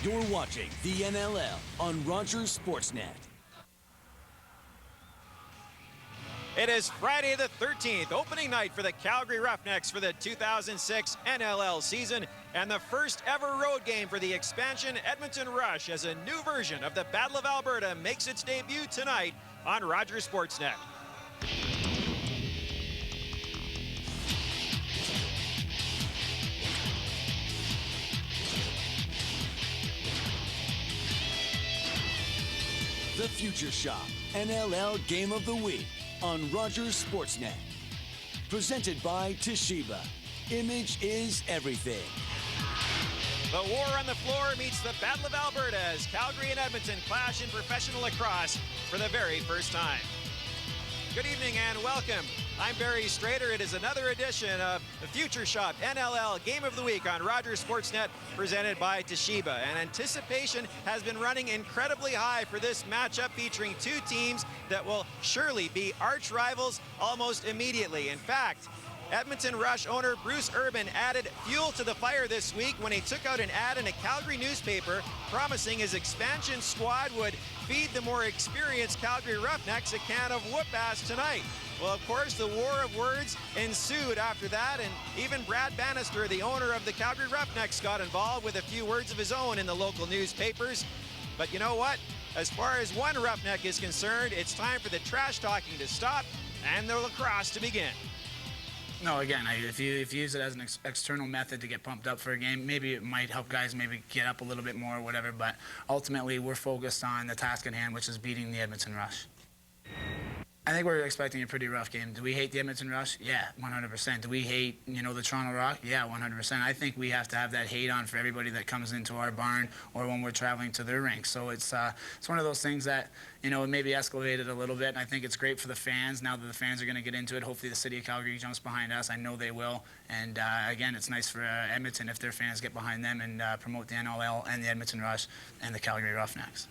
You're watching the NLL on Rogers Sportsnet. It is Friday the 13th, opening night for the Calgary Roughnecks for the 2006 NLL season, and the first ever road game for the expansion Edmonton Rush as a new version of the Battle of Alberta makes its debut tonight on Rogers Sportsnet. The Future Shop NLL Game of the Week on Rogers Sportsnet. Presented by Toshiba. Image is everything. The war on the floor meets the Battle of Alberta as Calgary and Edmonton clash in professional lacrosse for the very first time. Good evening and welcome. I'm Barry Strader. It is another edition of the Future Shop NLL Game of the Week on Rogers Sportsnet, presented by Toshiba. And anticipation has been running incredibly high for this matchup featuring two teams that will surely be arch rivals almost immediately. In fact, Edmonton Rush owner Bruce Urban added fuel to the fire this week when he took out an ad in a Calgary newspaper promising his expansion squad would feed the more experienced Calgary Roughnecks a can of whoop-ass tonight. Well, of course, the war of words ensued after that, and even Brad Bannister, the owner of the Calgary Roughnecks, got involved with a few words of his own in the local newspapers. But you know what? As far as one Roughneck is concerned, it's time for the trash talking to stop and the lacrosse to begin. No, again, if you use it as an external method to get pumped up for a game, maybe it might help guys maybe get up a little bit more or whatever, but ultimately we're focused on the task at hand, which is beating the Edmonton Rush. I think we're expecting a pretty rough game. Do we hate the Edmonton Rush? Yeah, 100%. Do we hate, the Toronto Rock? Yeah, 100%. I think we have to have that hate on for everybody that comes into our barn or when we're traveling to their rink. So it's one of those things that, it maybe escalated a little bit, and I think it's great for the fans. Now that the fans are going to get into it, hopefully the city of Calgary jumps behind us. I know they will. And again, it's nice for Edmonton if their fans get behind them and promote the NLL and the Edmonton Rush and the Calgary Roughnecks.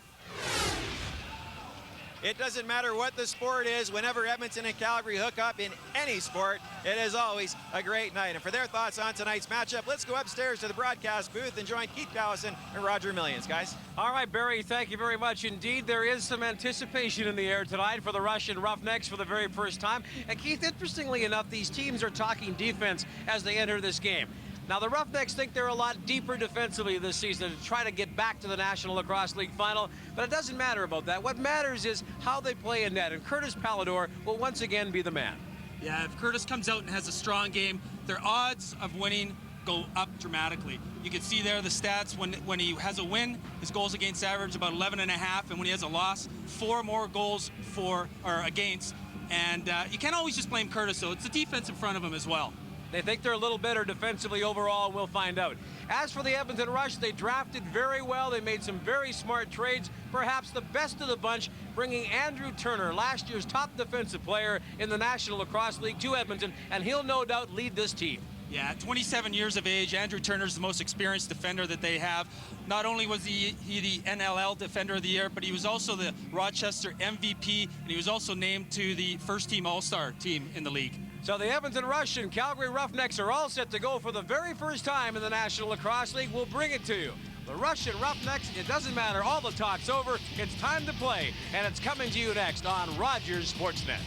It doesn't matter what the sport is, whenever Edmonton and Calgary hook up in any sport, it is always a great night. And for their thoughts on tonight's matchup, let's go upstairs to the broadcast booth and join Keith Cowison and Roger Millions, guys. All right, Barry, thank you very much indeed. There is some anticipation in the air tonight for the Rush and Roughnecks for the very first time. And Keith, interestingly enough, these teams are talking defense as they enter this game. Now, the Roughnecks think they're a lot deeper defensively this season to try to get back to the National Lacrosse League final, but it doesn't matter about that. What matters is how they play in net, and Curtis Pallador will once again be the man. Yeah, if Curtis comes out and has a strong game, their odds of winning go up dramatically. You can see there the stats. When he has a win, his goals against average about 11.5, and when he has a loss, 4 more goals for or against. And you can't always just blame Curtis, though. It's the defense in front of him as well. They think they're a little better defensively overall, and we'll find out. As for the Edmonton Rush, they drafted very well. They made some very smart trades, perhaps the best of the bunch, bringing Andrew Turner, last year's top defensive player in the National Lacrosse League, to Edmonton, and he'll no doubt lead this team. Yeah, 27 years of age, Andrew Turner's the most experienced defender that they have. Not only was he the NLL Defender of the Year, but he was also the Rochester MVP, and he was also named to the first-team All-Star team in the league. So the Edmonton Rush and Calgary Roughnecks are all set to go for the very first time in the National Lacrosse League. We'll bring it to you. The Rush and Roughnecks, it doesn't matter. All the talk's over. It's time to play, and it's coming to you next on Rogers Sportsnet.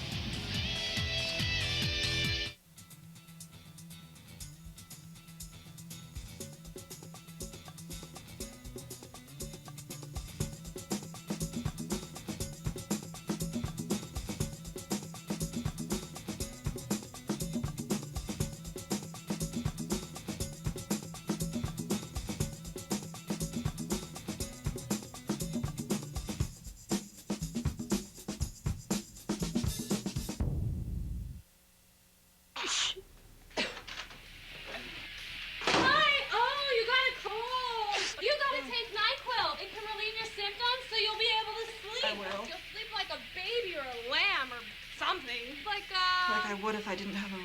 Like I would if I didn't have a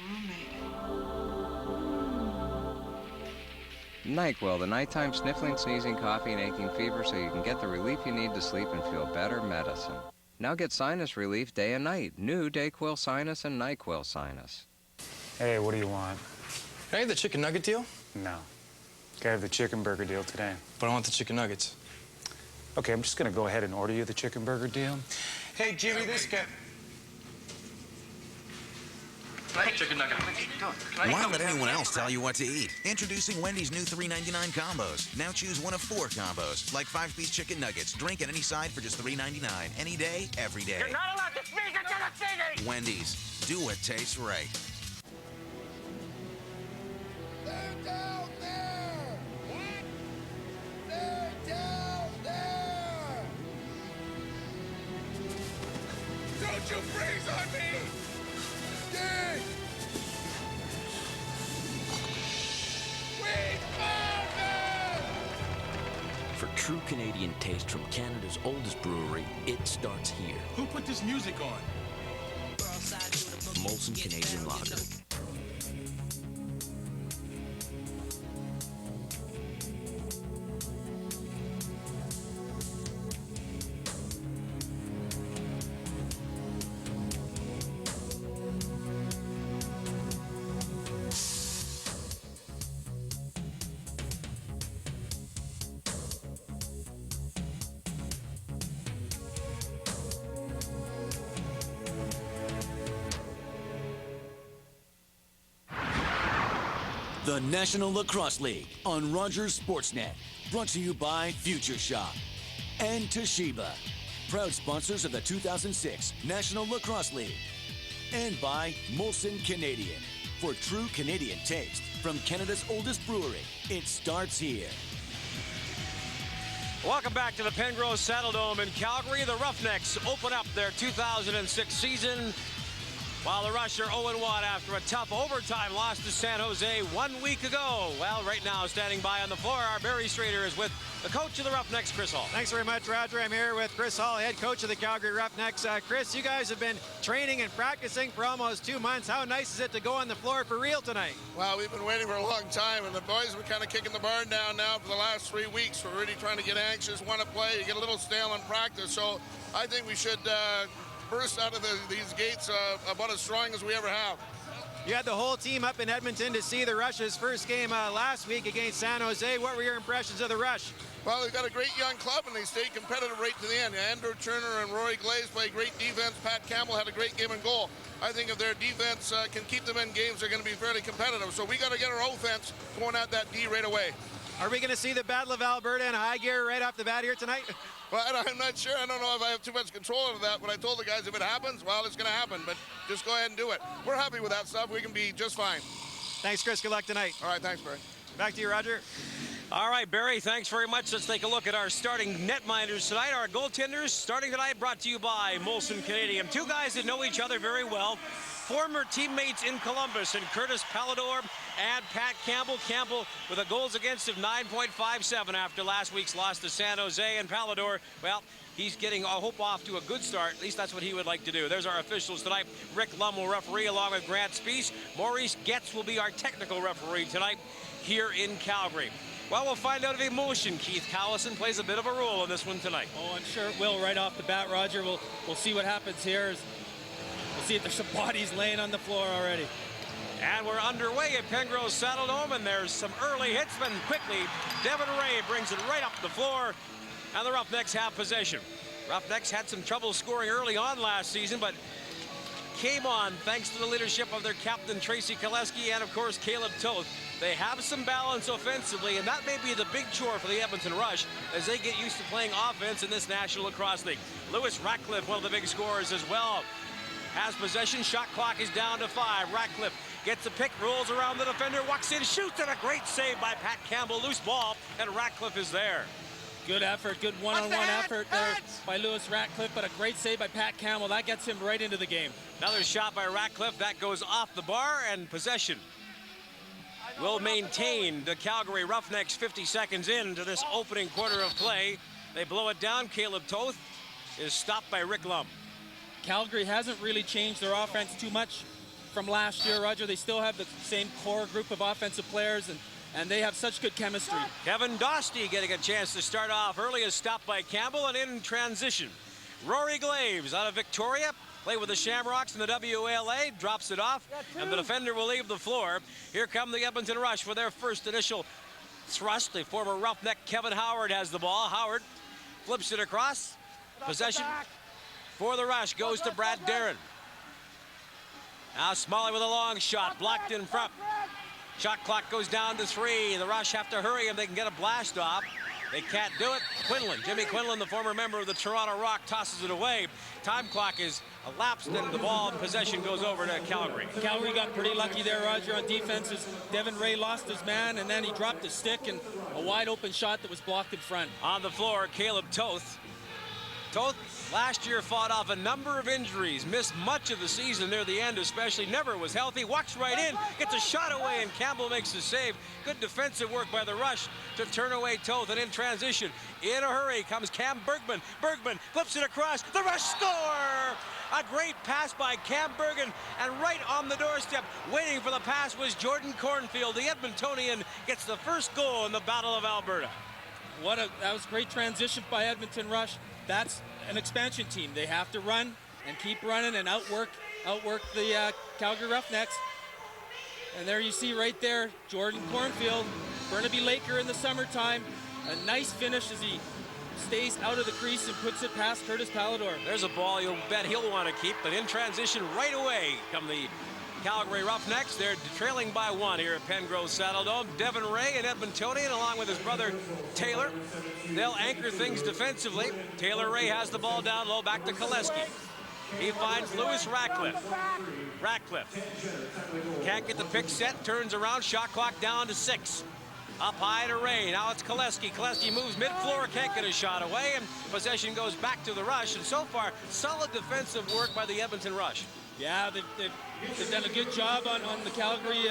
roommate. NyQuil, the nighttime sniffling, sneezing, coughing, aching, fever, so you can get the relief you need to sleep and feel better medicine. Now get sinus relief day and night. New DayQuil Sinus and NyQuil Sinus. Hey, what do you want? Can I get the chicken nugget deal? No. I have the chicken burger deal today. But I want the chicken nuggets. Okay, I'm just gonna go ahead and order you the chicken burger deal. Hey, Jimmy, this guy... Chicken nugget. Why let anyone else tell you what to eat? Introducing Wendy's new $3.99 combos. Now choose one of 4 combos, like 5-piece chicken nuggets. Drink at any side for just $3.99. Any day, every day. You're not allowed to speak into the city! Wendy's. Do what tastes right. They're down there! What? They're down there! Don't you freeze on me! Dig! We found them! For true Canadian taste from Canada's oldest brewery, it starts here. Who put this music on? Molson Canadian Lager. The National Lacrosse League on Rogers Sportsnet. Brought to you by Future Shop and Toshiba, proud sponsors of the 2006 National Lacrosse League. And by Molson Canadian. For true Canadian taste from Canada's oldest brewery, it starts here. Welcome back to the Pengrove Saddledome in Calgary. The Roughnecks open up their 2006 season while the Rush are 0-1 after a tough overtime loss to San Jose 1 week ago. Well, right now, standing by on the floor, our Barry Strader is with the coach of the Roughnecks, Chris Hall. Thanks very much, Roger. I'm here with Chris Hall, head coach of the Calgary Roughnecks. Chris, you guys have been training and practicing for almost 2 months. How nice is it to go on the floor for real tonight? Well, we've been waiting for a long time, and the boys have been kind of kicking the barn down now for the last 3 weeks. We're really trying to get anxious, want to play, get a little stale in practice. So I think we should burst out of these gates about as strong as we ever have. You had the whole team up in Edmonton to see the Rush's first game last week against San Jose. What were your impressions of the Rush? Well, they've got a great young club, and they stayed competitive right to the end. Andrew Turner and Rory Glaze played great defense. Pat Campbell had a great game in goal. I think if their defense can keep them in games, they're going to be fairly competitive. So we got to get our offense going at that D right away. Are we going to see the Battle of Alberta in high gear right off the bat here tonight? Well, I'm not sure. I don't know if I have too much control over that, but I told the guys if it happens, well, it's going to happen. But just go ahead and do it. We're happy with that stuff. We can be just fine. Thanks, Chris. Good luck tonight. All right, thanks, Barry. Back to you, Roger. All right, Barry, thanks very much. Let's take a look at our starting netminders tonight. Our goaltenders starting tonight brought to you by Molson Canadian. 2 guys that know each other very well. Former teammates in Columbus, and Curtis Pallador and Pat Campbell. Campbell with a goals against of 9.57 after last week's loss to San Jose. And Pallador, well, he's getting, I hope, off to a good start. At least that's what he would like to do. There's our officials tonight. Rick Lum will referee along with Grant Speece. Maurice Getz will be our technical referee tonight here in Calgary. Well, we'll find out if emotion. Keith Callison plays a bit of a role in this one tonight. Oh, I'm sure it will right off the bat, Roger. We'll see what happens here. We'll see if there's some bodies laying on the floor already. And we're underway at Pengrove Saddledome, and there's some early hits, but quickly, Devin Ray brings it right up the floor, and the Roughnecks have possession. Roughnecks had some trouble scoring early on last season, but came on thanks to the leadership of their captain, Tracy Koleski, and, of course, Caleb Toth. They have some balance offensively, and that may be the big chore for the Edmonton Rush as they get used to playing offense in this National Lacrosse League. Lewis Ratcliffe, one of the big scorers as well, has possession. Shot clock is down to 5. Ratcliffe gets a pick, rolls around the defender, walks in, shoots, and a great save by Pat Campbell. Loose ball, and Ratcliffe is there. Good effort, good one-on-one effort there by Lewis Ratcliffe, but a great save by Pat Campbell. That gets him right into the game. Another shot by Ratcliffe. That goes off the bar, and possession will maintain the Calgary Roughnecks 50 seconds into this opening quarter of play. They blow it down. Caleb Toth is stopped by Rick Lum. Calgary hasn't really changed their offense too much from last year, Roger. They still have the same core group of offensive players, and they have such good chemistry. Kevin Dostie getting a chance to start off early is stopped by Campbell, and in transition, Rory Glaves out of Victoria, play with the Shamrocks in the WALA, drops it off, and the defender will leave the floor. Here come the Edmonton Rush for their first initial thrust. The former Roughneck Kevin Howard has the ball. Howard flips it across. Possession for the Rush goes to Brad Darren. Now Smalley with a long shot, blocked in front. Shot clock goes down to 3. The Rush have to hurry if they can get a blast off. They can't do it. Quinlan, Jimmy Quinlan, the former member of the Toronto Rock, tosses it away. Time clock is elapsed and the ball in possession goes over to Calgary. Calgary got pretty lucky there, Roger, on defense. As Devin Ray lost his man, and then he dropped his stick, and a wide open shot that was blocked in front. On the floor, Caleb Toth. Toth last year fought off a number of injuries, missed much of the season near the end especially, never was healthy, walks right in, gets a shot away, and Campbell makes the save. Good defensive work by the Rush to turn away Toth, and in transition, in a hurry, comes Cam Bergman. Bergman flips it across, the Rush score! A great pass by Cam Bergen, and right on the doorstep, waiting for the pass was Jordan Cornfield. The Edmontonian gets the first goal in the Battle of Alberta. That was great transition by Edmonton Rush. That's an expansion team. They have to run and keep running and outwork the Calgary Roughnecks. And there you see right there, Jordan Cornfield, Burnaby Laker in the summertime. A nice finish as he stays out of the crease and puts it past Curtis Pallador. There's a ball you'll bet he'll want to keep, but in transition right away come the Calgary Roughnecks. They're trailing by 1 here at Pengrove Saddledome. Devin Ray, an Edmontonian, along with his brother Taylor. They'll anchor things defensively. Taylor Ray has the ball down low, back to Koleski. He finds Lewis Ratcliffe. Ratcliffe can't get the pick set, turns around, shot clock down to 6. Up high to Ray. Now it's Koleski. Koleski moves mid-floor, can't get a shot away, and possession goes back to the Rush. And so far, solid defensive work by the Edmonton Rush. Yeah, they've done a good job on the Calgary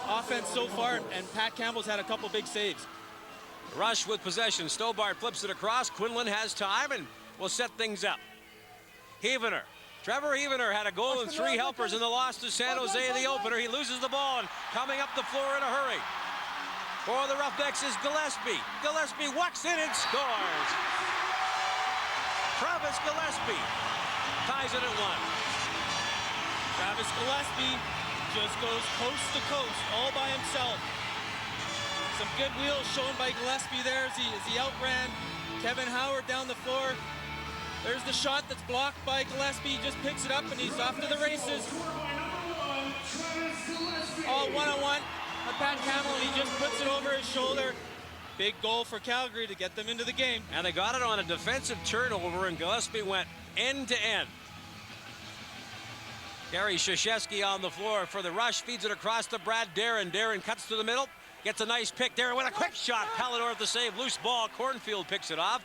offense so far, and Pat Campbell's had a couple big saves. Rush with possession. Stobart flips it across. Quinlan has time and will set things up. Heavener. Trevor Heavener had a goal and 3 helpers in the loss to San Jose in the opener. He loses the ball and coming up the floor in a hurry. For the Roughnecks is Gillespie. Gillespie walks in and scores. Travis Gillespie ties it at 1. Travis Gillespie just goes coast to coast all by himself. Some good wheels shown by Gillespie there as he outran Kevin Howard down the floor. There's the shot that's blocked by Gillespie. He just picks it up and he's off to the races. All one-on-one on Pat Campbell, and he just puts it over his shoulder. Big goal for Calgary to get them into the game. And they got it on a defensive turnover, and Gillespie went end to end. Gary Krzyzewski on the floor for the Rush, feeds it across to Brad Darren. Darren cuts to the middle, gets a nice pick. Darren with a quick shot. Pallador at the save, loose ball. Cornfield picks it off.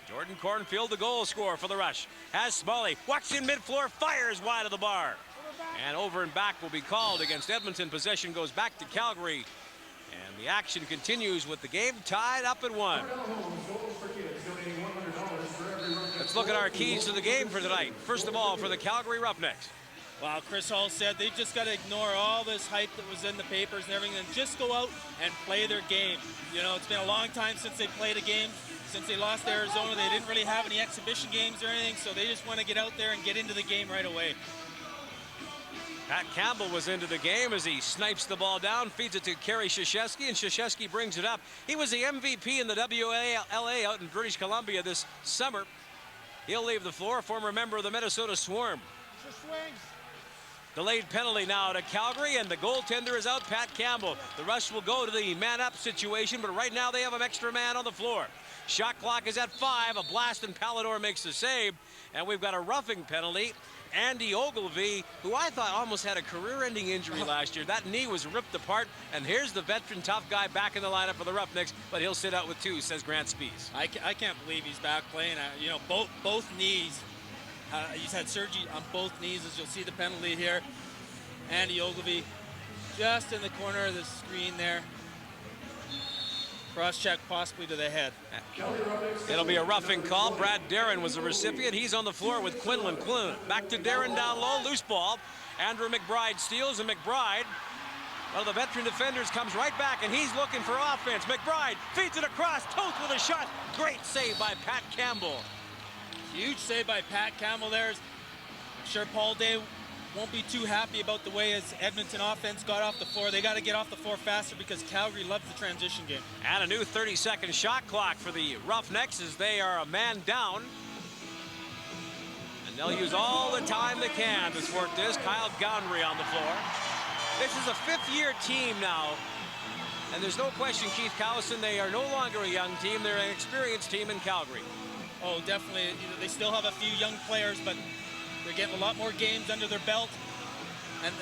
Jordan Cornfield, the goal scorer for the Rush. Has Smalley, walks in mid-floor, fires wide of the bar. And over and back will be called against Edmonton. Possession goes back to Calgary. And the action continues with the game tied up at 1. Let's look at our keys to the game for tonight. First of all, for the Calgary Roughnecks. Wow, Chris Hall said they've just got to ignore all this hype that was in the papers and everything and just go out and play their game. You know, it's been a long time since they played a game. Since they lost to Arizona, they didn't really have any exhibition games or anything, so they just want to get out there and get into the game right away. Pat Campbell was into the game as he snipes the ball down, feeds it to Gary Krzyzewski, and Krzyzewski brings it up. He was the MVP in the WLA out in British Columbia this summer. He'll leave the floor, former member of the Minnesota Swarm. Delayed penalty now to Calgary, and the goaltender is out, Pat Campbell. The Rush will go to the man-up situation, but right now they have an extra man on the floor. Shot clock is at 5. A blast, and Pallador makes the save. And we've got a roughing penalty. Andy Ogilvie, who I thought almost had a career-ending injury last year. That knee was ripped apart. And here's the veteran tough guy back in the lineup for the Roughnecks, but he'll sit out with 2, says Grant Spees. I can't believe he's back playing. You know, both knees. He's had surgery on both knees, as you'll see the penalty here. Andy Ogilvie just in the corner of the screen there. Cross-check possibly to the head. It'll be a roughing call. Brad Darren was the recipient. He's on the floor with Quinlan. Back to Darren down low, loose ball. Andrew McBride steals, and McBride, one of the veteran defenders, comes right back, and he's looking for offense. McBride feeds it across. Toth with a shot. Great save by Pat Campbell. Huge save by Pat Campbell there. I'm sure Paul Day won't be too happy about the way his Edmonton offense got off the floor. They got to get off the floor faster because Calgary loves the transition game. And a new 30-second shot clock for the Roughnecks as they are a man down. And they'll use all the time they can to thwart this. Kyle Goundry on the floor. This is a fifth-year team now. And there's no question, Keith Cowson, they are no longer a young team. They're an experienced team in Calgary. Oh, definitely. They still have a few young players, but they're getting a lot more games under their belt. And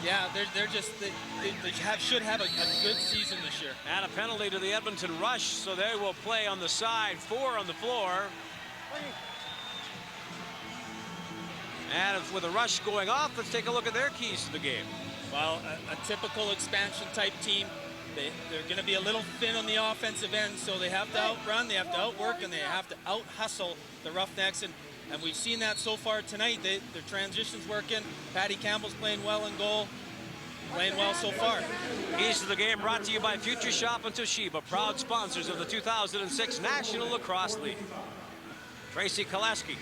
yeah, they're just, they should have a good season this year. And a penalty to the Edmonton Rush, so they will play on the side, 4 on the floor. And with the Rush going off, let's take a look at their keys to the game. Well, a typical expansion type team. They're going to be a little thin on the offensive end, so they have to outrun, they have to outwork, and they have to out-hustle the Roughnecks. And we've seen that so far tonight. Their transition's working. Patty Campbell's playing well in goal. Playing well so far. Keys to the game brought to you by Future Shop and Toshiba, proud sponsors of the 2006 National Lacrosse League. Tracy Koleski,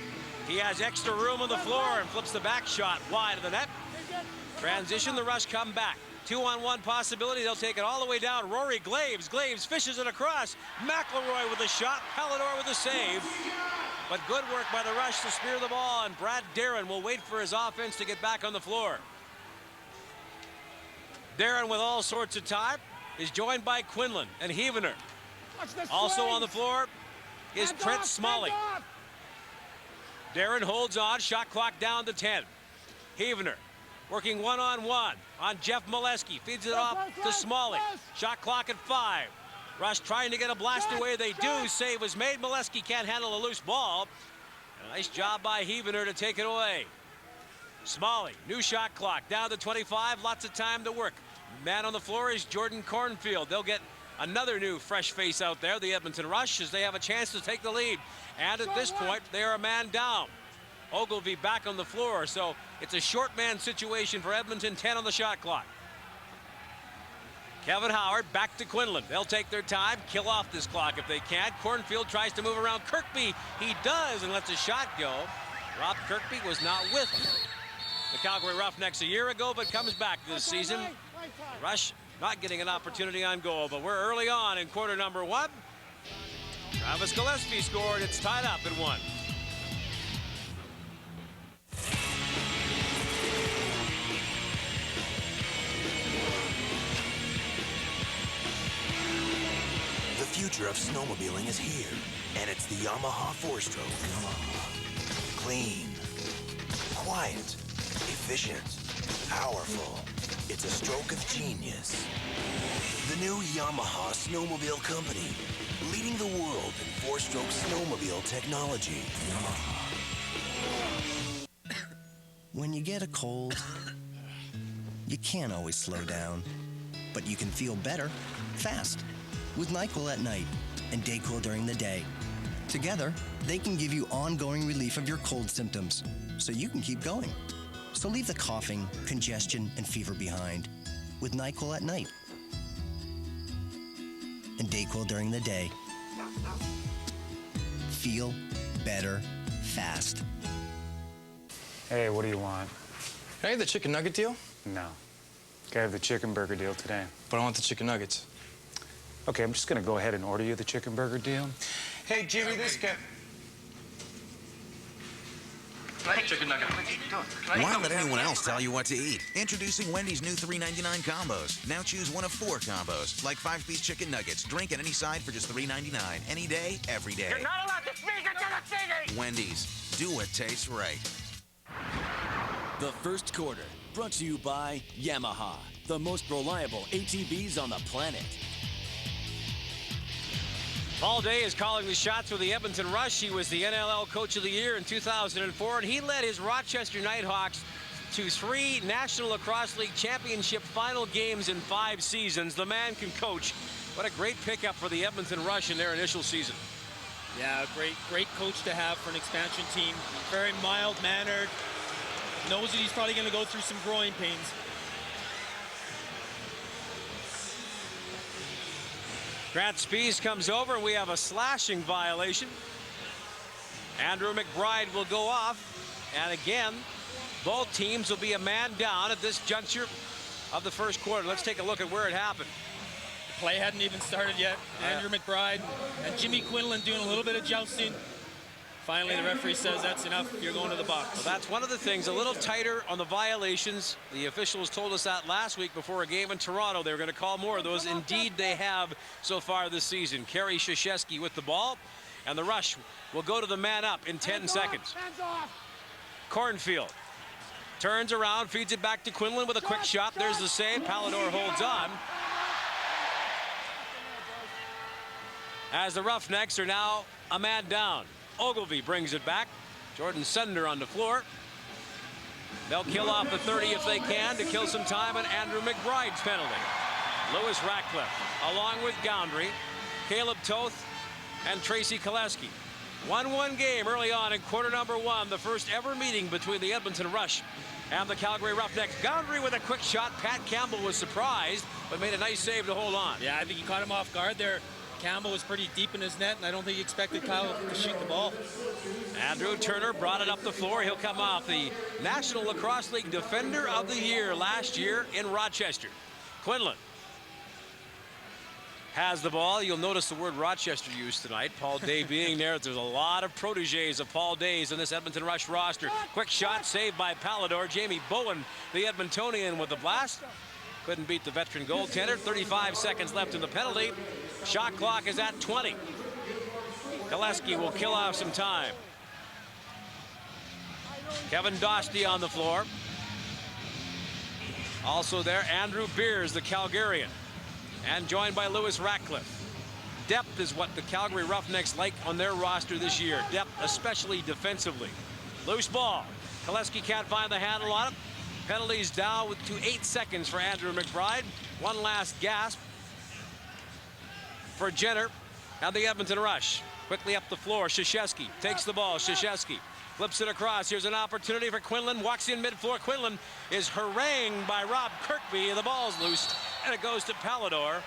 he has extra room on the floor and flips the back shot wide of the net. Transition, the Rush come back. 2-on-1 possibility. They'll take it all the way down. Rory Glaves. Glaves fishes it across. McElroy with a shot. Pallador with a save. But good work by the Rush to spear the ball, and Brad Darren will wait for his offense to get back on the floor. Darren, with all sorts of time, is joined by Quinlan and Heavener. Also on the floor is Trent Smalley. Darren holds on. Shot clock down to 10. Heavener working one-on-one on Jeff Molesky. Feeds it off to Smalley. Shot clock at 5. Rush trying to get a blast away. They do. Save was made. Molesky can't handle a loose ball. A nice job by Heavener to take it away. Smalley, new shot clock, down to 25. Lots of time to work. Man on the floor is Jordan Cornfield. They'll get another new fresh face out there, the Edmonton Rush, as they have a chance to take the lead. And at this point, they are a man down. Ogilvy back on the floor, so it's a short man situation for Edmonton. 10 on the shot clock. Kevin Howard back to Quinlan. They'll take their time, kill off this clock if they can. Cornfield tries to move around Kirkby. He does and lets a shot go. Rob Kirkby was not with the Calgary Roughnecks a year ago, but comes back this season. Rush not getting an opportunity on goal, but we're early on in quarter number 1. Travis Gillespie scored. It's tied up at 1. The future of snowmobiling is here, and it's the Yamaha 4-stroke. Clean, quiet, efficient, powerful. It's a stroke of genius. The new Yamaha Snowmobile Company, leading the world in 4-stroke snowmobile technology. When you get a cold, you can't always slow down, but you can feel better fast with NyQuil at night and DayQuil during the day. Together, they can give you ongoing relief of your cold symptoms, so you can keep going. So leave the coughing, congestion, and fever behind with NyQuil at night and DayQuil during the day. Feel better fast. Hey, what do you want? Can I have the chicken nugget deal? No. Can I have the chicken burger deal today? But I want the chicken nuggets. Okay, I'm just gonna go ahead and order you the chicken burger deal. Hey, Jimmy, this guy... Chicken nugget. Why let anyone else tell you what to eat? Introducing Wendy's new $3.99 combos. Now choose one of 4 combos, like 5-piece chicken nuggets. Drink at any side for just $3.99. Any day, every day. You're not allowed to speak into the TV! Wendy's. Do what tastes right. The first quarter, brought to you by Yamaha, the most reliable ATVs on the planet. Paul Day is calling the shots for the Edmonton Rush. He was the NLL Coach of the Year in 2004, and he led his Rochester Nighthawks to 3 National Lacrosse League Championship final games in 5 seasons. The man can coach. What a great pickup for the Edmonton Rush in their initial season. Yeah, great coach to have for an expansion team. Very mild-mannered. Knows that he's probably going to go through some growing pains. Grant Spies comes over, and we have a slashing violation. Andrew McBride will go off, and again, Both teams will be a man down at this juncture of the first quarter. Let's take a look at where it happened. The play hadn't even started yet. Andrew McBride and Jimmy Quinlan doing a little bit of jousting. Finally, the referee says that's enough. You're going to the box. Well, that's one of the things, a little tighter on the violations. The officials told us that last week before a game in Toronto. They were going to call more of those. Indeed, they have so far this season. Kerry Krzyzewski with the ball, and the Rush will go to the man up in 10 seconds. Cornfield turns around, feeds it back to Quinlan with a quick shot. There's the save. Pallador holds on. As the Roughnecks are now a man down. Ogilvie brings it back. Jordan Sunder on the floor. They'll kill off the 30 if they can to kill some time on Andrew McBride's penalty. Lewis Ratcliffe along with Goundry, Caleb Toth, and Tracy Koleski. 1-1 game early on in quarter number 1, the first ever meeting between the Edmonton Rush and the Calgary Roughnecks. Goundry with a quick shot. Pat Campbell was surprised, but made a nice save to hold on. Yeah, I think he caught him off guard there. Campbell was pretty deep in his net, and I don't think he expected Kyle to shoot the ball. Andrew Turner brought it up the floor. He'll come off the National Lacrosse League Defender of the Year last year in Rochester. Quinlan has the ball. You'll notice the word Rochester used tonight. Paul Day being there. There's a lot of proteges of Paul Day's in this Edmonton Rush roster. Quick shot saved by Pallador. Jamie Bowen, the Edmontonian, with the blast. Couldn't beat the veteran goaltender. 35 seconds left in the penalty. Shot clock is at 20. Koleski will kill off some time. Kevin Dostie on the floor. Also there, Andrew Beers, the Calgarian. And joined by Lewis Ratcliffe. Depth is what the Calgary Roughnecks like on their roster this year. Depth, especially defensively. Loose ball. Koleski can't find the handle on it. Penalties down to 8 seconds for Andrew McBride. One last gasp for Jenner and the Edmonton Rush. Quickly up the floor, Krzyzewski takes the ball. Krzyzewski flips it across. Here's an opportunity for Quinlan. Walks in mid-floor. Quinlan is harangued by Rob Kirkby. The ball's loose, and it goes to Pallador.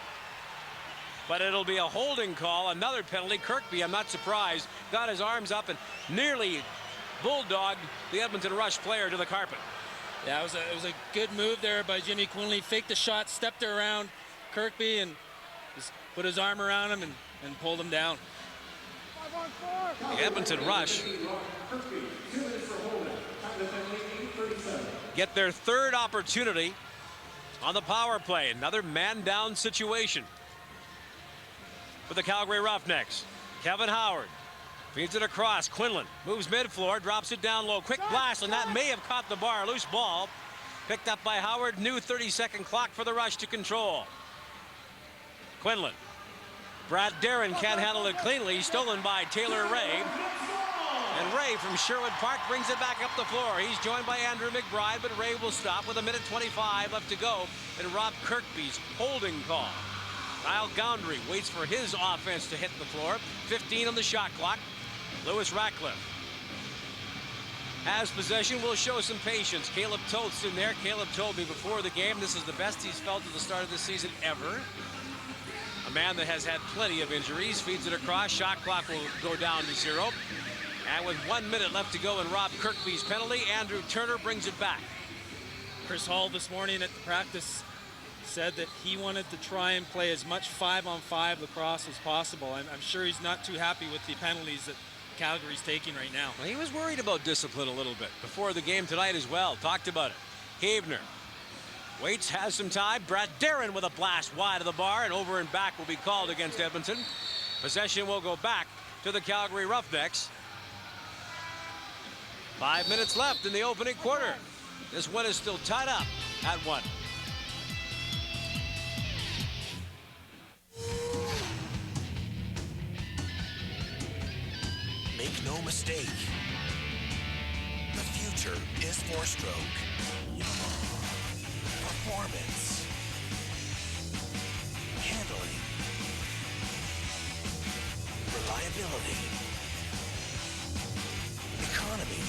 But it'll be a holding call. Another penalty. Kirkby, I'm not surprised, got his arms up and nearly bulldogged the Edmonton Rush player to the carpet. Yeah, it was a good move there by Jimmy Quinlan. He faked the shot, stepped around Kirkby, and just put his arm around him and pulled him down. The Edmonton Rush get their third opportunity on the power play. Another man-down situation for the Calgary Roughnecks. Kevin Howard feeds it across. Quinlan moves mid-floor, drops it down low. Quick blast, and that may have caught the bar. Loose ball picked up by Howard. New 30-second clock for the Rush to control. Quinlan. Brad Darren can't handle it cleanly. Stolen by Taylor Ray. And Ray from Sherwood Park brings it back up the floor. He's joined by Andrew McBride, but Ray will stop with 1:25 left to go. And Rob Kirkby's holding call. Kyle Goundry waits for his offense to hit the floor. 15 on the shot clock. Lewis Ratcliffe has possession, will show some patience. Caleb Toth's in there. Caleb told me before the game this is the best he's felt at the start of the season ever. A man that has had plenty of injuries. Feeds it across. Shot clock will go down to 0. And with 1 minute left to go in Rob Kirkby's penalty, Andrew Turner brings it back. Chris Hall this morning at the practice said that he wanted to try and play as much 5-on-5 lacrosse as possible. I'm sure he's not too happy with the penalties that Calgary's taking right now. Well, he was worried about discipline a little bit before the game tonight as well. Talked about it. Havener waits, has some time. Brad Darren with a blast wide of the bar, and over and back will be called against Edmonton. Possession will go back to the Calgary Roughnecks. 5 minutes left in the opening quarter. This one is still tied up at 1. Make no mistake, the future is four-stroke. Performance, handling, reliability, economy,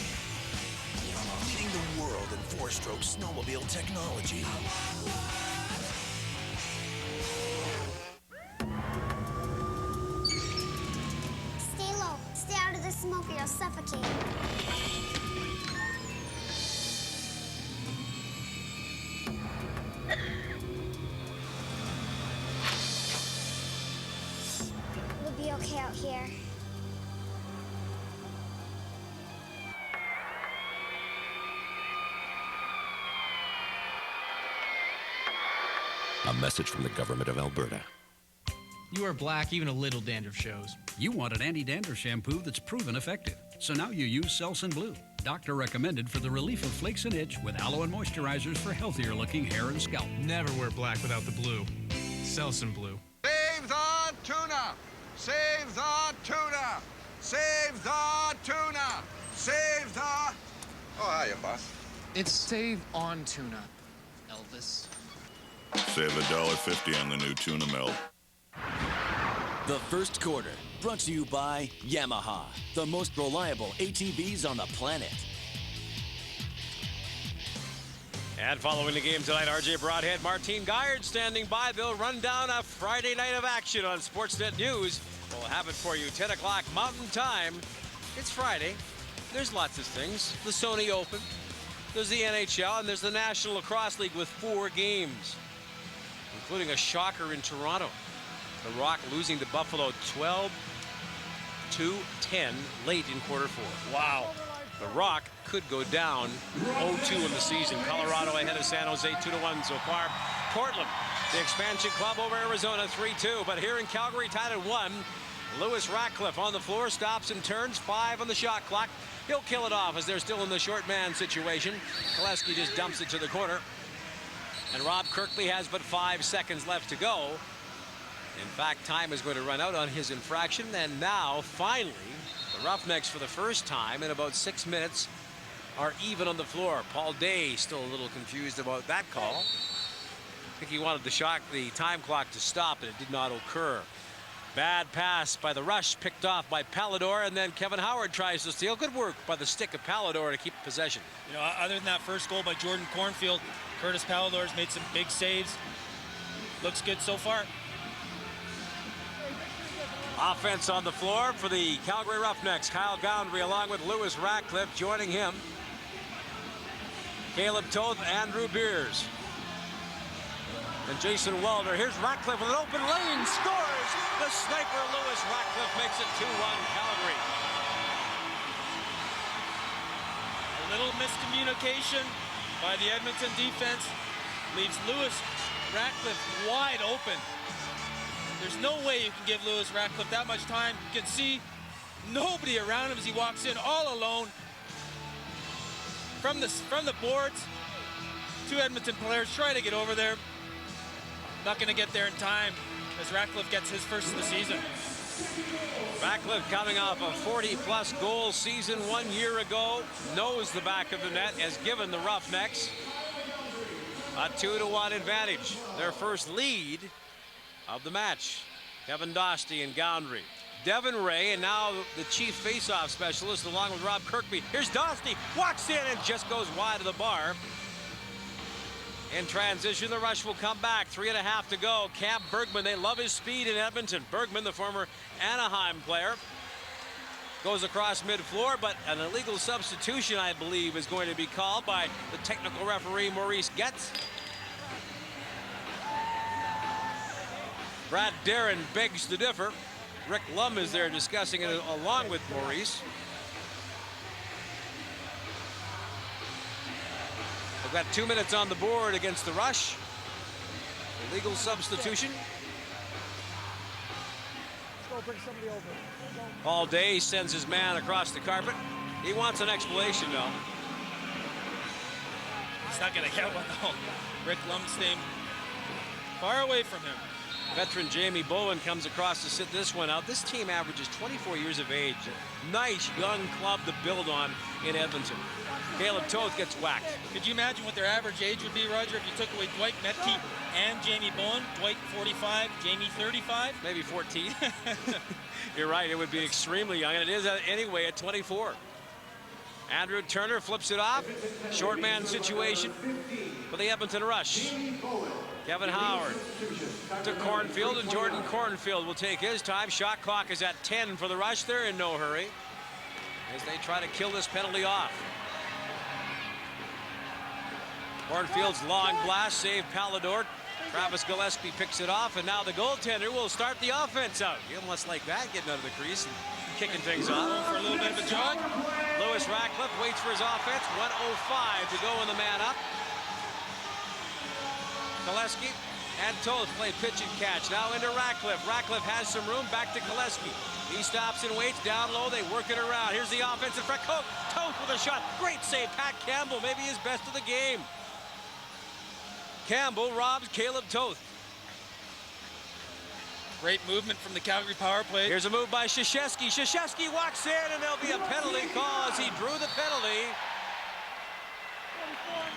leading the world in four-stroke snowmobile technology. Stay low. Stay out of the smoke or you'll suffocate. here. A message from the government of Alberta. You are black, even a little dandruff shows. You want an anti-dandruff shampoo that's proven effective. So now you use Selsun Blue. Doctor recommended for the relief of flakes and itch with aloe and moisturizers for healthier looking hair and scalp. Never wear black without the blue. Selsun Blue. Save the tuna! Save the tuna! Save the tuna! Save the... Oh, hiya, boss. It's Save on Tuna, Elvis. Save $1.50 on the new tuna melt. The first quarter, brought to you by Yamaha, the most reliable ATVs on the planet. And following the game tonight, RJ Broadhead, Martine Guyard standing by. They'll run down a Friday night of action on Sportsnet News. We'll have it for you, 10 o'clock Mountain Time. It's Friday. There's lots of things. The Sony Open, there's the NHL, and there's the National Lacrosse League with 4 games, including a shocker in Toronto. The Rock losing to Buffalo 12-10 late in quarter 4. Wow. The Rock could go down 0-2 in the season. Colorado ahead of San Jose 2-1 so far. Portland, the expansion club over Arizona 3-2. But here in Calgary, tied at 1. Lewis Ratcliffe on the floor, stops and turns, 5 on the shot clock. He'll kill it off as they're still in the short man situation. Koleski just dumps it to the corner. And Rob Kirkby has but 5 seconds left to go. In fact, time is going to run out on his infraction. And now, finally, the Roughnecks, for the first time in about 6 minutes, are even on the floor. Paul Day still a little confused about that call. I think he wanted the time clock to stop, and it did not occur. Bad pass by the Rush, picked off by Pallador, and then Kevin Howard tries to steal. Good work by the stick of Pallador to keep possession. You know, other than that first goal by Jordan Cornfield, Curtis Pallador's made some big saves. Looks good so far. Offense on the floor for the Calgary Roughnecks. Kyle Gowndry along with Lewis Ratcliffe joining him. Caleb Toth, Andrew Beers. And Jason Walder. Here's Ratcliffe with an open lane. Scores! The sniper Lewis Ratcliffe makes it 2-1 Calgary. A little miscommunication by the Edmonton defense leaves Lewis Ratcliffe wide open. There's no way you can give Lewis Ratcliffe that much time. You can see nobody around him as he walks in all alone. From the boards, 2 Edmonton players try to get over there. Not going to get there in time as Ratcliffe gets his first of the season. Ratcliffe coming off a 40-plus goal season 1 year ago. Knows the back of the net, has given the Roughnecks a 2-1 advantage. Their first lead of the match. Kevin Dostie and Gowndry. Devin Ray, and now the chief face-off specialist along with Rob Kirkby. Here's Dostie, walks in and just goes wide of the bar. In transition, the Rush will come back. 3.5 to go. Cam Bergman, they love his speed in Edmonton. Bergman, the former Anaheim player, goes across mid-floor, but an illegal substitution, I believe, is going to be called by the technical referee, Maurice Getz. Brad Darren begs to differ. Rick Lum is there discussing it along with Maurice. We've got 2 minutes on the board against the Rush. Illegal substitution. Let's go bring somebody over. Paul Day sends his man across the carpet. He wants an explanation, though. He's not going to get one, though. Rick Lum's staying far away from him. Veteran Jamie Bowen comes across to sit this one out. This team averages 24 years of age. Nice young club to build on in Edmonton. Caleb Toth gets whacked. Could you imagine what their average age would be, Roger, if you took away Dwight Metke and Jamie Bowen? Dwight 45, Jamie 35? Maybe 14. You're right, it would be extremely young, and it is anyway at 24. Andrew Turner flips it off. Short man situation for the Edmonton Rush. Kevin Howard to Cornfield, and Jordan Cornfield will take his time. Shot clock is at 10 for the Rush. They're in no hurry as they try to kill this penalty off. Cornfield's long blast saved Pallador. Travis Gillespie picks it off, and now the goaltender will start the offense out. You almost like that, getting out of the crease and kicking things off. For a little bit of a jog. Lewis Ratcliffe waits for his offense. 1:05 to go in the man up. Gillespie and Toth play pitch and catch. Now into Ratcliffe. Ratcliffe has some room. Back to Gillespie. He stops and waits. Down low, they work it around. Here's the offense in front. Toth with a shot. Great save. Pat Campbell, maybe his best of the game. Campbell robs Caleb Toth. Great movement from the Calgary power play. Here's a move by Krzyzewski. Krzyzewski walks in, and there'll be a penalty call as he drew the penalty.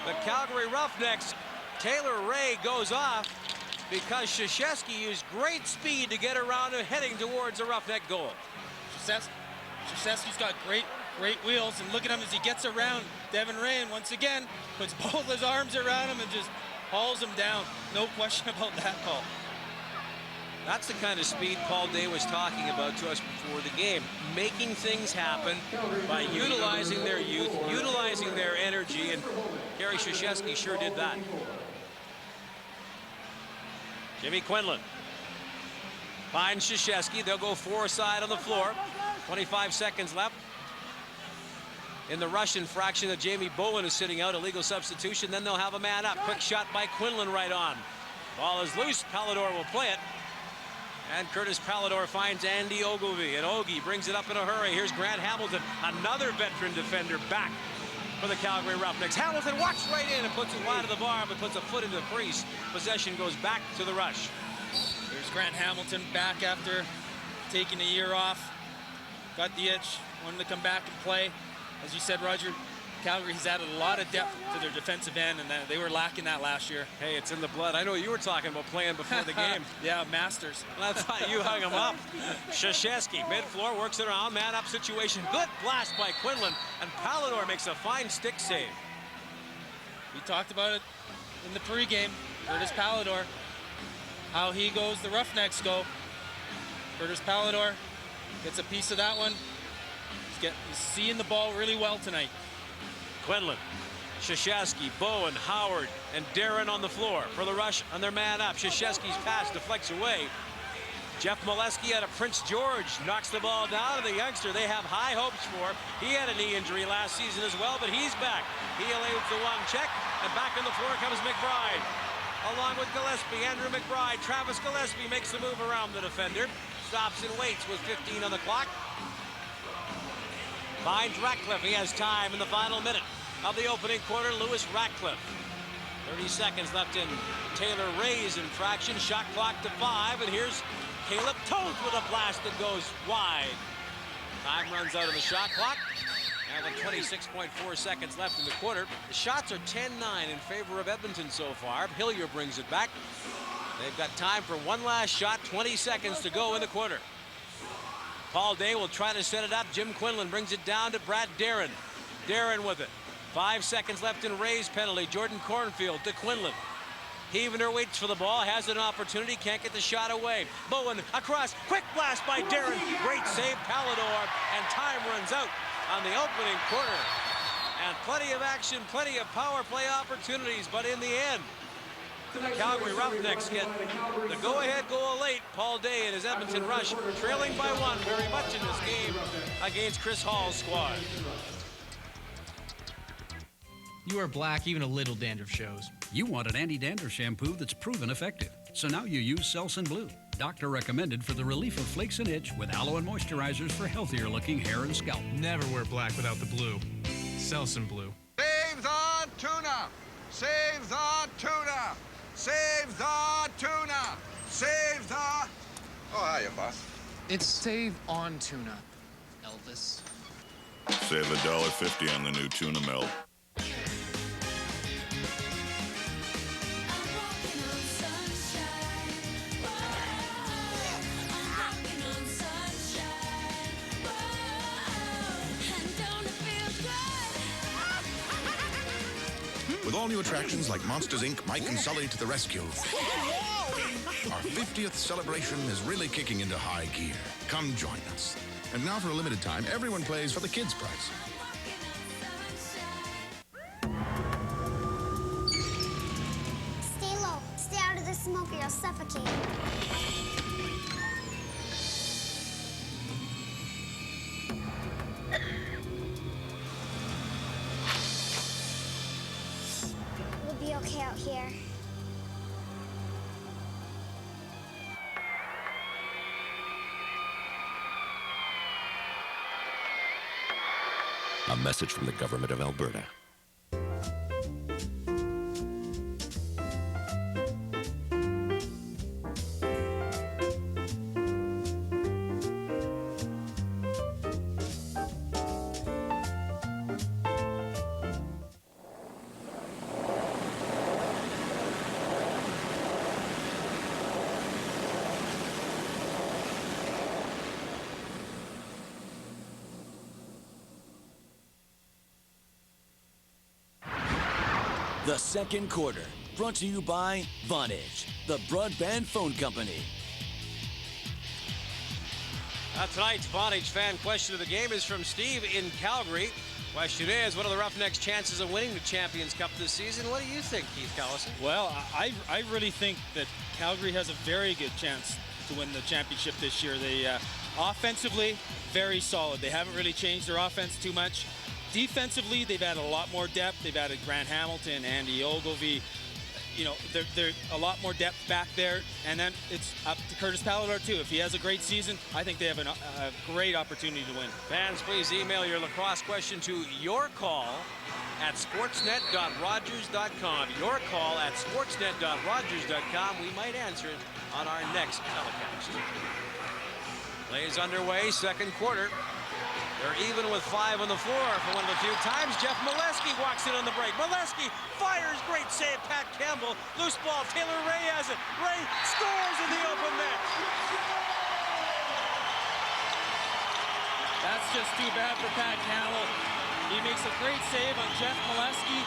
The Calgary Roughnecks, Taylor Ray goes off because Krzyzewski used great speed to get around him, heading towards a Roughneck goal. Krzyzewski's got great wheels, and look at him as he gets around Devin Ray, and once again puts both his arms around him and just hauls him down. No question about that call. That's the kind of speed Paul Day was talking about to us before the game. Making things happen by utilizing their youth, utilizing their energy, and Gary Krzyzewski sure did that. Jimmy Quinlan finds Krzyzewski. They'll go four-side on the floor. 25 seconds left. In the Russian fraction that Jamie Bowen is sitting out, illegal substitution. Then they'll have a man up. Quick shot by Quinlan right on. Ball is loose. Pallador will play it. And Curtis Pallador finds Andy Ogilvie. And Ogie brings it up in a hurry. Here's Grant Hamilton, another veteran defender, back for the Calgary Roughnecks. Hamilton walks right in and puts it wide of the bar, but puts a foot into the crease. Possession goes back to the Rush. There's Grant Hamilton back after taking a year off. Got the itch, wanted to come back and play. As you said, Roger, Calgary has added a lot of depth to their defensive end, and they were lacking that last year. Hey, it's in the blood. I know you were talking about playing before the game. Yeah, masters. That's why you hung him up. Krzyzewski, mid-floor, works it around, man-up situation. Good blast by Quinlan, and Pallador makes a fine stick save. We talked about it in the pregame. Curtis Pallador, how he goes, the Roughnecks go. Curtis Pallador gets a piece of that one. He's seeing the ball really well tonight. Quinlan, Krzyzewski, Bowen, Howard, and Darren on the floor for the Rush on their man up. Krzyzewski's pass deflects away. Jeff Molesky out of Prince George knocks the ball down, and the youngster they have high hopes for. He had a knee injury last season as well, but he's back. He eludes the one check, and back on the floor comes McBride. Along with Gillespie, Andrew McBride. Travis Gillespie makes the move around the defender. Stops and waits with 15 on the clock. Finds Ratcliffe. He has time in the final minute of the opening quarter. Lewis Ratcliffe. 30 seconds left in Taylor Ray's infraction. Shot clock to 5, and here's Caleb Toth with a blast that goes wide. Time runs out of the shot clock. And with 26.4 seconds left in the quarter, the shots are 10-9 in favor of Edmonton so far. Hillier brings it back. They've got time for one last shot. 20 seconds to go in the quarter. Paul Day will try to set it up. Jim Quinlan brings it down to Brad Darren. Darren with it. 5 seconds left in Ray's penalty. Jordan Cornfield to Quinlan. Heavener waits for the ball, has an opportunity, can't get the shot away. Bowen across, quick blast by Darren. Great save, Pallador, and time runs out on the opening quarter. And plenty of action, plenty of power play opportunities, but in the end, the Calgary Roughnecks get the go-ahead goal late. Paul Day and his Edmonton Rush trailing by 1 very much in this game against Chris Hall's squad. You are black, even a little dandruff shows. You want an anti-dandruff shampoo that's proven effective. So now you use Selsun Blue. Doctor recommended for the relief of flakes and itch with aloe and moisturizers for healthier looking hair and scalp. Never wear black without the blue. Selsun Blue. Save the tuna! Save the tuna! Save the tuna! Save the... Oh, hiya, boss. It's Save on Tuna, Elvis. Save $1.50 on the new tuna melt. With all new attractions like Monsters, Inc., Mike and Sully to the rescue. Our 50th celebration is really kicking into high gear. Come join us. And now for a limited time, everyone plays for the kids' price. smoke or you'll suffocate. We'll be okay out here. A message from the government of Alberta. The second quarter, brought to you by Vonage, the broadband phone company. Tonight's Vonage fan question of the game is from Steve in Calgary. Question is, what are the Roughnecks' chances of winning the Champions Cup this season? What do you think, Keith Callison? Well, I really think that Calgary has a very good chance to win the championship this year. They offensively, very solid. They haven't really changed their offense too much. Defensively, they've added a lot more depth. They've added Grant Hamilton, Andy Ogilvie. You know, they're a lot more depth back there. And then it's up to Curtis Paladar, too. If he has a great season, I think they have a great opportunity to win. Fans, please email your lacrosse question to yourcall@sportsnet.rogers.com. Yourcall@sportsnet.rogers.com. We might answer it on our next telecast. Play is underway, second quarter. They're even with 5 on the floor for one of the few times. Jeff Molesky walks in on the break. Molesky fires, great save, Pat Campbell. Loose ball, Taylor Ray has it. Ray scores in the open net. That's just too bad for Pat Campbell. He makes a great save on Jeff Molesky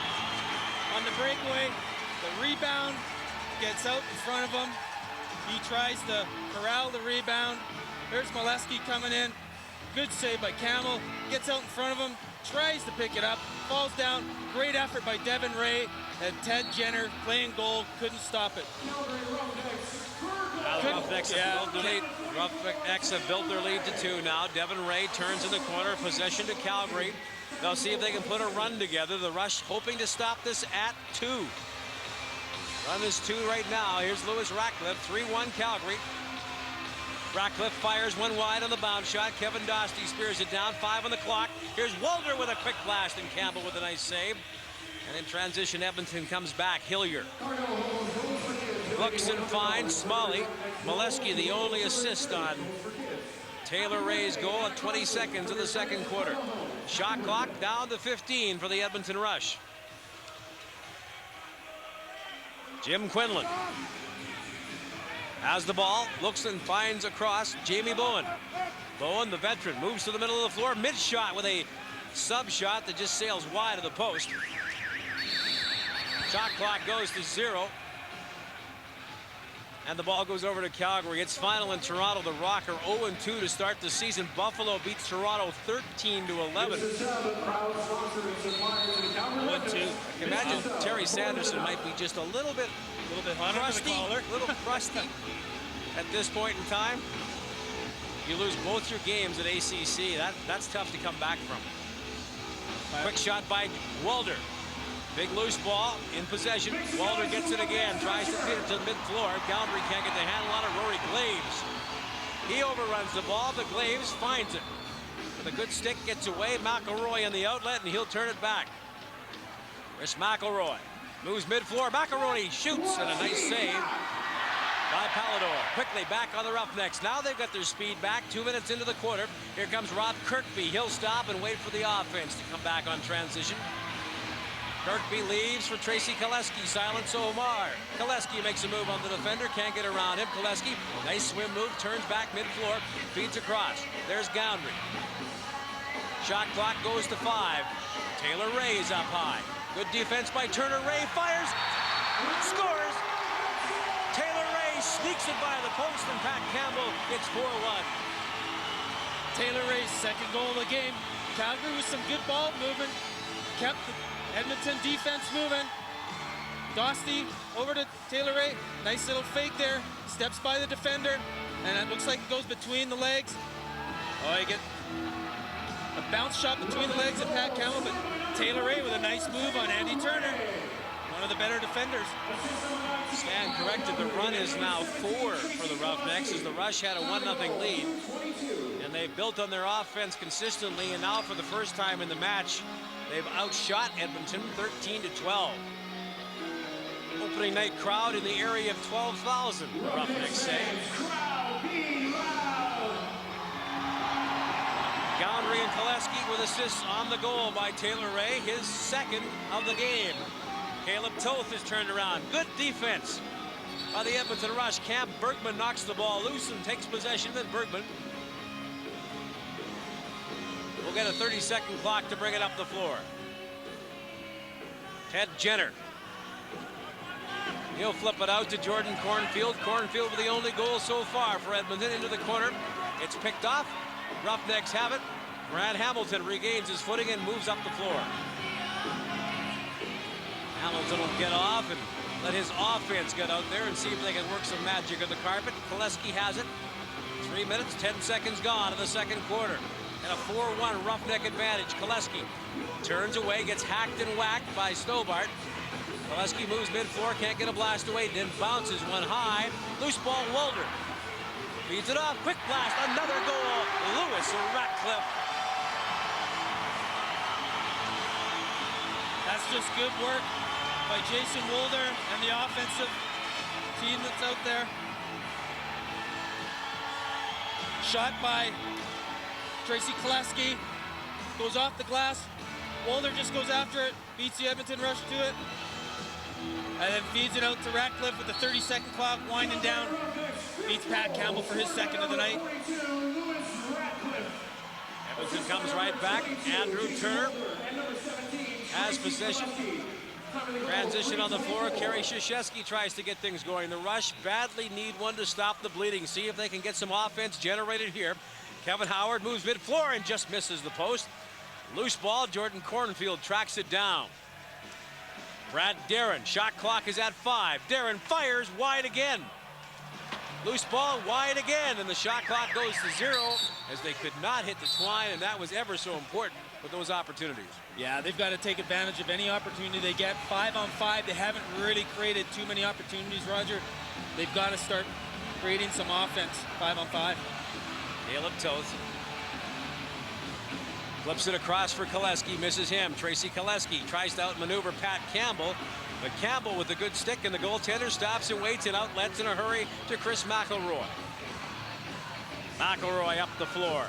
on the breakaway. The rebound gets out in front of him. He tries to corral the rebound. There's Molesky coming in. Good save by Campbell, gets out in front of him, tries to pick it up, falls down. Great effort by Devin Ray, and Ted Jenner playing goal, couldn't stop it. Now the Roughnecks have built their lead to 2 now. Devin Ray turns in the corner, possession to Calgary. They'll see if they can put a run together. The Rush hoping to stop this at 2. Run is 2 right now. Here's Lewis Ratcliffe, 3-1 Calgary. Ratcliffe fires one wide on the bounce shot. Kevin Dostie spears it down. 5 on the clock. Here's Walter with a quick blast and Campbell with a nice save. And in transition, Edmonton comes back. Hillier looks and finds Smalley. Molesky the only assist on Taylor Ray's goal at 20 seconds of the second quarter. Shot clock down to 15 for the Edmonton Rush. Jim Quinlan has the ball, looks and finds across Jamie Bowen. Bowen, the veteran, moves to the middle of the floor, mid-shot with a sub shot that just sails wide of the post. Shot clock goes to 0. And the ball goes over to Calgary. It's final in Toronto. The Rock are 0-2 to start the season. Buffalo beats Toronto 13-11. 1-2. Imagine Terry Sanderson might be just a little bit crusty, a little crusty at this point in time. You lose both your games at ACC. That's tough to come back from. Quick shot by Walder. Big loose ball in possession. Walder gets it again. Tries to feed it to the mid-floor. Calgary can't get the handle on it. Rory Glaves. He overruns the ball, but Glaves finds it. With a good stick, gets away. McElroy in the outlet, and he'll turn it back. Chris McElroy moves mid-floor. McElroy shoots, and a nice save by Palador. Quickly back on the Roughnecks. Now they've got their speed back. 2 minutes into the quarter. Here comes Rob Kirkby. He'll stop and wait for the offense to come back on transition. Kirkby leaves for Tracy Koleski. Silence Omar. Koleski makes a move on the defender. Can't get around him. Koleski, nice swim move. Turns back mid-floor. Feeds across. There's Goundry. Shot clock goes to 5. Taylor Ray is up high. Good defense by Turner. Ray fires. Scores. Taylor Ray sneaks it by the post, and Pat Campbell gets 4-1. Taylor Ray's second goal of the game. Calgary with some good ball movement. Kept the Edmonton defense moving. Dostie over to Taylor Ray. Nice little fake there. Steps by the defender, and it looks like it goes between the legs. Oh, you get a bounce shot between the legs of Pat Campbell, but Taylor Ray with a nice move on Andy Turner. One of the better defenders. Stand corrected. The run is now 4 for the Roughnecks as the Rush had a 1-0 lead. And they've built on their offense consistently, and now for the first time in the match, they've outshot Edmonton 13-12. Opening night crowd in the area of 12,000, the Roughnecks say. Gowrie and Koleski with assists on the goal by Taylor Ray, his second of the game. Caleb Toth is turned around. Good defense by the Edmonton Rush. Cam Bergman knocks the ball loose and takes possession. Then Bergman will get a 30-second clock to bring it up the floor. Ted Jenner. He'll flip it out to Jordan Cornfield. Cornfield with the only goal so far for Edmonton into the corner. It's picked off. Roughnecks have it. Brad Hamilton regains his footing and moves up the floor. Hamilton will get off and let his offense get out there and see if they can work some magic on the carpet. Koleski has it. 3 minutes, 10 seconds gone in the second quarter. And a 4-1 Roughneck advantage. Koleski turns away, gets hacked and whacked by Stobart. Koleski moves mid-floor, can't get a blast away, then bounces one high. Loose ball, Walder. Feeds it off, quick blast, another goal. Lewis Ratcliffe. That's just good work by Jason Wolder and the offensive team that's out there. Shot by Tracy Koleski. Goes off the glass. Wolder just goes after it, beats the Edmonton Rush to it, and then feeds it out to Ratcliffe with the 30-second clock winding down. Beats Pat Campbell for his second of the night. Edmonton comes right back. Andrew Turner has possession. Transition on the floor. Kerry Krzyzewski tries to get things going. The Rush badly need one to stop the bleeding. See if they can get some offense generated here. Kevin Howard moves mid-floor and just misses the post. Loose ball. Jordan Cornfield tracks it down. Brad Darren. Shot clock is at 5. Darren fires wide again. Loose ball wide again, and the shot clock goes to 0 as they could not hit the twine, and that was ever so important with those opportunities. Yeah, they've got to take advantage of any opportunity they get. 5-on-5, they haven't really created too many opportunities, Roger. They've got to start creating some offense, 5-on-5. Caleb Toth flips it across for Koleski, misses him. Tracy Koleski tries to outmaneuver Pat Campbell, but Campbell with a good stick, and the goaltender stops and waits and outlets in a hurry to Chris McElroy. McElroy up the floor.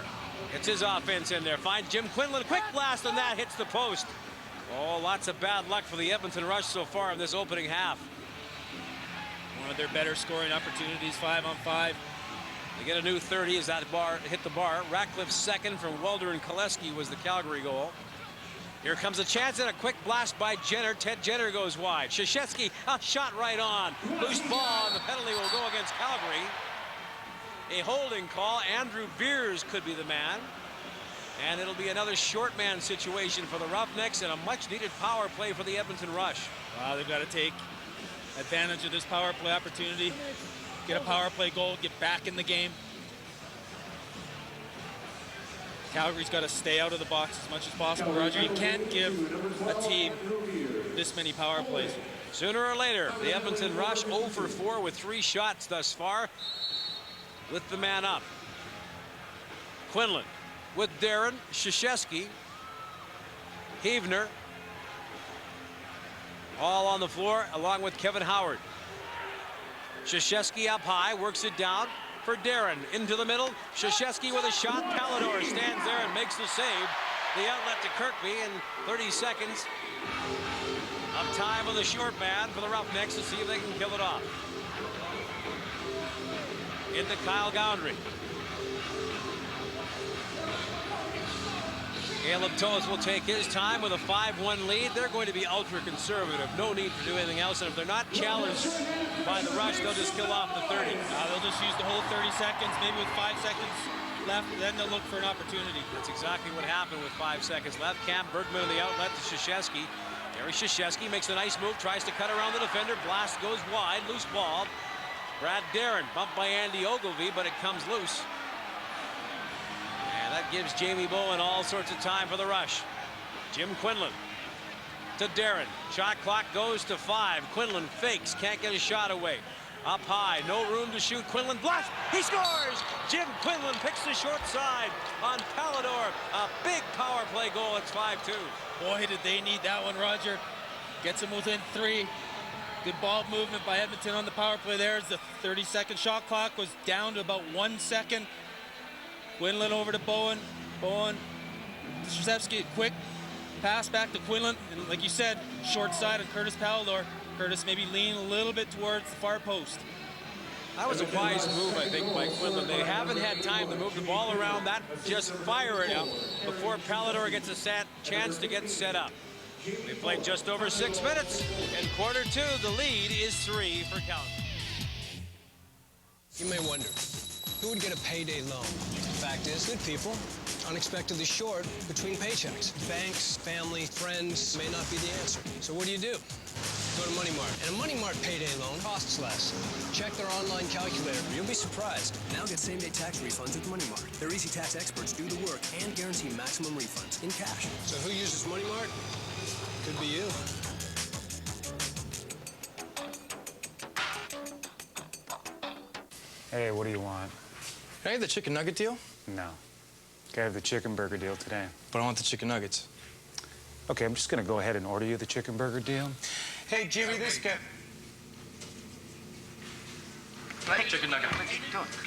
It's his offense in there. Finds Jim Quinlan. Quick blast, and that hits the post. Oh, lots of bad luck for the Edmonton Rush so far in this opening half. One of their better scoring opportunities, 5-on-5. They get a new 30 as that bar hit the bar. Ratcliffe's second from Welder and Koleski was the Calgary goal. Here comes a chance and a quick blast by Jenner. Ted Jenner goes wide. Krzyzewski, a shot right on. Loose ball, and the penalty will go against Calgary. A holding call. Andrew Beers could be the man. And it'll be another short man situation for the Roughnecks and a much-needed power play for the Edmonton Rush. Wow, they've got to take advantage of this power play opportunity. Get a power play goal, get back in the game. Calgary's got to stay out of the box as much as possible, Roger. You can't give a team this many power plays. Sooner or later, the Edmonton Rush 0 for 4 with 3 shots thus far with the man up. Quinlan with Darren, Krzyzewski, Heavner, all on the floor along with Kevin Howard. Krzyzewski up high, works it down for Darren. Into the middle, Krzyzewski with a shot. Pallador stands there and makes the save. The outlet to Kirkby in 30 seconds of time on the short man for the Roughnecks to see if they can kill it off. Into Kyle Gowrie. Caleb Toth will take his time with a 5-1 lead. They're going to be ultra conservative. No need to do anything else. And if they're not challenged by the Rush, they'll just kill off the 30. They'll just use the whole 30 seconds, maybe with 5 seconds left, then they'll look for an opportunity. That's exactly what happened with 5 seconds left. Cam Bergman on the outlet to Krzyzewski. Gary Krzyzewski makes a nice move, tries to cut around the defender. Blast goes wide, loose ball. Brad Darren bumped by Andy Ogilvie, but it comes loose. And that gives Jamie Bowen all sorts of time for the rush. Jim Quinlan to Darren. Shot clock goes to 5. Quinlan fakes, can't get a shot away. Up high, no room to shoot. Quinlan blast, he scores! Jim Quinlan picks the short side on Palador. A big power play goal, it's 5-2. Boy, did they need that one, Roger. Gets them within 3. Good ball movement by Edmonton on the power play there as the 30-second shot clock was down to about 1 second. Quinlan over to Bowen. Bowen, Krzyzewski, quick pass back to Quinlan. And like you said, short side on Curtis Palador. Curtis maybe lean a little bit towards the far post. That was a wise move, I think, by Quinlan. They haven't had time to move the ball around. That just fire it up before Palador gets a chance to get set up. We played just over 6 minutes. In quarter 2, the lead is 3 for Calgary. You may wonder, who would get a payday loan? The fact is, good people, unexpectedly short between paychecks. Banks, family, friends may not be the answer. So what do? Go to Money Mart. And a Money Mart payday loan costs less. Check their online calculator. You'll be surprised. Now get same-day tax refunds at Money Mart. Their easy tax experts do the work and guarantee maximum refunds in cash. So who uses Money Mart? Could be you. Hey, what do you want? Can I have the chicken nugget deal? No. Gotta have the chicken burger deal today. But I want the chicken nuggets. Okay, I'm just gonna go ahead and order you the chicken burger deal. Hey, Jimmy, this guy... Can I have chicken nugget?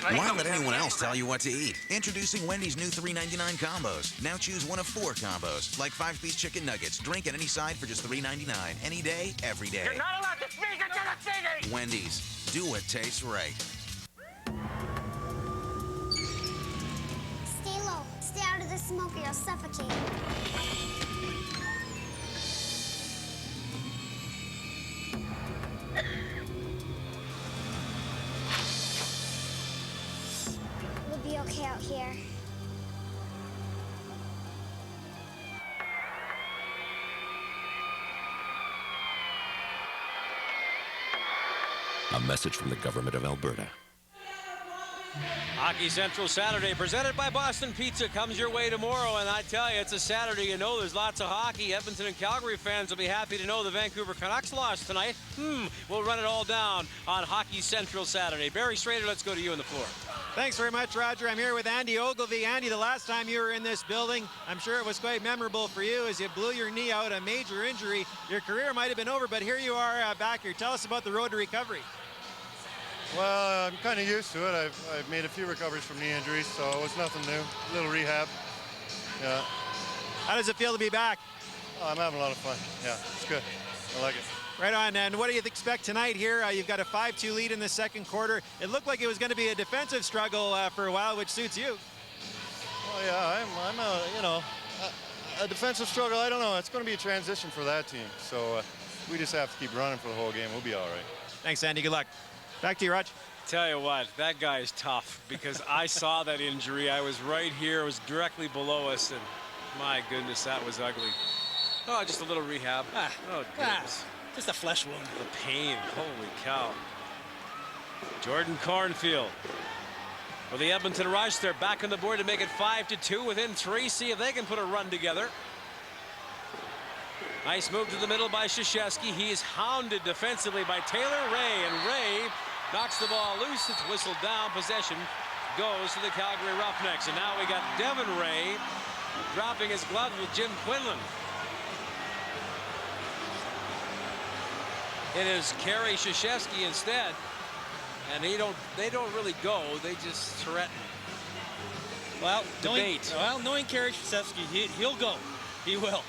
Why let anyone else tell you what to eat? Introducing Wendy's new $3.99 combos. Now choose one of 4 combos, like 5-piece chicken nuggets. Drink at any side for just $3.99. Any day, every day. You're not allowed to speak into the city! Wendy's. Do what tastes right. Stay low. Stay out of the smoke or you'll suffocate. We'll be okay out here. A message from the government of Alberta. Hockey Central Saturday, presented by Boston Pizza, comes your way tomorrow. And I tell you, it's a Saturday. You know there's lots of hockey. Edmonton and Calgary fans will be happy to know the Vancouver Canucks lost tonight. We'll run it all down on Hockey Central Saturday. Barry Schrader, let's go to you on the floor. Thanks very much, Roger. I'm here with Andy Ogilvie. Andy, the last time you were in this building, I'm sure it was quite memorable for you as you blew your knee out, a major injury. Your career might have been over, but here you are back here. Tell us about the road to recovery. Well, I'm kind of used to it. I've made a few recoveries from knee injuries, so it was nothing new. A little rehab. Yeah. How does it feel to be back? Oh, I'm having a lot of fun. Yeah, it's good. I like it. Right on. And what do you expect tonight here? You've got a 5-2 lead in the second quarter. It looked like it was going to be a defensive struggle for a while, which suits you. Oh yeah, I'm a defensive struggle. I don't know. It's going to be a transition for that team. So we just have to keep running for the whole game. We'll be all right. Thanks, Andy. Good luck. Back to you, Raj. Tell you what, that guy is tough because I saw that injury. I was right here. It was directly below us, and my goodness, that was ugly. Oh, just a little rehab. Oh, goodness. Just a flesh wound. The pain. Holy cow. Jordan Cornfield for the Edmonton Rush. They're back on the board to make it 5-2 within 3. See if they can put a run together. Nice move to the middle by Krzyzewski. He is hounded defensively by Taylor Ray, and Ray knocks the ball loose. It's whistled down. Possession goes to the Calgary Roughnecks. And now we got Devin Ray dropping his glove with Jim Quinlan. It is Gary Krzyzewski instead. And they don't really go. They just threaten. Well, debate. Knowing Gary Krzyzewski, he'll go. He will.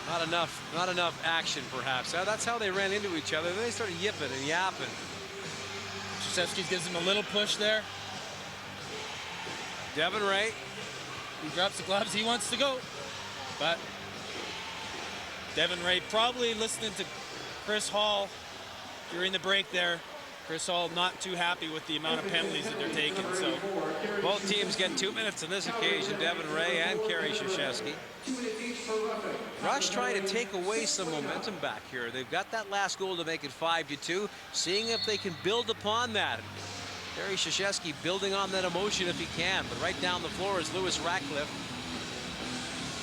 Not enough action, perhaps. That's how they ran into each other. Then they started yipping and yapping. Krzyzewski gives him a little push there. Devin Ray. He drops the gloves. He wants to go. But Devin Ray probably listening to Chris Hall during the break there. Chris Hall not too happy with the amount of penalties that they're taking. So both teams get 2 minutes on this occasion, Devin Ray and Kerry Krzyzewski. Rush trying to take away some momentum back here. They've got that last goal to make it 5-2, seeing if they can build upon that. Kerry Krzyzewski building on that emotion if he can, but right down the floor is Lewis Ratcliffe.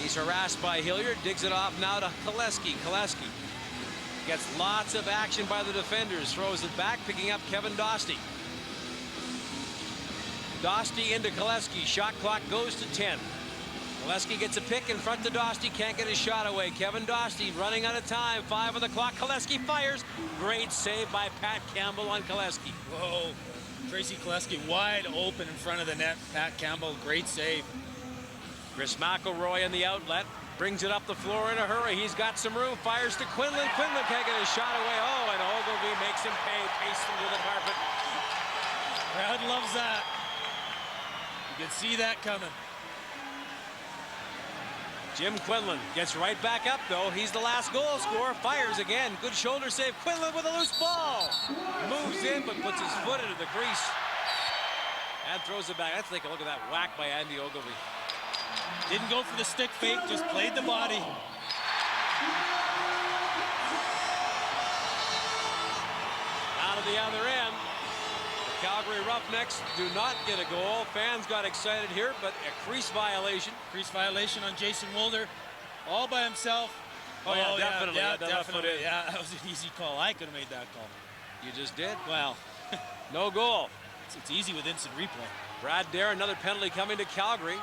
He's harassed by Hilliard, digs it off now to Koleski. Koleski gets lots of action by the defenders, throws it back, picking up Kevin Dostie. Dostie into Koleski, shot clock goes to 10. Koleski gets a pick in front to Dostie, can't get his shot away. Kevin Dostie running out of time, 5 on the clock. Koleski fires, great save by Pat Campbell on Koleski. Whoa, Tracy Koleski wide open in front of the net. Pat Campbell, great save. Chris McElroy in the outlet, brings it up the floor in a hurry. He's got some room, fires to Quinlan. Quinlan can't get his shot away. Oh, and Ogilvie makes him pay, pastes him to the carpet. Crowd loves that. You can see that coming. Jim Quinlan gets right back up, though. He's the last goal scorer. Fires again. Good shoulder save. Quinlan with a loose ball. Moves in, but puts his foot into the crease. And throws it back. Let's take a look at that whack by Andy Ogilvie. Didn't go for the stick fake, just played the body. Out of the other end. The Calgary Roughnecks do not get a goal. Fans got excited here, but a crease violation. Crease violation on Jason Wilder, all by himself. Oh, yeah, definitely. Yeah, definitely. Yeah, that was an easy call. I could have made that call. You just did? Well, no goal. It's easy with instant replay. Brad Dare, another penalty coming to Calgary.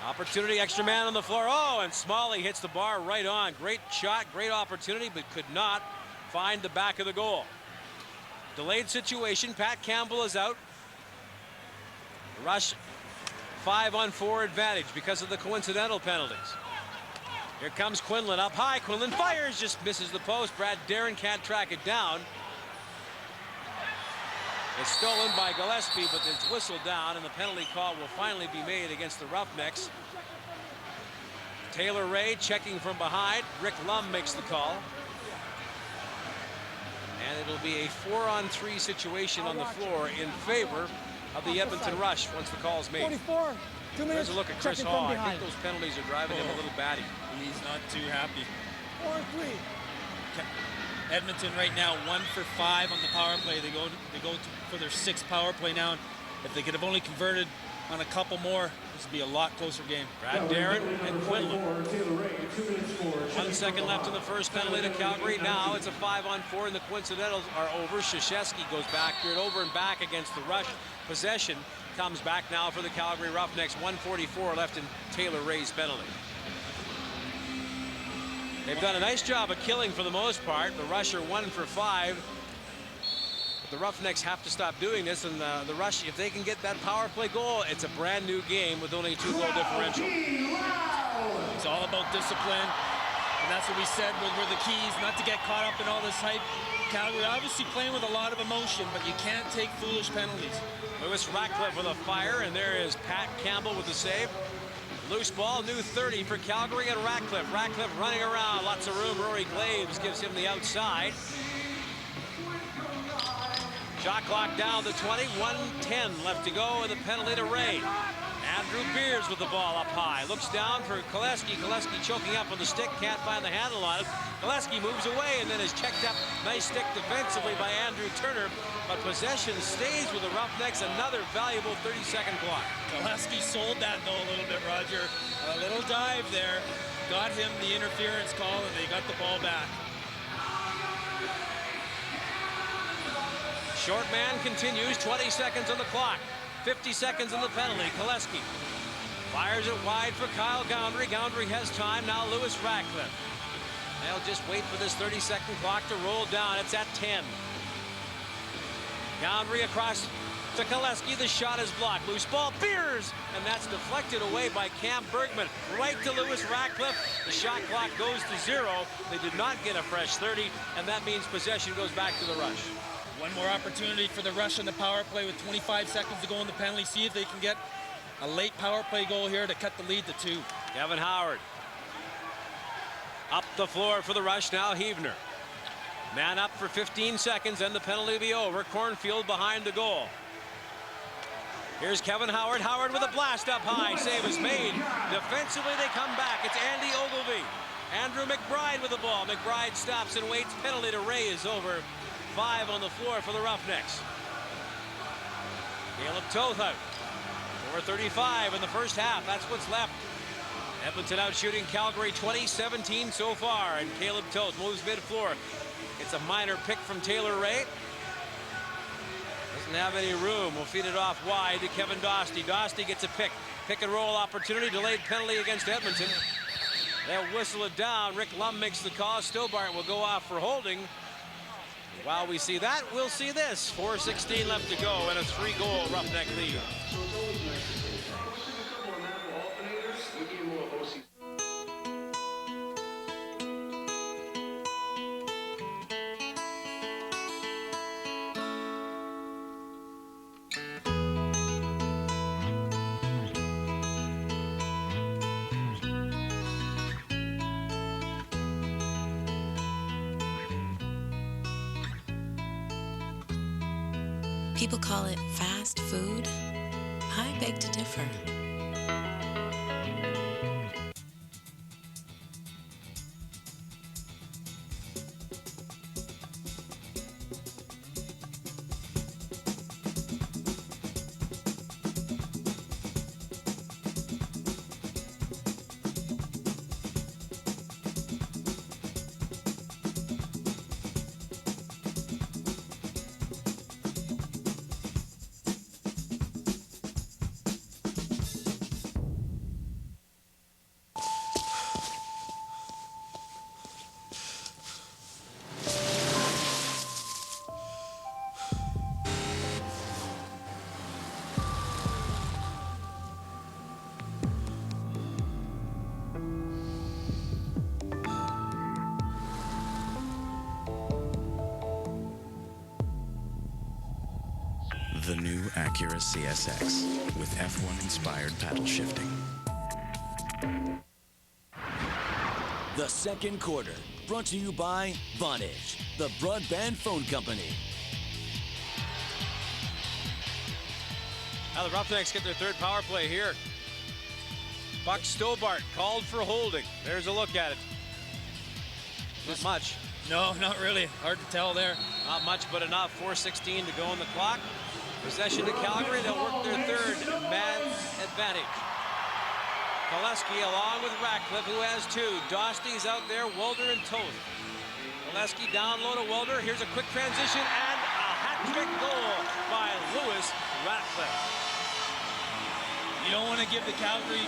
Opportunity, extra man on the floor. Oh, and Smalley hits the bar right on. Great shot, great opportunity, but could not find the back of the goal. Delayed situation. Pat Campbell is out. Rush 5-on-4 advantage because of the coincidental penalties. Here comes Quinlan up high. Quinlan fires, just misses the post. Brad Darren can't track it down. It's stolen by Gillespie, but it's whistled down, and the penalty call will finally be made against the Roughnecks. Taylor Ray checking from behind. Rick Lum makes the call. And it'll be a 4-on-3 situation on the floor in favor of the Edmonton Rush once the call is made. 44, 2 minutes. There's a look at Chris Hall. I think those penalties are driving him a little batty. He's not too happy. 4-3. Edmonton right now 1 for 5 on the power play. They go for their 6th power play now. If they could have only converted on a couple more, this would be a lot closer game. Brad Darren and Quinlan. 1 second left in the first penalty to Calgary. Now it's a 5-on-4, and the coincidentals are over. Krzyzewski goes back here and over and back against the Rush. Possession comes back now for the Calgary Roughnecks. 1:44 left in Taylor Ray's penalty. They've done a nice job of killing for the most part. The Rush are 1 for 5. But the Roughnecks have to stop doing this, and the Rush, if they can get that power play goal, it's a brand new game with only a 2-goal differential. It's all about discipline, and that's what we said were the keys, not to get caught up in all this hype. Calgary obviously playing with a lot of emotion, but you can't take foolish penalties. Lewis Ratcliffe with a fire, and there is Pat Campbell with the save. Loose ball, new 30 for Calgary and Ratcliffe. Ratcliffe running around, lots of room. Rory Glaves gives him the outside. Shot clock down to 20, 1:10 left to go, and the penalty to Ray. Andrew Beers with the ball up high. Looks down for Koleski. Koleski choking up on the stick, can't find the handle on it. Koleski moves away and then is checked up. Nice stick defensively by Andrew Turner, but possession stays with the Roughnecks. Another valuable 30-second clock. Koleski sold that though a little bit, Roger. A little dive there. Got him the interference call, and they got the ball back. Short man continues, 20 seconds on the clock. 50 seconds on the penalty. Koleski fires it wide for Kyle Goundry. Goundry has time. Now Lewis Ratcliffe. They'll just wait for this 30-second clock to roll down. It's at 10. Goundry across to Koleski. The shot is blocked. Loose ball. Beers! And that's deflected away by Cam Bergman. Right to Lewis Ratcliffe. The shot clock goes to 0. They did not get a fresh 30, and that means possession goes back to the Rush. One more opportunity for the Rush on the power play with 25 seconds to go in the penalty. See if they can get a late power play goal here to cut the lead to 2. Kevin Howard. Up the floor for the Rush now, Heavner. Man up for 15 seconds, and the penalty will be over. Cornfield behind the goal. Here's Kevin Howard. Howard with a blast up high. Save is made. Defensively, they come back. It's Andy Ogilvie. Andrew McBride with the ball. McBride stops and waits. Penalty to Ray is over. 5 on the floor for the Roughnecks. Caleb Toth out. 4:35 in the first half. That's what's left. Edmonton out shooting Calgary 20-17 so far. And Caleb Toth moves mid-floor. It's a minor pick from Taylor Ray. Doesn't have any room. We'll feed it off wide to Kevin Dostie. Dostie gets a pick. Pick and roll opportunity. Delayed penalty against Edmonton. They'll whistle it down. Rick Lum makes the call. Stobart will go off for holding. While we see that, we'll see this. 4:16 left to go and a 3-goal Roughneck lead. People call it fast food. I beg to differ. The new Acura CSX with F1-inspired paddle shifting. The second quarter, brought to you by Vonage, the broadband phone company. Now the Roughnecks get their third power play here. Buck Stobart called for holding. There's a look at it. Not much. No, not really. Hard to tell there. Not much, but enough. 4:16 to go on the clock. Possession to Calgary. They'll work their third man advantage. Koleski along with Ratcliffe, who has 2. Dostie's out there, Welder and Toth. Koleski down low to Welder. Here's a quick transition and a hat-trick goal by Lewis Ratcliffe. You don't want to give the Calgary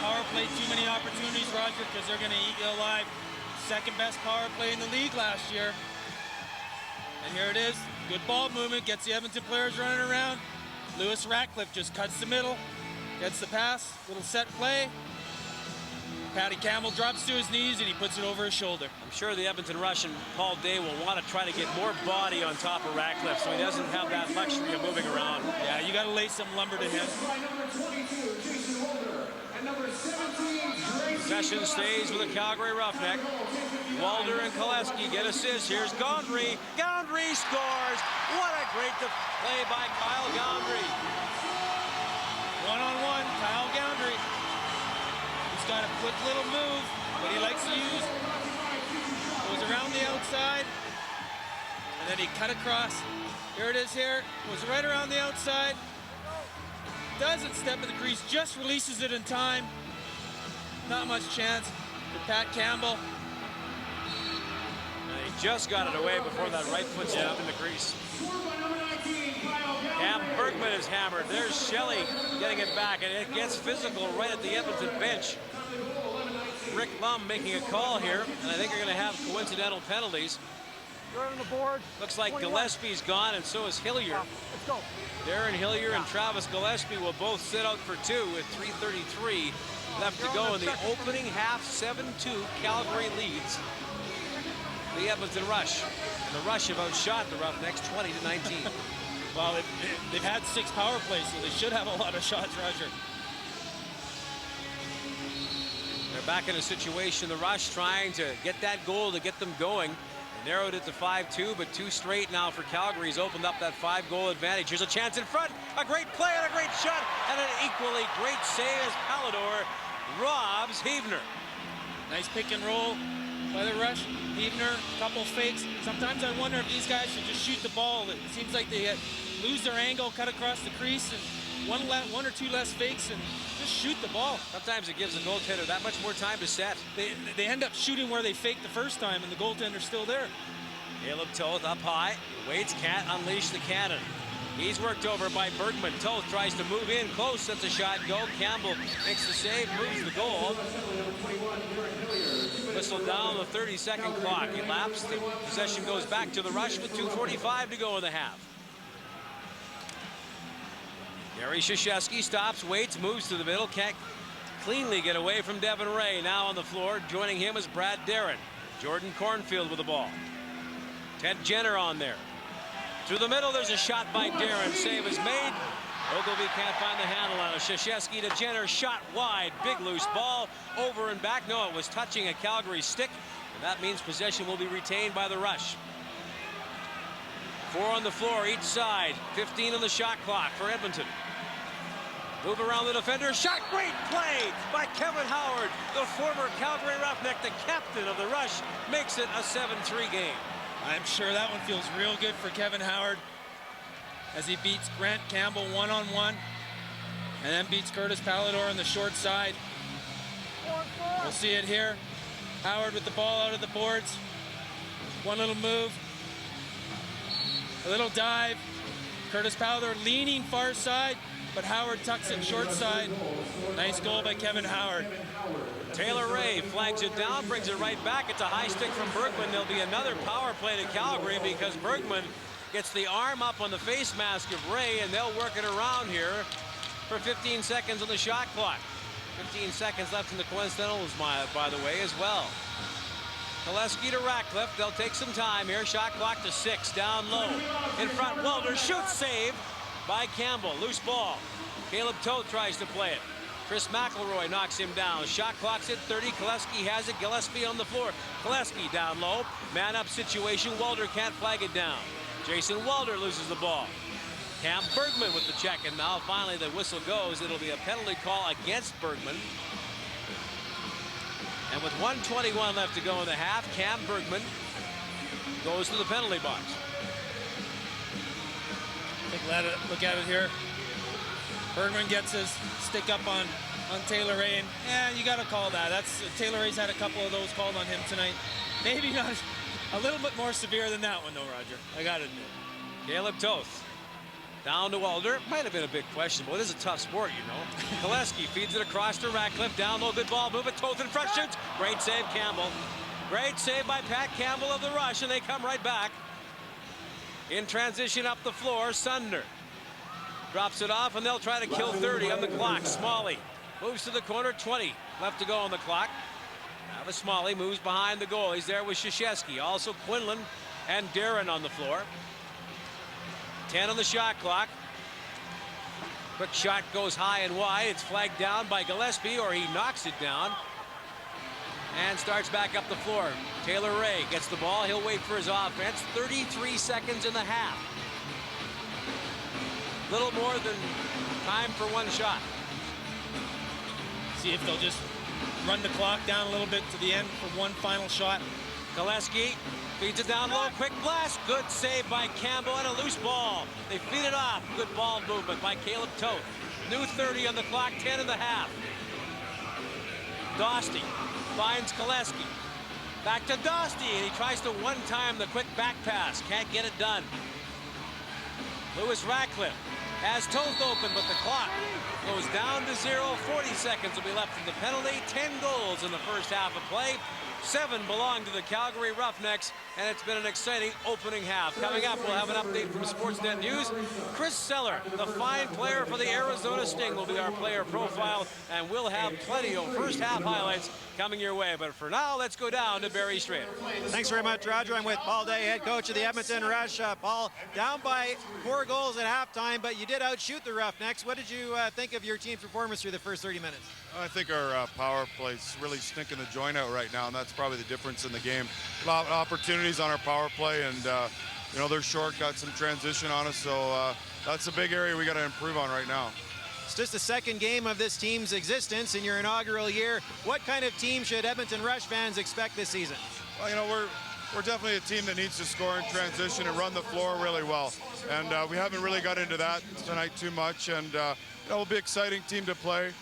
power play too many opportunities, Roger, because they're going to eat you alive. Second best power play in the league last year. And here it is. Good ball movement, gets the Edmonton players running around. Lewis Ratcliffe just cuts the middle, gets the pass, little set play. Patty Campbell drops to his knees and he puts it over his shoulder. I'm sure the Edmonton Rush and Paul Day will want to try to get more body on top of Ratcliffe so he doesn't have that luxury of moving around. Yeah, you got to lay some lumber to him. Possession stays with the Calgary Roughneck. Walder and Koleski get assists. Here's Gondry. Gondry scores. What a great play by Kyle Gondry. One-on-one, Kyle Gondry. He's got a quick little move that he likes to use. Goes around the outside, and then he cut across. Here it is here. Goes right around the outside. Doesn't step in the crease, just releases it in time. Not much chance for Pat Campbell. And he just got it away before that right foot stepped in the crease. Cam Bergman is hammered. There's Shelley getting it back, and it gets physical right at the Edmonton bench. Rick Lum making a call here, and I think they're going to have coincidental penalties. Right on the board. Looks like Gillespie's gone, and so is Hillier. Let's go. Darren Hillier and Travis Gillespie will both sit out for 2 with 3:33 left to go in the opening half. 7-2 Calgary leads the Edmonton Rush. And the Rush have outshot the Roughnecks 20-19. Well, they've had 6 power plays, so they should have a lot of shots, Roger. They're back in a situation, the Rush trying to get that goal to get them going. They narrowed it to 5-2, but 2 straight now for Calgary. He's opened up that 5-goal advantage. Here's a chance in front. A great play and a great shot, and an equally great save as Pallador robs Heavner. Nice pick and roll by the Rush. Heavner, couple fakes. Sometimes I wonder if these guys should just shoot the ball. It seems like they lose their angle, cut across the crease, and one or two less fakes, and just shoot the ball. Sometimes it gives the goaltender that much more time to set. They end up shooting where they faked the first time, and the goaltender's still there. Caleb Toth up high. Waits can't unleash the cannon. He's worked over by Bergman. Toth tries to move in close, lets a shot go. Campbell makes the save, moves the goal. Whistle down the 30-second clock. Elapsed. The possession goes back to the Rush with 2:45 to go in the half. Gary Krzyzewski stops, waits, moves to the middle, can't cleanly get away from Devin Ray. Now on the floor, joining him is Brad Darren. Jordan Cornfield with the ball. Ted Jenner on there. Through the middle, there's a shot by Darren. Save is made. Ogilvie can't find the handle on it. Krzyzewski to Jenner, shot wide. Big loose ball, over and back. No, it was touching a Calgary stick, and that means possession will be retained by the Rush. 4 on the floor each side. 15 on the shot clock for Edmonton. Move around the defender. Shot. Great play by Kevin Howard. The former Calgary Roughneck, the captain of the Rush, makes it a 7-3 game. I'm sure that one feels real good for Kevin Howard as he beats Grant Campbell one-on-one and then beats Curtis Pallador on the short side. We'll see it here. Howard with the ball out of the boards. One little move. A little dive. Curtis Pallador leaning far side, but Howard tucks it short side. Nice goal by Kevin Howard. Taylor Ray flags it down, brings it right back. It's a high stick from Bergman. There'll be another power play to Calgary because Bergman gets the arm up on the face mask of Ray, and they'll work it around here for 15 seconds on the shot clock. 15 seconds left in the coincidentals, by the way, as well. Gillespie to Ratcliffe. They'll take some time here. Shot clock to 6. Down low. In front, Welder shoots, save by Campbell. Loose ball. Caleb Toth tries to play it. Chris McElroy knocks him down. Shot clock's at 30. Gillespie has it. Gillespie on the floor. Gillespie down low. Man up situation. Welder can't flag it down. Jason Welder loses the ball. Cam Bergman with the check, and now finally the whistle goes. It'll be a penalty call against Bergman. And with 1:21 left to go in the half, Cam Bergman goes to the penalty box. Look at it here. Bergman gets his stick up on Taylor Ray, and you got to call that. That's Taylor Ray's had a couple of those called on him tonight. Maybe not a little bit more severe than that one, though, Roger. I got to admit. Caleb Toth down to Welder. Might have been a big question, but it is a tough sport, you know. Gillespie feeds it across to Ratcliffe. Down low, good ball. Move it. Toth in front, shoots. Great save, Campbell. Great save by Pat Campbell of the Rush, and they come right back. In transition up the floor, Sundner drops it off, and they'll try to kill 30 on the clock. Smalley moves to the corner. 20 left to go on the clock. Travis Smalley moves behind the goal. He's there with Krzyzewski. Also Quinlan and Darren on the floor. 10 on the shot clock. Quick shot goes high and wide. It's flagged down by Gillespie, or he knocks it down. And starts back up the floor. Taylor Ray gets the ball. He'll wait for his offense. 33 seconds in the half. Little more than time for one shot. See if they'll just run the clock down a little bit to the end for one final shot. Gillespie feeds it down low. Quick blast. Good save by Campbell, and a loose ball. They feed it off. Good ball movement by Caleb Toth. New 30 on the clock. 10 in the half. Dostie finds Gillespie. Back to Dostie, and he tries to one-time the quick back pass. Can't get it done. Lewis Ratcliffe has Toth open, but the clock goes down to 0. 40 seconds will be left in the penalty. 10 goals in the first half of play. 7 belong to the Calgary Roughnecks, and it's been an exciting opening half. Coming up, we'll have an update from Sportsnet News. Chris Seller, the fine player for the Arizona Sting, will be our player profile, and we'll have plenty of first half highlights coming your way. But for now, let's go down to Barry Strader. Thanks very much, Roger. I'm with Paul Day, head coach of the Edmonton Rush. Paul, down by 4 goals at halftime, but you did outshoot the Roughnecks. What did you think of your team's performance through the first 30 minutes? I think our power play's really stinking the joint out right now, and that's probably the difference in the game. A lot of opportunities on our power play, and you know, they're short, got some transition on us, so that's a big area we got to improve on right now. It's just the second game of this team's existence in your inaugural year. What kind of team should Edmonton Rush fans expect this season? Well, you know, we're definitely a team that needs to score in transition and run the floor really well, and we haven't really got into that tonight too much, and you know, it'll be an exciting team to play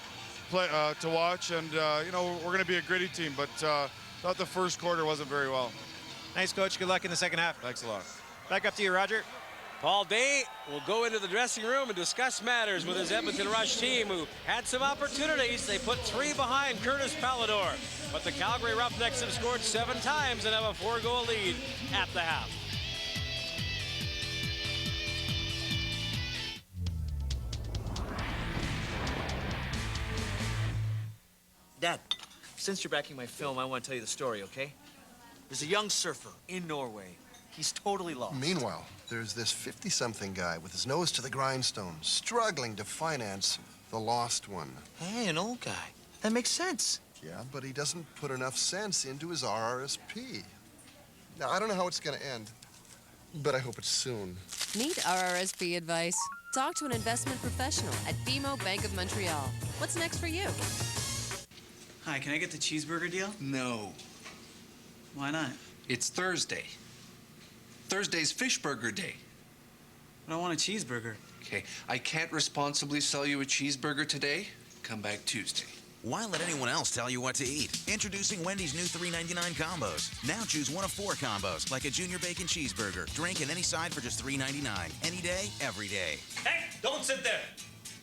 to watch, and you know, we're going to be a gritty team, but thought the first quarter wasn't very well. Nice, Coach. Good luck in the second half. Thanks a lot. Back up to you, Roger. Paul Day will go into the dressing room and discuss matters with his Edmonton Rush team, who had some opportunities. They put 3 behind Curtis Pallador, but the Calgary Roughnecks have scored 7 times and have a 4-goal lead at the half. Dad, since you're backing my film, I want to tell you the story, okay? There's a young surfer in Norway. He's totally lost. Meanwhile, there's this 50-something guy with his nose to the grindstone, struggling to finance the lost one. Hey, an old guy. That makes sense. Yeah, but he doesn't put enough sense into his RRSP. Now, I don't know how it's going to end, but I hope it's soon. Need RRSP advice? Talk to an investment professional at BMO Bank of Montreal. What's next for you? Hi, can I get the cheeseburger deal? No. Why not? It's Thursday. Thursday's fish burger day. But I want a cheeseburger. Okay, I can't responsibly sell you a cheeseburger today. Come back Tuesday. Why let anyone else tell you what to eat? Introducing Wendy's new $3.99 combos. Now choose one of 4 combos, like a junior bacon cheeseburger. Drink and any side for just $3.99. Any day, every day. Hey, don't sit there.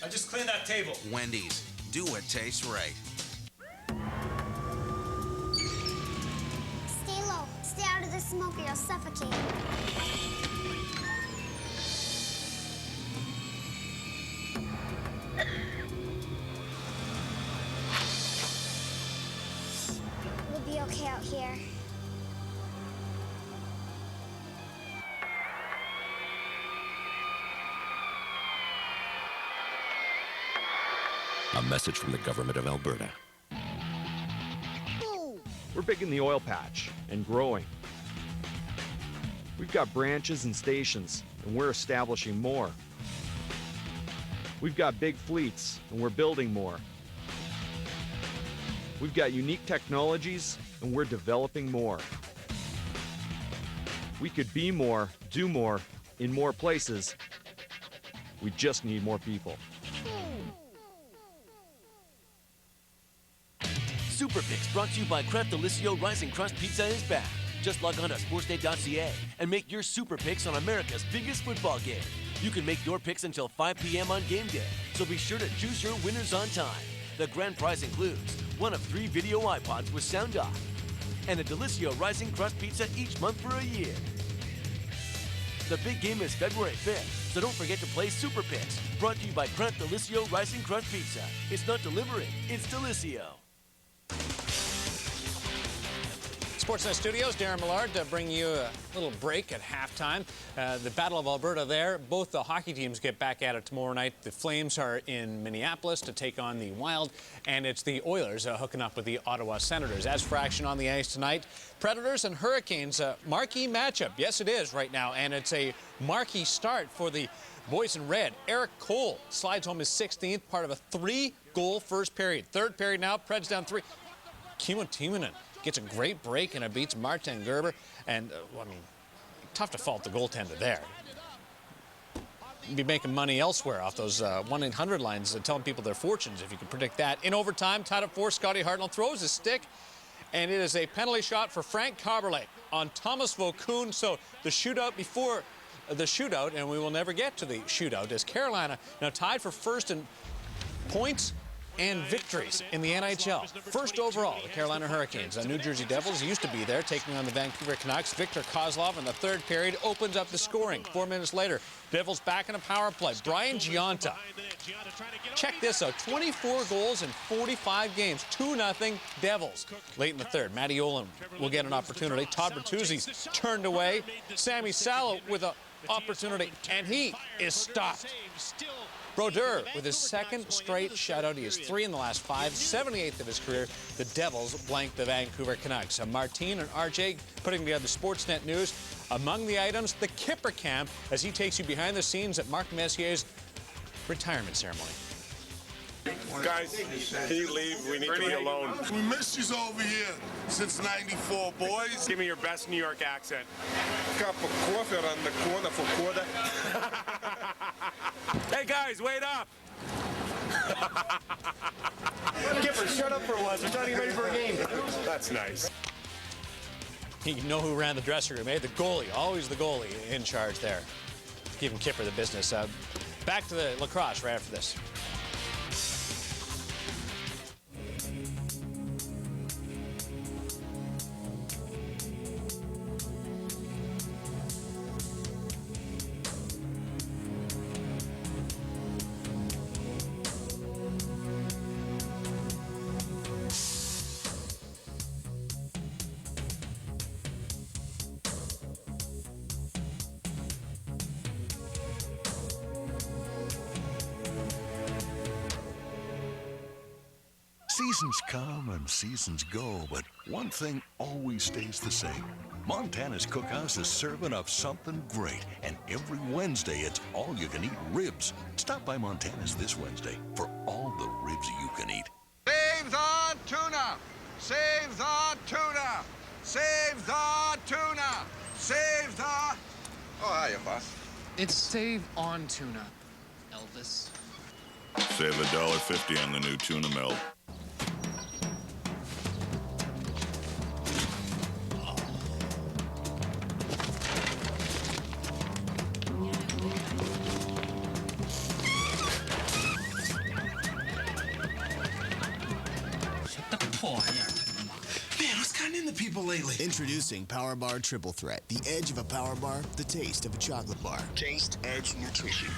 I just cleaned that table. Wendy's. Do what tastes right. Stay low. Stay out of the smoke or you'll suffocate. We'll be okay out here. A message from the government of Alberta. We're big in the oil patch and growing. We've got branches and stations, and we're establishing more. We've got big fleets, and we're building more. We've got unique technologies, and we're developing more. We could be more, do more, in more places. We just need more people. Super Picks brought to you by Cref Delicioso Rising Crust Pizza is back. Just log on to sportsnet.ca and make your Super Picks on America's biggest football game. You can make your picks until 5 p.m. on game day, so be sure to choose your winners on time. The grand prize includes one of 3 video iPods with sound off and a Delicioso Rising Crust Pizza each month for a year. The big game is February 5th, so don't forget to play Super Picks. Brought to you by Cref Delicioso Rising Crust Pizza. It's not delivering, it's Delicio. Sportsnet Studios, Darren Millard to bring you a little break at halftime. The Battle of Alberta there. Both the hockey teams get back at it tomorrow night. The Flames are in Minneapolis to take on the Wild, and it's the Oilers hooking up with the Ottawa Senators. As for action on the ice tonight, Predators and Hurricanes, marquee matchup. Yes, it is right now, and it's a marquee start for the boys in red. Eric Cole slides home his 16th, part of a 3-goal first period. Third period now, Preds down 3. Kimmo Timonen gets a great break and it beats Martin Gerber. And, I mean, tough to fault the goaltender there. You'd be making money elsewhere off those 1-800 lines telling people their fortunes if you could predict that. In overtime, tied up 4, Scotty Hartnell throws his stick, and it is a penalty shot for Frank Carberlet on Thomas Vokoun. So the shootout before the shootout, and we will never get to the shootout, as Carolina now tied for first in points and victories in the NHL. First overall, the Carolina Hurricanes. The New Jersey Devils used to be there, taking on the Vancouver Canucks. Victor Kozlov in the third period opens up the scoring. 4 minutes later, Devils back in a power play. Brian Giunta. Check this out, 24 goals in 45 games, 2-0 Devils. Late in the third, Matty Olin will get an opportunity. Todd Bertuzzi's turned away. Sammy Salo with a opportunity, and he is stopped. Brodeur with his second straight shutout. He has 3 in the last 5, 78th of his career. The Devils blank the Vancouver Canucks. Martine and RJ putting together Sportsnet News. Among the items, the Kipper Cam, as he takes you behind the scenes at Mark Messier's retirement ceremony. Guys, can you leave? We need to be alone. We missed you over here since '94, boys. Give me your best New York accent. Cup of coffee around the corner for quarter. Hey guys, wait up! Kipper, shut up for once. We're trying to get ready for a game. That's nice. You know who ran the dressing room, eh? The goalie, always the goalie in charge there. Giving Kipper the business. Back to the lacrosse right after this. Seasons come and seasons go, but one thing always stays the same. Montana's Cookhouse is serving up something great, and every Wednesday it's all-you-can-eat ribs. Stop by Montana's this Wednesday for all the ribs you can eat. Save the tuna! Save the tuna! Save the tuna! Save the... Oh, hiya, boss. It's save on tuna, Elvis. Save $1.50 on the new tuna melt. Man, what's gotten into people lately? Introducing Power Bar Triple Threat. The edge of a Power Bar, the taste of a chocolate bar. Taste, edge, nutrition.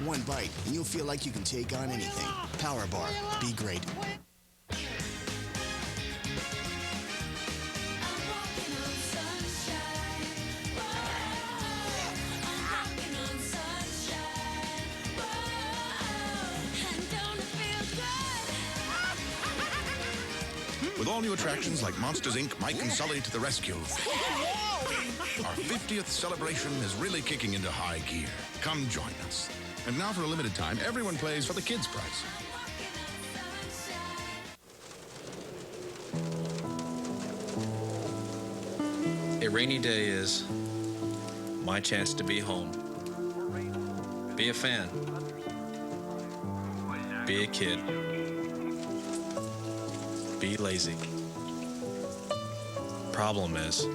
One bite, and you'll feel like you can take on anything. Power Bar. Be great. With all new attractions like Monsters, Inc., Mike and Sully to the rescue. Our 50th celebration is really kicking into high gear. Come join us. And now for a limited time, everyone plays for the kids' price. A rainy day is my chance to be home. Be a fan. Be a kid. Be lazy. Problem is,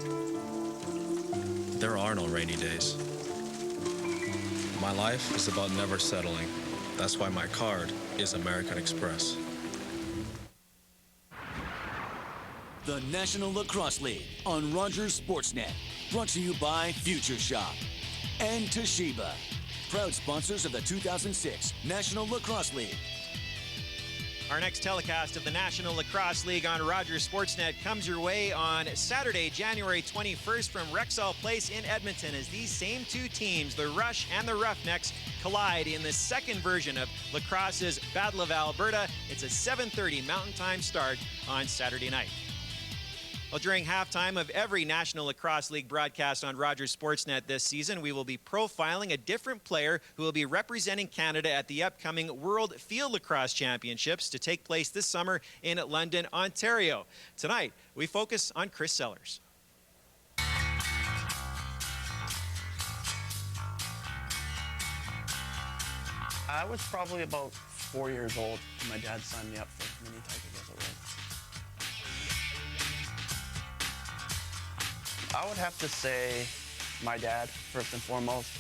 there are no rainy days. My life is about never settling. That's why my card is American Express. The National Lacrosse League on Rogers Sportsnet. Brought to you by Future Shop and Toshiba, proud sponsors of the 2006 National Lacrosse League. Our next telecast of the National Lacrosse League on Rogers Sportsnet comes your way on Saturday, January 21st from Rexall Place in Edmonton as these same two teams, the Rush and the Roughnecks, collide in the second version of lacrosse's Battle of Alberta. It's a 7:30 Mountain Time start on Saturday night. Well, during halftime of every National Lacrosse League broadcast on Rogers Sportsnet this season, we will be profiling a different player who will be representing Canada at the upcoming World Field Lacrosse Championships to take place this summer in London, Ontario. Tonight, we focus on Chris Sellers. I was probably about 4 years old when my dad signed me up for mini type, I guess it was. I would have to say my dad, first and foremost.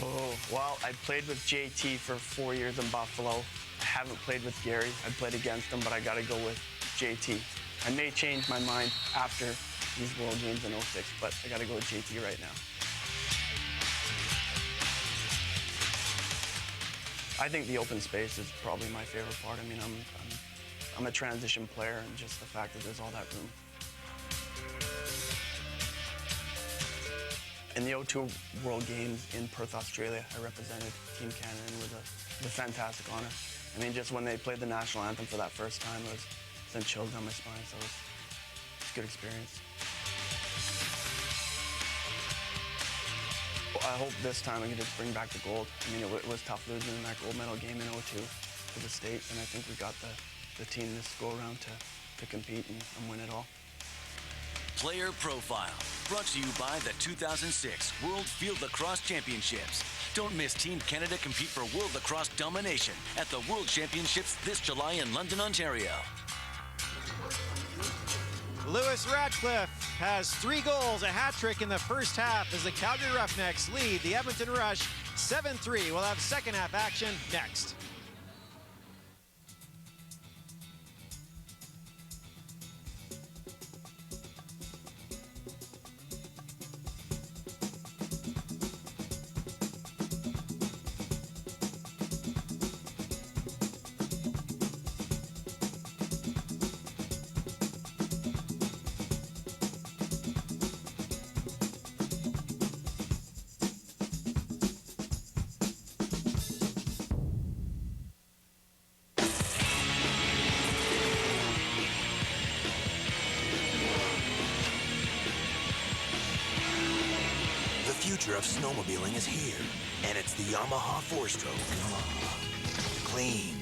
Oh, well, I played with JT for 4 years in Buffalo. I haven't played with Gary. I played against him, but I got to go with JT. I may change my mind after these World Games in '06, but I got to go with JT right now. I think the open space is probably my favorite part. I mean, I'm a transition player, and just the fact that there's all that room. In the O2 World Games in Perth, Australia, I represented Team Canada and it was a fantastic honor. I mean, just when they played the national anthem for that first time, it sent chills down my spine, so it was a good experience. I hope this time I can just bring back the gold. I mean, it was tough losing in that gold medal game in O2 to the States, and I think we got the team this go-around to compete and win it all. Player Profile, brought to you by the 2006 World Field Lacrosse Championships. Don't miss Team Canada compete for World Lacrosse domination at the World Championships this July in London, Ontario. Lewis Ratcliffe has 3 goals, a hat trick in the first half as the Calgary Roughnecks lead the Edmonton Rush 7-3. We'll have second half action next. The future of snowmobiling is here, and it's the Yamaha 4-stroke. Clean,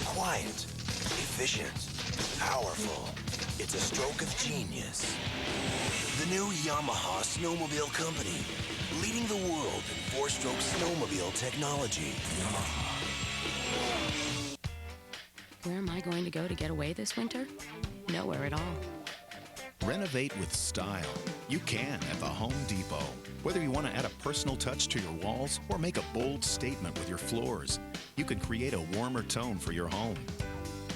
quiet, efficient, powerful. It's a stroke of genius. The new Yamaha Snowmobile Company, leading the world in 4-stroke snowmobile technology. Where am I going to go to get away this winter? Nowhere at all. Renovate with style. You can at the Home Depot. Whether you want to add a personal touch to your walls or make a bold statement with your floors, you can create a warmer tone for your home.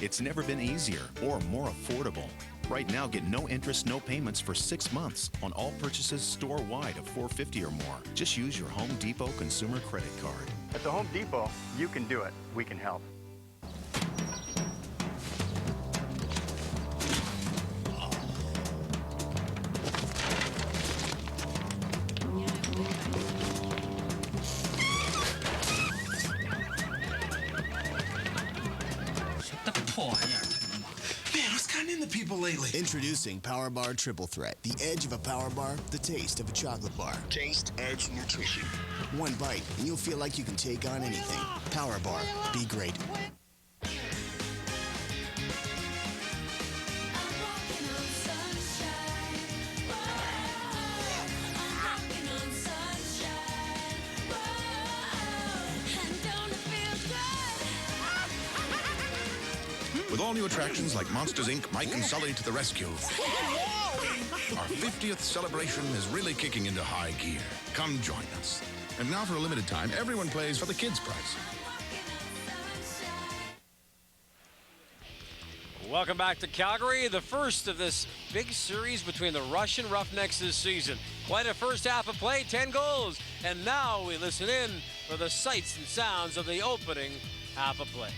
It's never been easier or more affordable. Right now, get no interest, no payments for 6 months on all purchases store-wide of $450 or more. Just use your Home Depot consumer credit card. At the Home Depot, you can do it. We can help. Man, what's gotten into people lately? Introducing Power Bar Triple Threat. The edge of a power bar, the taste of a chocolate bar. Taste, edge, nutrition. One bite, and you'll feel like you can take on anything. Power Bar. Be great. With all new attractions like Monsters, Inc., Mike and Sully to the rescue. Our 50th celebration is really kicking into high gear. Come join us. And now for a limited time, everyone plays for the kids' price. Welcome back to Calgary, the first of this big series between the Rush and Roughnecks this season. Quite a first half of play, 10 goals. And now we listen in for the sights and sounds of the opening half of play.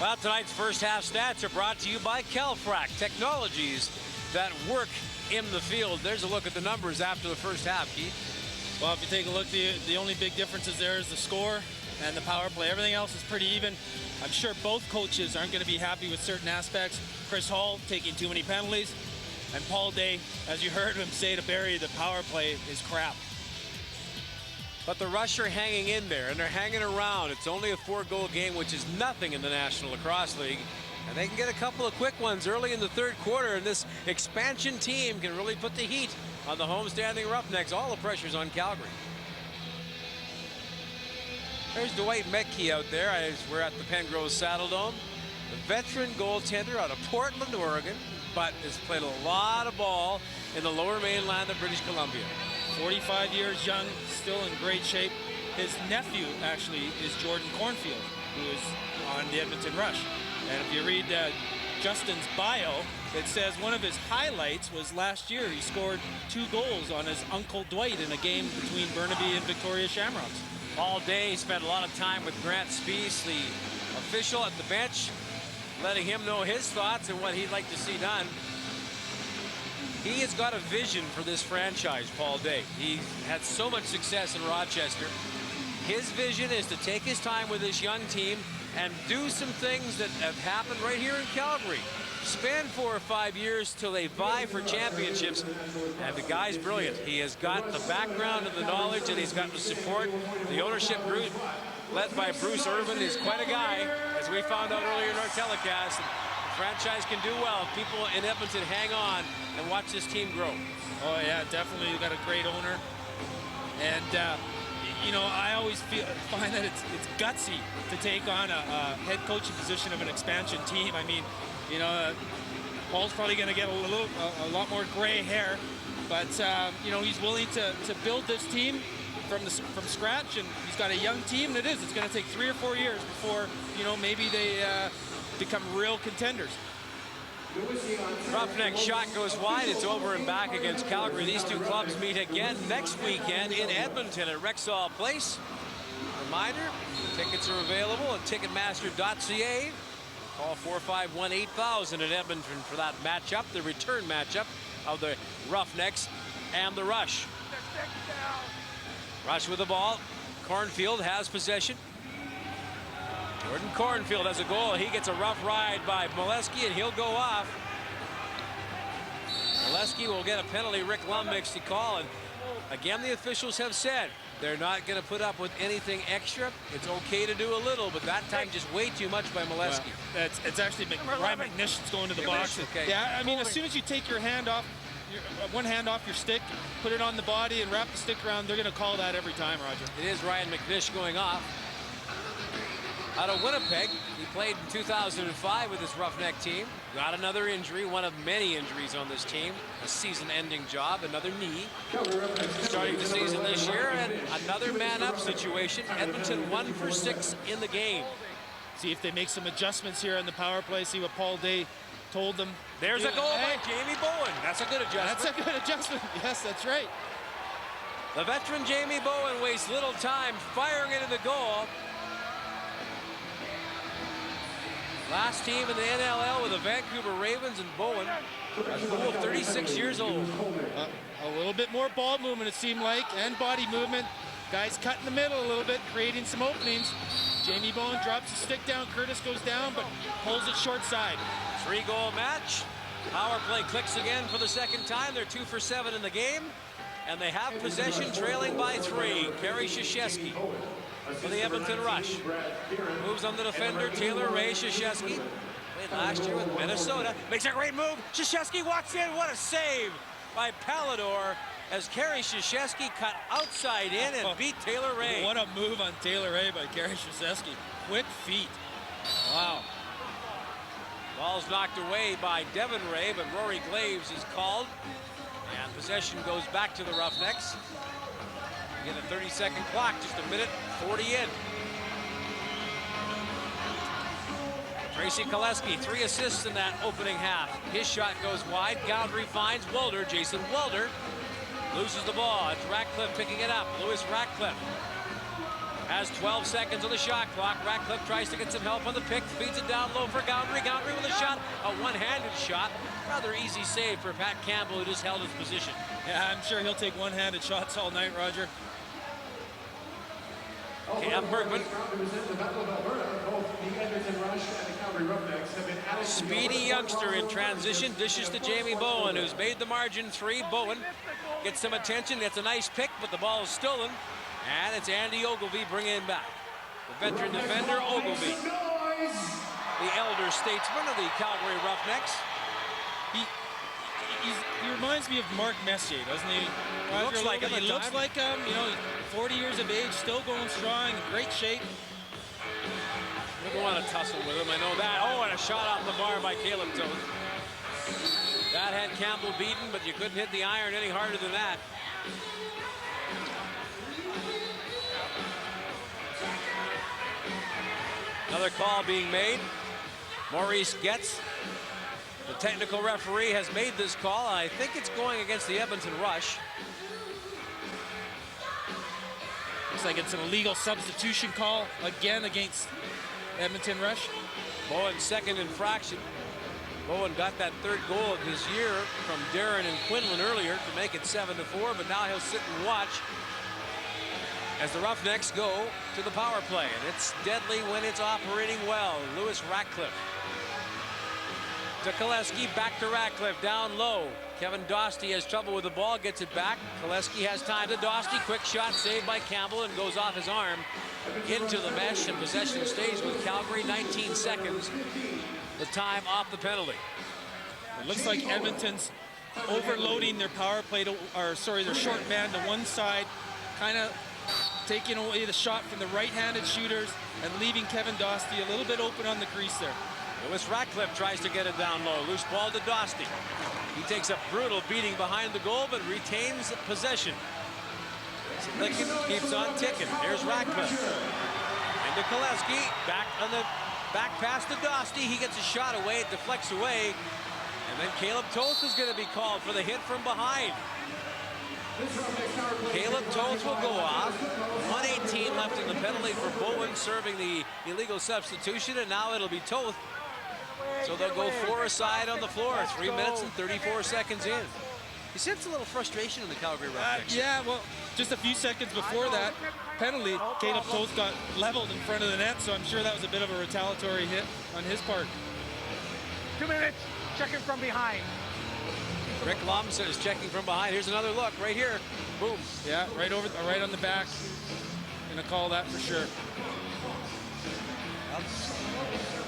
Well, tonight's first half stats are brought to you by Calfrac, technologies that work in the field. There's a look at the numbers after the first half, Keith. Well, if you take a look, the only big differences there is the score and the power play. Everything else is pretty even. I'm sure both coaches aren't going to be happy with certain aspects. Chris Hall taking too many penalties, and Paul Day, as you heard him say to Barry, the power play is crap. But the Rush are hanging in there, and they're hanging around. It's only a 4-goal game, which is nothing in the National Lacrosse League. And they can get a couple of quick ones early in the third quarter, and this expansion team can really put the heat on the homestanding Roughnecks. All the pressure's on Calgary. There's Dwight Metke out there as we're at the Pengrove Saddle Dome. The veteran goaltender out of Portland, Oregon. but has played a lot of ball in the lower mainland of British Columbia. 45 years young, still in great shape. His nephew, actually, is Jordan Cornfield, who is on the Edmonton Rush. And if you read Justin's bio, it says one of his highlights was last year. He scored 2 goals on his Uncle Dwight in a game between Burnaby and Victoria Shamrocks. All day, he spent a lot of time with Grant Speece, the official at the bench, letting him know his thoughts and what he'd like to see done. He has got a vision for this franchise, Paul Day. He's had so much success in Rochester. His vision is to take his time with this young team and do some things that have happened right here in Calgary. Spend 4 or 5 years till they vie for championships. And the guy's brilliant. He has got the background and the knowledge, and he's got the support. The ownership group, led by Bruce Irvin, is quite a guy, as we found out earlier in our telecast. The franchise can do well if people in Edmonton hang on and watch this team grow. Oh, yeah, definitely. You've got a great owner. And, you know, I always find that it's gutsy to take on a head coaching position of an expansion team. I mean, you know, Paul's probably going to get a lot more gray hair, but you know, he's willing to build this team from scratch, and he's got a young team. And it's going to take 3 or 4 years before, you know, maybe they become real contenders. Roughnecks shot goes wide. It's over and back against Calgary. These two clubs meet again next weekend in Edmonton at Rexall Place. Reminder, tickets are available at Ticketmaster.ca. Call 451-8000 in Edmonton for that matchup, the return matchup of the Roughnecks and the Rush. Rush with the ball. Cornfield has possession. Jordan Cornfield has a goal. He gets a rough ride by Molesky, and he'll go off. Molesky will get a penalty. Rick Lum makes the call, and again, the officials have said they're not going to put up with anything extra. It's okay to do a little, but that time just way too much by Molesky. Well, it's actually Ryan McNish's going to the box. Okay. Yeah, I mean, as soon as you take your hand off, one hand off your stick, put it on the body, and wrap the stick around, they're going to call that every time, Roger. It is Ryan McNish going off. Out of Winnipeg, he played in 2005 with his Roughneck team. Got another injury, one of many injuries on this team. A season-ending job, another knee. Starting the season this year, and another man-up situation. Edmonton 1 for 6 in the game. See if they make some adjustments here on the power play. See what Paul Day told them. There's a goal by Jamie Bowen. That's a good adjustment. That's a good adjustment. Yes, that's right. The veteran Jamie Bowen wastes little time firing into the goal. Last team in the NLL with the Vancouver Ravens and Bowen. A cool 36 years old. A little bit more ball movement, it seemed like, and body movement. Guys cut in the middle a little bit, creating some openings. Jamie Bowen drops the stick down. Curtis goes down, but pulls it short side. 3-goal match. Power play clicks again for the second time. They're 2 for 7 in the game. And they have possession, trailing by 3. Kerry Krzyzewski for the Edmonton Rush. Moves on the defender, Taylor Ray Krzyzewski. Played last year with Minnesota. Makes a great move. Krzyzewski walks in. What a save by Palador as Kerry Krzyzewski cut outside in and beat Taylor Ray. What a move on Taylor Ray by Kerry Krzyzewski. Quick feet. Wow. Ball's knocked away by Devin Ray, but Rory Glaves is called. And possession goes back to the Roughnecks. Get a 30-second clock, just a minute 40 in. Tracy Koleski, 3 assists in that opening half. His shot goes wide. Calgary finds Welder. Jason Welder loses the ball. It's Ratcliffe picking it up. Lewis Ratcliffe has 12 seconds on the shot clock. Ratcliffe tries to get some help on the pick. Feeds it down low for Gowdry. Gowdry with a shot. A one-handed shot. Rather easy save for Pat Campbell, who just held his position. Yeah, I'm sure he'll take one-handed shots all night, Roger. Cam Bergman. Speedy youngster in transition. Dishes to Jamie Bowen, who's made the margin 3. Bowen gets some attention. It's a nice pick, but the ball is stolen. And it's Andy Ogilvie bringing him back. The veteran defender, Ogilvie. The elder statesman of the Calgary Roughnecks. He reminds me of Mark Messier, doesn't he? He looks like him. He looks like him. You know, 40 years of age, still going strong, in great shape. Never want to tussle with him, I know that. Oh, and a shot off the bar by Caleb Toth. That had Campbell beaten, but you couldn't hit the iron any harder than that. Another call being made. Maurice Getz, the technical referee, has made this call. I think it's going against the Edmonton Rush. Looks like it's an illegal substitution call again against Edmonton Rush. Bowen's second infraction. Bowen got that third goal of his year from Darren and Quinlan earlier to make it 7-4, but now he'll sit and watch as the Roughnecks go to the power play, and it's deadly when it's operating well. Lewis Ratcliffe to Koleski, back to Ratcliffe, down low. Kevin Dostie has trouble with the ball, gets it back. Koleski has time to Dostie, quick shot saved by Campbell and goes off his arm into the mesh, and possession stays with Calgary. 19 seconds, the time off the penalty. It looks like Edmonton's overloading their power play, their short man to one side, kind of taking away the shot from the right-handed shooters and leaving Kevin Dostie a little bit open on the crease there. Lewis Ratcliffe tries to get it down low. Loose ball to Dostie. He takes a brutal beating behind the goal, but retains possession. Licken keeps on ticking. Here's Ratcliffe. Into Koleski. Back on the back pass to Dostie. He gets a shot away. It deflects away. And then Caleb Toth is going to be called for the hit from behind. Caleb Toth will go off. 1:18 left in the penalty for Bowen serving the illegal substitution, and now it'll be Toth. So they'll go 4 aside on the floor. 3 minutes and 34 seconds in. You sense a little frustration in the Calgary Roughnecks. Yeah, well, just a few seconds before that penalty, Caleb Toth got leveled in front of the net, so I'm sure that was a bit of a retaliatory hit on his part. 2 minutes, checking from behind. Rick Lumsden is checking from behind. Here's another look right here. Boom. Yeah, right on the back. Gonna call that for sure.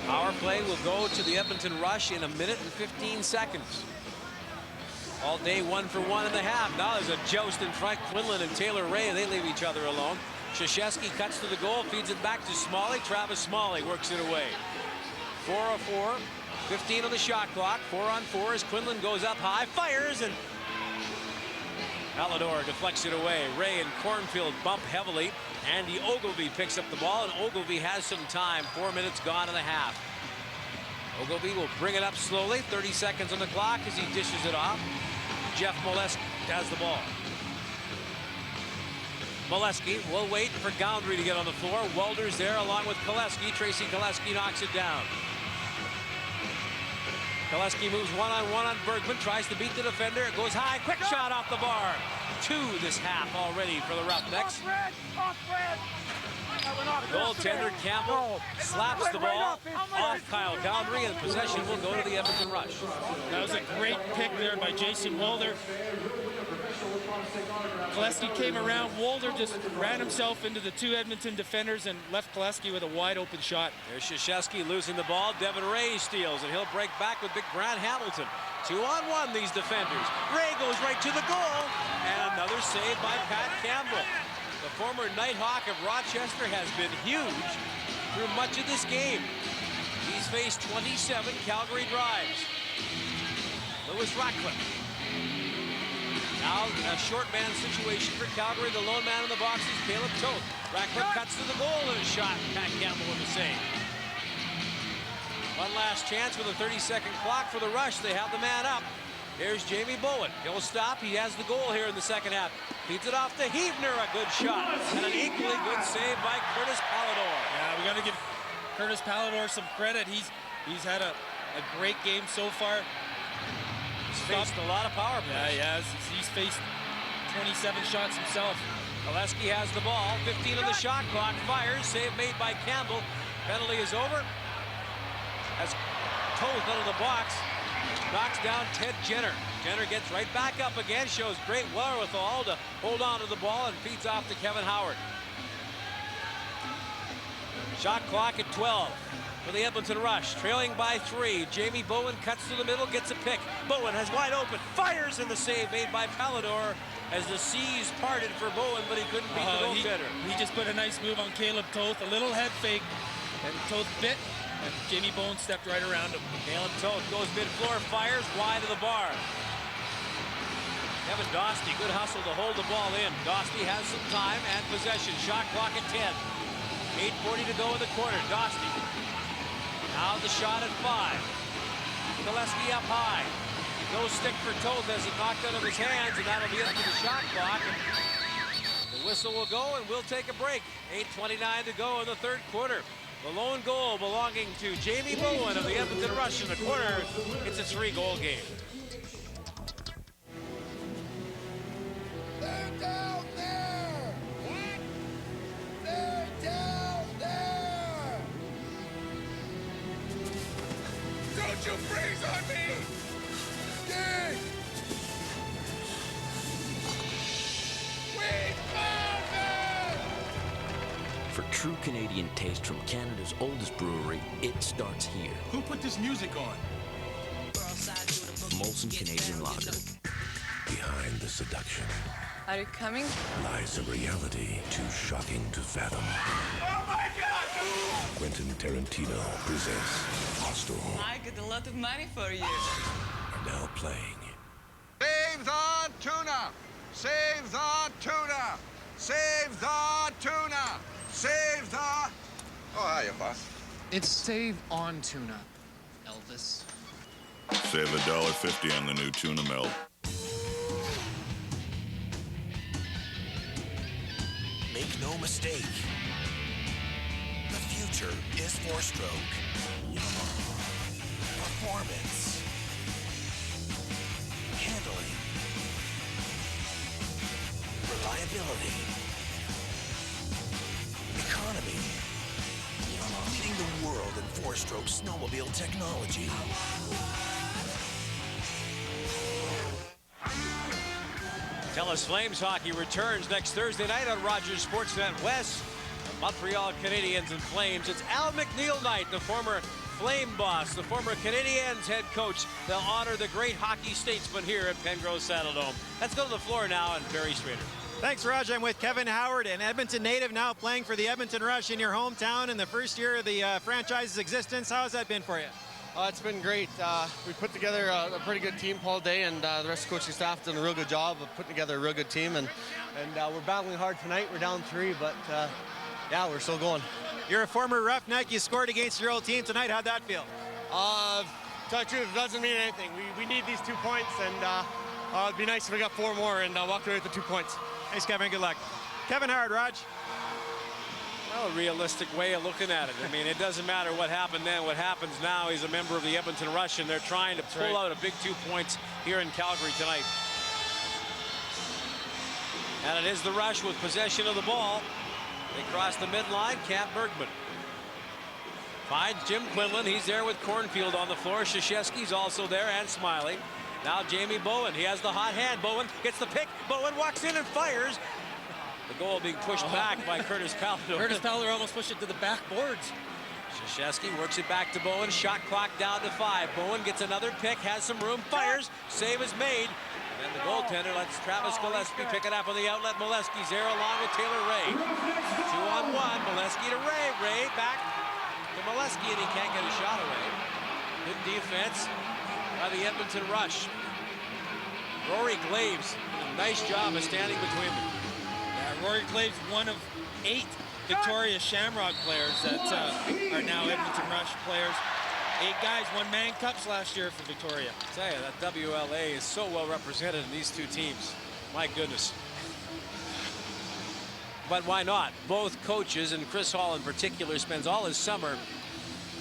Power play will go to the Edmonton Rush in 1 minute and 15 seconds. All day 1 for 1.5. Now there's a joust in front. Quinlan and Taylor Ray, they leave each other alone. Krzyzewski cuts to the goal, feeds it back to Smalley. Travis Smalley works it away. 4-4. 15 on the shot clock. 4-on-4 as Quinlan goes up high, fires, and Palador deflects it away. Ray and Cornfield bump heavily. Andy Ogilvie picks up the ball, and Ogilvie has some time. 4 minutes gone and a half. Ogilvie will bring it up slowly. 30 seconds on the clock as he dishes it off. Jeff Molesky has the ball. Molesky will wait for Goundry to get on the floor. Walder's there along with Koleski. Tracy Koleski knocks it down. Koleski moves one-on-one on Bergman, tries to beat the defender. It goes high, quick shot off the bar. 2 this half already for the Roughnecks. The goaltender Campbell slaps the ball off Kyle Goundry, and possession will go to the Edmonton Rush. That was a great pick there by Jason Walder. Koleski came around. Walder just ran himself into the 2 Edmonton defenders and left Koleski with a wide open shot. There's Krzyzewski losing the ball. Devin Ray steals, and he'll break back with big Grant Hamilton. 2-on-1 these defenders. Ray goes right to the goal, and another save by Pat Campbell. The former Nighthawk of Rochester has been huge through much of this game. He's faced 27 Calgary drives. Lewis Ratcliffe. Now a short man situation for Calgary. The lone man in the box is Caleb Toth. Ratcliffe cuts to the goal and a shot. Pat Campbell with the save. One last chance with a 30-second clock for the Rush. They have the man up. Here's Jamie Bowen. He'll stop. He has the goal here in the second half. Feeds it off to Heavner. A good shot. And an equally good save by Curtis Palador. Yeah, we got to give Curtis Palador some credit. He's had a great game so far. He's faced a lot of power plays. Yeah, he's faced 27 shots himself. Koleski has the ball. 15 on the shot clock. Fires. Save made by Campbell. Penalty is over. As Toth out of the box. Knocks down Ted Jenner. Jenner gets right back up again, shows great wherewithal to hold on to the ball and feeds off to Kevin Howard. Shot clock at 12 for the Edmonton Rush, trailing by 3. Jamie Bowen cuts to the middle, gets a pick. Bowen has wide open, fires, in the save made by Palador as the seas parted for Bowen, but he couldn't beat the goaltender. He just put a nice move on Caleb Toth, a little head fake, and Toth bit, And Jamie Bowen stepped right around him. Caleb Toth goes mid-floor, fires wide of the bar. Kevin Dostie, good hustle to hold the ball in. Dostie has some time and possession. Shot clock at 10. 8:40 to go in the quarter. Dostie. Now the shot at 5. Gillespie up high. No stick for Toth as it knocked out of his hands, and that'll be it for the shot clock. The whistle will go, and we'll take a break. 8:29 to go in the third quarter. The lone goal belonging to Jamie Bowen of the Edmonton Rush in the quarter. It's a 3-goal game. They're down there! What? They're down there! Don't you freeze on me! Dig! We found them! For true Canadian taste from Canada's oldest brewery, it starts here. Who put this music on? Molson Canadian Lager. Behind the seduction Are you coming? lies a reality too shocking to fathom. Oh my God! Quentin Tarantino presents Hostel. I got a lot of money for you. Are now playing. Save the tuna! Save the tuna! Save the tuna! Save the... Oh, hiya, boss. It's Save on Tuna, Elvis. Save $1.50 on the new tuna melt. Make no mistake. The future is four-stroke. Performance. Handling. Reliability. Economy. Leading the world in four-stroke snowmobile technology. TELUS Flames hockey returns next Thursday night on Rogers Sportsnet West. The Montreal Canadiens and Flames. It's Al McNeil night, the former Flame boss, the former Canadiens head coach. They'll honor the great hockey statesman here at Pengrove Saddledome. Let's go to the floor now and Barry Schrader. Thanks, Raj. I'm with Kevin Howard, an Edmonton native now playing for the Edmonton Rush in your hometown in the first year of the franchise's existence. How has that been for you? It's been great. We put together a pretty good team all day, and the rest of the coaching staff done a real good job of putting together a real good team. And we're battling hard tonight. We're down 3, but yeah, we're still going. You're a former Roughneck. You scored against your old team tonight. How'd that feel? Tell you the truth, it doesn't mean anything. We need these 2 points, and it'd be nice if we got 4 more and walked away with the 2 points. Thanks, Kevin. Good luck. Kevin Howard, Raj. Well, a realistic way of looking at it. I mean, it doesn't matter what happened then. What happens now, he's a member of the Edmonton Rush, and they're trying to pull out a big 2 points here in Calgary tonight. And it is the Rush with possession of the ball. They cross the midline. Cam Bergman finds Jim Quinlan. He's there with Cornfield on the floor. Krzyzewski's also there and smiling. Now Jamie Bowen. He has the hot hand. Bowen gets the pick. Bowen walks in and fires. The goal being pushed back by Curtis Pallador. Curtis Pallador almost pushed it to the backboards. Krzyzewski works it back to Bowen. Shot clock down to 5. Bowen gets another pick, has some room, fires. Save is made. And then the goaltender lets Travis Gillespie pick it up on the outlet. Molesky's there along with Taylor Ray. 2-on-1. Molesky to Ray. Ray back to Molesky, and he can't get a shot away. Good defense by the Edmonton Rush. Rory Glaves, a nice job of standing between them. Yeah, Rory Glaves, one of 8 Victoria Shamrock players that are now Edmonton Rush players. 8 guys won Man Cups last year for Victoria. I tell you, that WLA is so well represented in these 2 teams. My goodness. But why not? Both coaches, and Chris Hall in particular, spends all his summer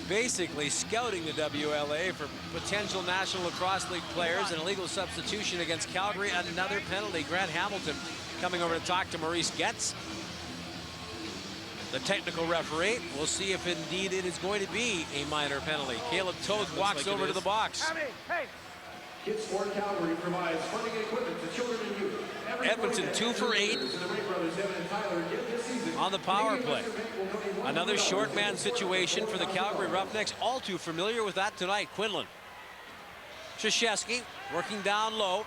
basically scouting the WLA for potential National Lacrosse League players. An illegal substitution against Calgary. Another penalty. Grant Hamilton coming over to talk to Maurice Getz, the technical referee. We'll see if indeed it is going to be a minor penalty. Caleb Toth walks over to the box. Hey. Kids Sport Calgary provides funding and equipment to children and youth. Edmonton 2 for 8 on the power play. Another short man situation for the Calgary Roughnecks. All too familiar with that tonight. Quinlan. Krzyzewski working down low.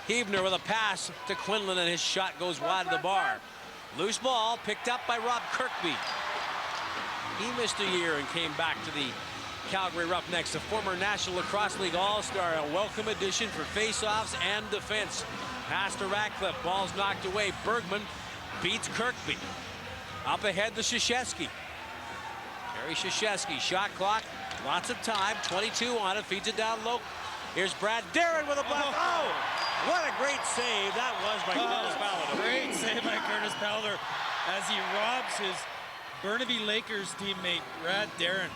Hebner with a pass to Quinlan, and his shot goes wide of the bar. Loose ball picked up by Rob Kirkby. He missed a year and came back to the Calgary Roughnecks, a former National Lacrosse League All-Star, a welcome addition for face-offs and defense. Pass to Ratcliffe, ball's knocked away. Bergman beats Kirkby. Up ahead to Krzyzewski. Harry Krzyzewski, shot clock, lots of time, 22 on it, feeds it down low. Here's Brad Darren with a block. Oh, what a great save that was by Curtis Palador. Great save by Curtis Palador as he robs his Burnaby Lakers teammate, Brad Darren.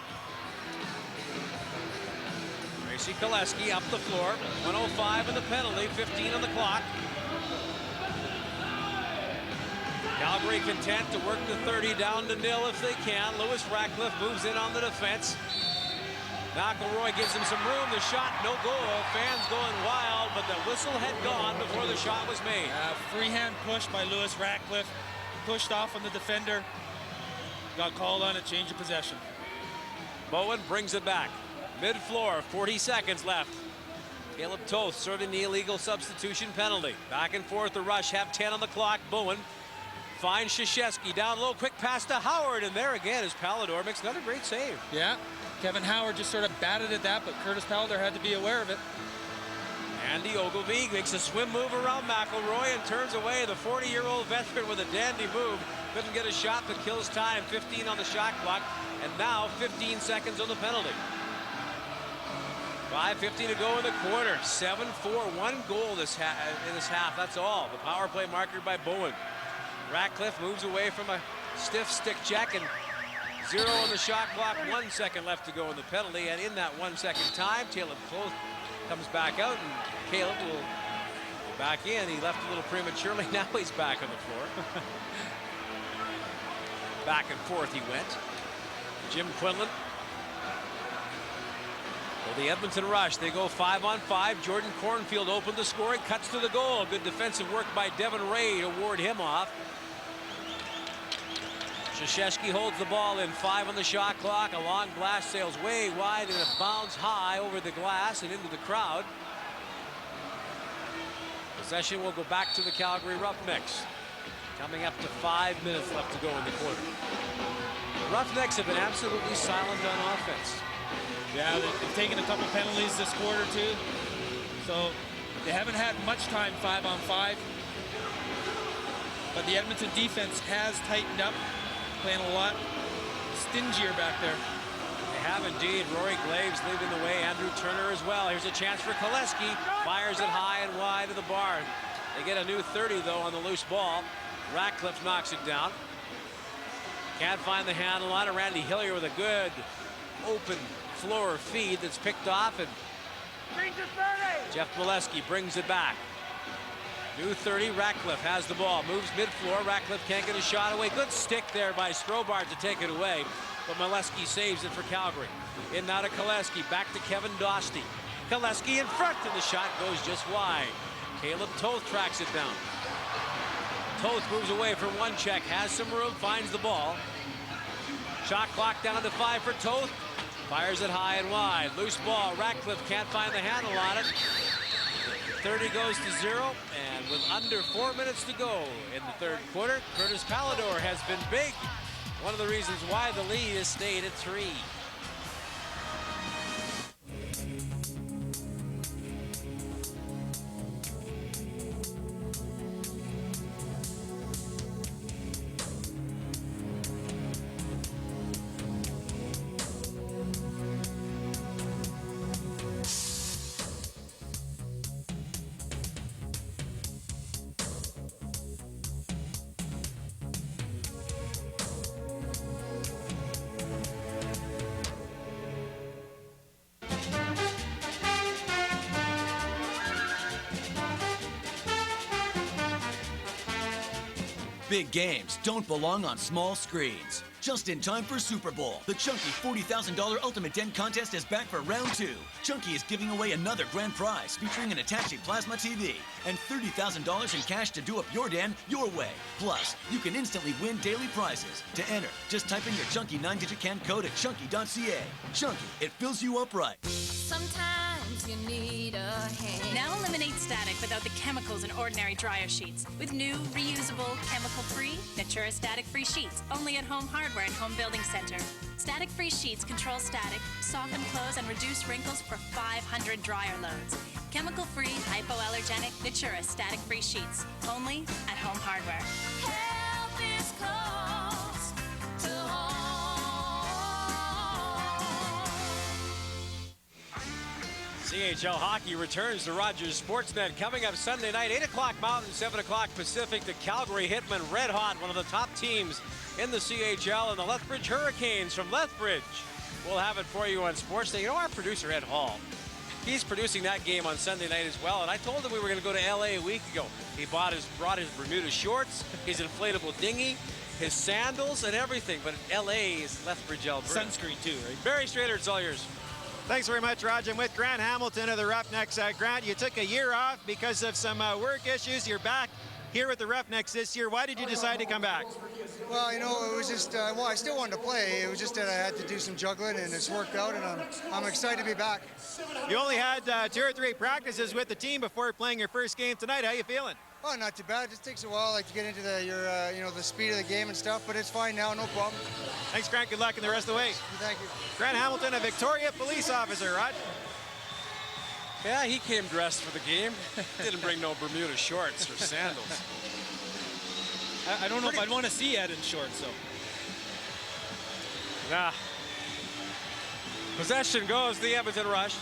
Tracy Koleski up the floor, 1:05 in the penalty, 15 on the clock. Calgary content to work the 30 down to 0 if they can. Lewis Ratcliffe moves in on the defense. McElroy gives him some room. The shot, no goal. Fans going wild, but the whistle had gone before the shot was made. Freehand push by Lewis Ratcliffe. Pushed off on the defender. Got called on a change of possession. Bowen brings it back. Mid-floor, 40 seconds left. Caleb Toth serving the illegal substitution penalty. Back and forth the rush, have 10 on the clock. Bowen finds Krzyzewski down low, quick pass to Howard, and there again is Palador makes another great save. Yeah, Kevin Howard just sort of batted at that, but Curtis Palador had to be aware of it. Andy Ogilvie makes a swim move around McElroy and turns away. The 40-year-old veteran with a dandy move. Couldn't get a shot, but kills time. 15 on the shot clock, and now 15 seconds on the penalty. 5:50 to go in the quarter. 7-4, one goal in this half. That's all. The power play marker by Bowen. Ratcliffe moves away from a stiff stick check, and 0 on the shot clock. 1 second left to go in the penalty, and in that 1 second time, Caleb Toth comes back out, and Caleb will go back in. He left a little prematurely. Now he's back on the floor. Back and forth he went. Jim Quinlan. Well, the Edmonton Rush, they go 5-on-5. Jordan Cornfield opened the scoring, cuts to the goal. Good defensive work by Devin Ray to ward him off. Krzyzewski holds the ball in, 5 on the shot clock. A long blast sails way wide, and it bounds high over the glass and into the crowd. Possession will go back to the Calgary Roughnecks. Coming up to 5 minutes left to go in the quarter. The Roughnecks have been absolutely silent on offense. Yeah, they've taken a couple penalties this quarter too. So they haven't had much time 5-on-5. But the Edmonton defense has tightened up, playing a lot stingier back there. They have indeed. Rory Glaves leading the way. Andrew Turner as well. Here's a chance for Koleski. Fires it high and wide of the bar. They get a new 30 though on the loose ball. Ratcliffe knocks it down. Can't find the handle on it. Randy Hillier with a good open floor feed that's picked off, and Jeff Molesky brings it back. New 30, Ratcliffe has the ball, moves mid-floor. Ratcliffe can't get a shot away. Good stick there by Strobart to take it away, but Molesky saves it for Calgary. In now to Koleski, back to Kevin Dostie. Koleski in front, and the shot goes just wide. Caleb Toth tracks it down. Toth moves away from one check, has some room, finds the ball. Shot clock down to 5 for Toth. Fires it high and wide. Loose ball. Ratcliffe can't find the handle on it. 30 goes to 0, and with under 4 minutes to go in the third quarter, Curtis Palador has been big. One of the reasons why the lead has stayed at 3. Big games don't belong on small screens. Just in time for Super Bowl, the Chunky $40,000 Ultimate Den Contest is back for round 2. Chunky is giving away another grand prize featuring an Attache Plasma TV and $30,000 in cash to do up your den your way. Plus, you can instantly win daily prizes. To enter, just type in your Chunky 9-digit CAN code at chunky.ca. Chunky, it fills you up right. Sometimes you need a hand. Now eliminate static without the chemicals in ordinary dryer sheets with new, reusable, chemical-free Natura static-free sheets only at Home Hardware and Home Building Center. Static-free sheets control static, soften clothes, and reduce wrinkles for 500 dryer loads. Chemical-free, hypoallergenic Natura static-free sheets only at Home Hardware. Help is close to home. CHL hockey returns to Rogers Sportsnet coming up Sunday night, 8 o'clock Mountain, 7 o'clock Pacific. The Calgary Hitmen, red hot, one of the top teams in the CHL, and the Lethbridge Hurricanes from Lethbridge. We'll have it for you on Sportsnet. You know, our producer, Ed Hall, he's producing that game on Sunday night as well, and I told him we were going to go to LA a week ago. He brought his Bermuda shorts, his inflatable dinghy, his sandals, and everything, but LA is Lethbridge, Alberta. Sunscreen too, right? Barry Strader, it's all yours. Thanks very much, Raj. I'm with Grant Hamilton of the Roughnecks. Grant, you took a year off because of some work issues. You're back here with the Roughnecks this year. Why did you decide to come back? Well, you know, it was just, well, I still wanted to play. It was just that I had to do some juggling, and it's worked out, and I'm excited to be back. You only had 2 or 3 practices with the team before playing your first game tonight. How you feeling? Oh, not too bad. It just takes a while, like, to get into you know, the speed of the game and stuff, but it's fine now, no problem. Thanks, Grant. Good luck in the rest of the way. Thank you. Grant Hamilton, a Victoria police officer, Rod. Yeah, he came dressed for the game. Didn't bring no Bermuda shorts or sandals. I don't know if I'd want to see Ed in shorts, though. Nah. Possession goes to the Edmonton Rush.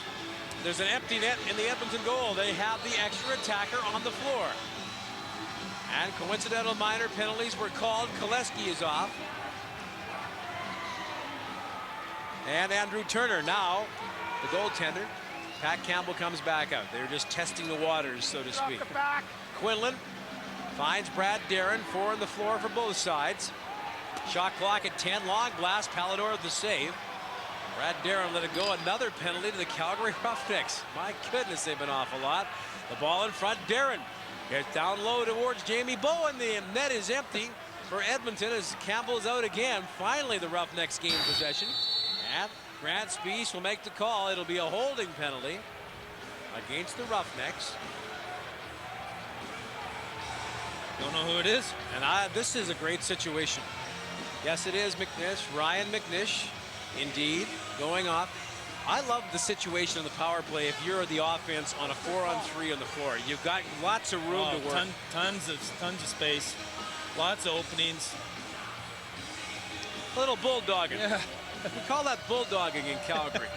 There's an empty net in the Edmonton goal. They have the extra attacker on the floor. And coincidental minor penalties were called. Koleski is off. And Andrew Turner now, the goaltender. Pat Campbell comes back out. They're just testing the waters, so to speak. Quinlan finds Brad Darren, 4 on the floor for both sides. Shot clock at 10. Long blast. Pallador with the save. Brad Darren let it go. Another penalty to the Calgary Roughnecks. My goodness, they've been off a lot. The ball in front. Darren gets down low towards Jamie Bowen. The net is empty for Edmonton as Campbell's out again. Finally, the Roughnecks gain possession. And Grant Spies will make the call. It'll be a holding penalty against the Roughnecks. Don't know who it is. And this is a great situation. Yes, it is McNish. Ryan McNish, indeed, going off. I love the situation in the power play if you're the offense on a 4-on-3 on the floor. You've got lots of room to work. Tons of space. Lots of openings. A little bulldogging. Yeah. We call that bulldogging in Calgary.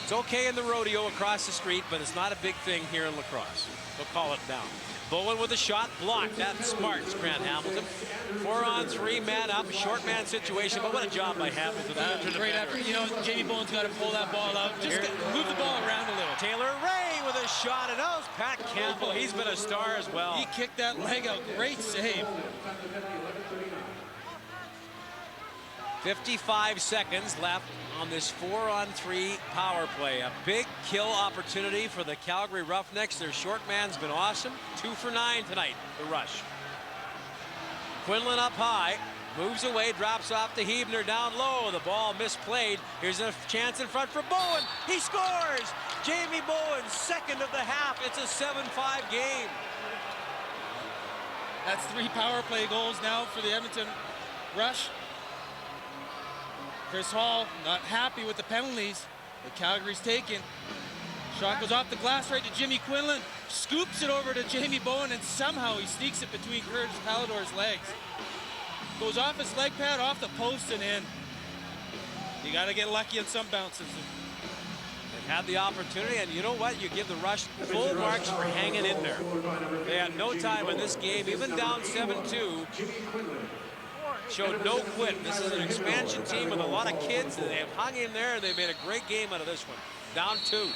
It's okay in the rodeo across the street, but it's not a big thing here in lacrosse. We'll call it down. Bowen with a shot blocked. That's smart, Grant Hamilton. 4-on-3, man up, short man situation, but what a job by Hamilton. Great effort. You know, Jamie Bowen's got to pull that ball out. Just move the ball around a little. Taylor Ray with a shot, and that was Pat Campbell. He's been a star as well. He kicked that leg out. Great save. 55 seconds left on this 4-on-3 power play. A big kill opportunity for the Calgary Roughnecks. Their short man's been awesome. 2 for 9 tonight, the rush. Quinlan up high, moves away, drops off to Hebner down low. The ball misplayed. Here's a chance in front for Bowen. He scores! Jamie Bowen, second of the half. It's a 7-5 game. That's 3 power play goals now for the Edmonton Rush. Chris Hall not happy with the penalties that Calgary's taken. Shot goes off the glass right to Jimmy Quinlan. Scoops it over to Jamie Bowen, and somehow he sneaks it between Curtis Pallador's legs. Goes off his leg pad, off the post, and in. You got to get lucky on some bounces. They've had the opportunity, and you know what? You give the Rush full marks for hanging in there. They had no time in this game, even down 7-2. Showed no quit. This is an expansion team with a lot of kids. They have hung in there, and they made a great game out of this one. Down 2.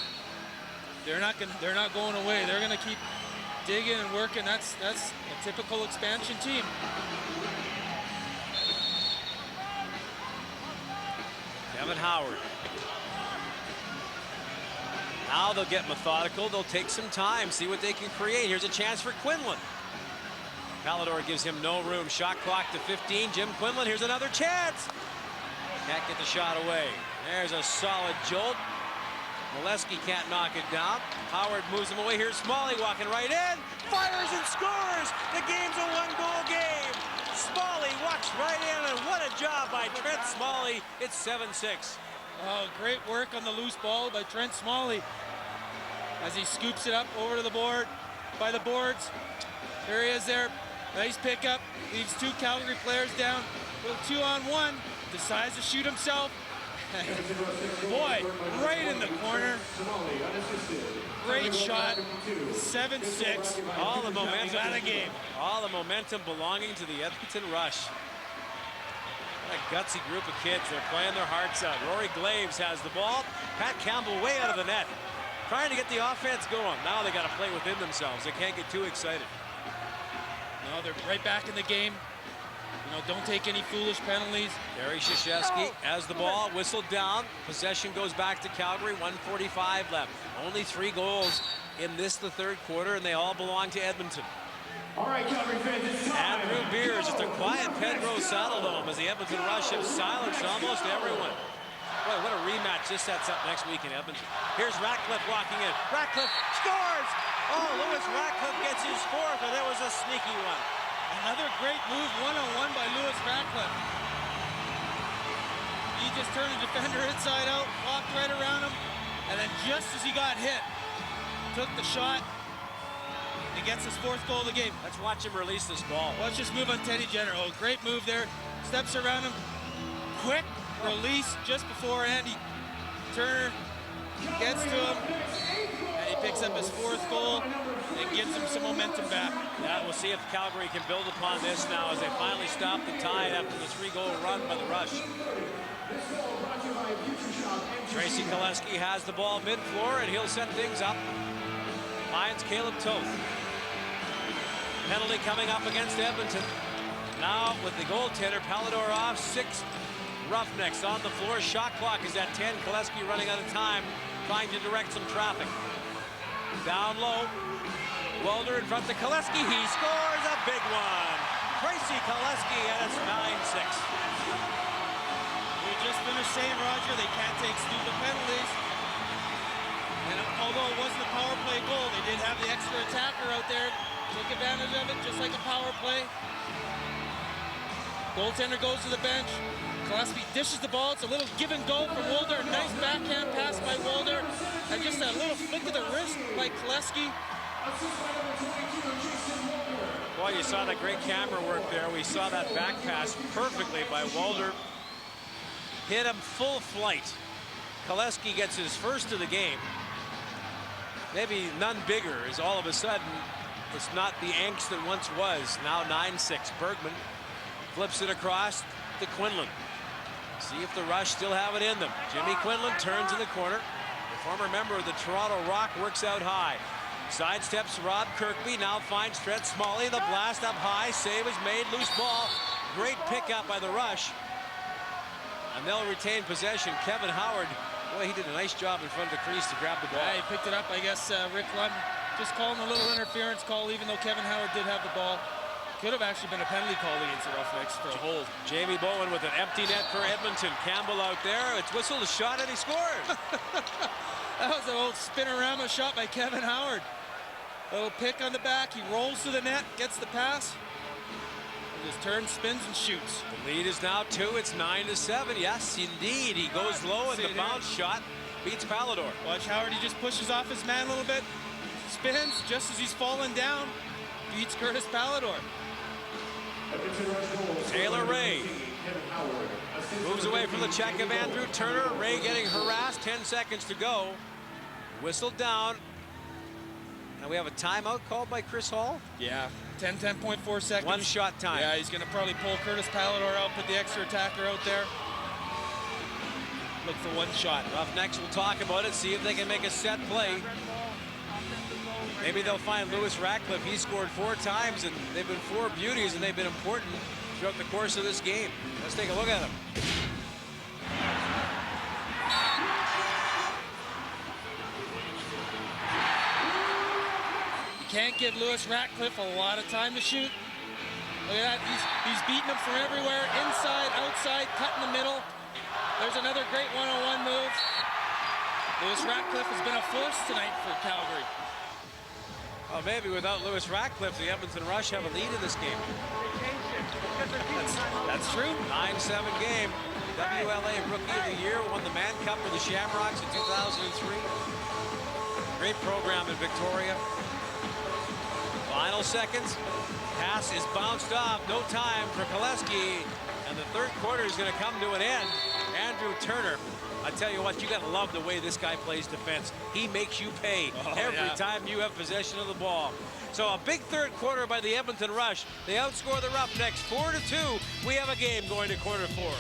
They're not going away. They're going to keep digging and working. That's a typical expansion team. Kevin Howard. Now they'll get methodical. They'll take some time, see what they can create. Here's a chance for Quinlan. Pallador gives him no room. Shot clock to 15. Jim Quinlan, here's another chance. Can't get the shot away. There's a solid jolt. Molesky can't knock it down. Howard moves him away. Here's Smalley walking right in. Fires and scores. The game's a one-goal game. Smalley walks right in, and what a job by Trent Smalley. It's 7-6. Oh, great work on the loose ball by Trent Smalley as he scoops it up over to the board, by the boards. There he is there. Nice pickup. Leaves two Calgary players down. Little 2-on-1. Decides to shoot himself. Boy, right in the corner. Great shot. 7-6. All the momentum. Got a game. All the momentum belonging to the Edmonton Rush. What a gutsy group of kids. They're playing their hearts out. Rory Glaves has the ball. Pat Campbell way out of the net. Trying to get the offense going. Now they got to play within themselves. They can't get too excited. No, they're right back in the game. You know, don't take any foolish penalties. Gary Krzyzewski has the ball, whistled down. Possession goes back to Calgary, 1:45 left. Only 3 goals in this, the third quarter, and they all belong to Edmonton. All right, Calgary fans, it's time. Andrew Beers at the quiet Pedro Saddledome as the Edmonton Rush have silenced almost everyone. Boy, what a rematch this sets up next week in Edmonton. Here's Ratcliffe walking in. Ratcliffe scores! Oh, Lewis Ratcliffe gets his 4th, and it was a sneaky one. Another great move, one-on-one by Lewis Ratcliffe. He just turned the defender inside out, walked right around him, and then just as he got hit, took the shot, and gets his 4th goal of the game. Let's watch him release this ball. Let's just move on Teddy Jenner. Oh, great move there. Steps around him, quick release just before Andy Turner gets to him, and he picks up his 4th goal and gives him some momentum back. Yeah, we'll see if Calgary can build upon this now as they finally stop the tide after the 3-goal run by the Rush. Tracy Koleski has the ball mid-floor, and he'll set things up. Finds Caleb Toth. Penalty coming up against Edmonton. Now with the goaltender, Palador off, 6 Roughnecks on the floor. Shot clock is at 10. Koleski running out of time, trying to direct some traffic. Down low. Walder in front to Koleski. He scores a big one. Tracy Koleski, and it's 9-6. We just finished saying, Roger, they can't take stupid penalties. And although it wasn't a power play goal, they did have the extra attacker out there. Took advantage of it, just like a power play. Goaltender goes to the bench. Koleski dishes the ball. It's a little give and go from Walder. Nice backhand pass by Walder. And just that little flick of the wrist by Koleski. Boy, you saw that great camera work there. We saw that back pass perfectly by Walder. Hit him full flight. Koleski gets his 1st of the game. Maybe none bigger, as all of a sudden it's not the angst that once was. Now 9-6. Bergman flips it across to Quinlan. See if the Rush still have it in them. Jimmy Quinlan turns in the corner. The former member of the Toronto Rock works out high. Sidesteps Rob Kirkby, now finds Trent Smalley. The blast up high, save is made, loose ball. Great pickup by the Rush. And they'll retain possession. Kevin Howard, boy, he did a nice job in front of the crease to grab the ball. Yeah, he picked it up, I guess. Rick Lund just calling a little interference call, even though Kevin Howard did have the ball. Could have actually been a penalty called against the Roughnecks for a hold. Jamie Bowen with an empty net for Edmonton. Campbell out there. It's whistled, a shot, and he scores. That was an old spinorama shot by Kevin Howard. Little pick on the back. He rolls to the net, gets the pass. He just turns, spins, and shoots. The lead is now 2. It's 9-7. Yes, indeed. He goes low, and the bounce shot beats Palador. Watch Howard. He just pushes off his man a little bit. Spins just as he's falling down. Beats Curtis Palador. Taylor Ray moves away from the check of Andrew Turner. Ray getting harassed. 10 seconds to go. Whistled down. And we have a timeout called by Chris Hall. Yeah, 10.4 seconds. 1 shot time. Yeah, he's going to probably pull Curtis Palador out, put the extra attacker out there. Look for 1 shot. Roughnecks will talk about it, see if they can make a set play. Maybe they'll find Lewis Ratcliffe. He scored 4 times, and they've been 4 beauties, and they've been important throughout the course of this game. Let's take a look at them. You can't give Lewis Ratcliffe a lot of time to shoot. Look at that. He's beating him from everywhere, inside, outside, cut in the middle. There's another great one-on-one move. Lewis Ratcliffe has been a force tonight for Calgary. Well, maybe without Lewis Ratcliffe, the Edmonton Rush have a lead in this game. That's true. 9-7 game. WLA Rookie of the Year, won the Mann Cup for the Shamrocks in 2003. Great program in Victoria. Final seconds. Pass is bounced off. No time for Koleski. And the third quarter is going to come to an end. Andrew Turner. I tell you what, you got to love the way this guy plays defense. He makes you pay every time you have possession of the ball. So a big third quarter by the Edmonton Rush. They outscore the Roughnecks 4-2. We have a game going to quarter four.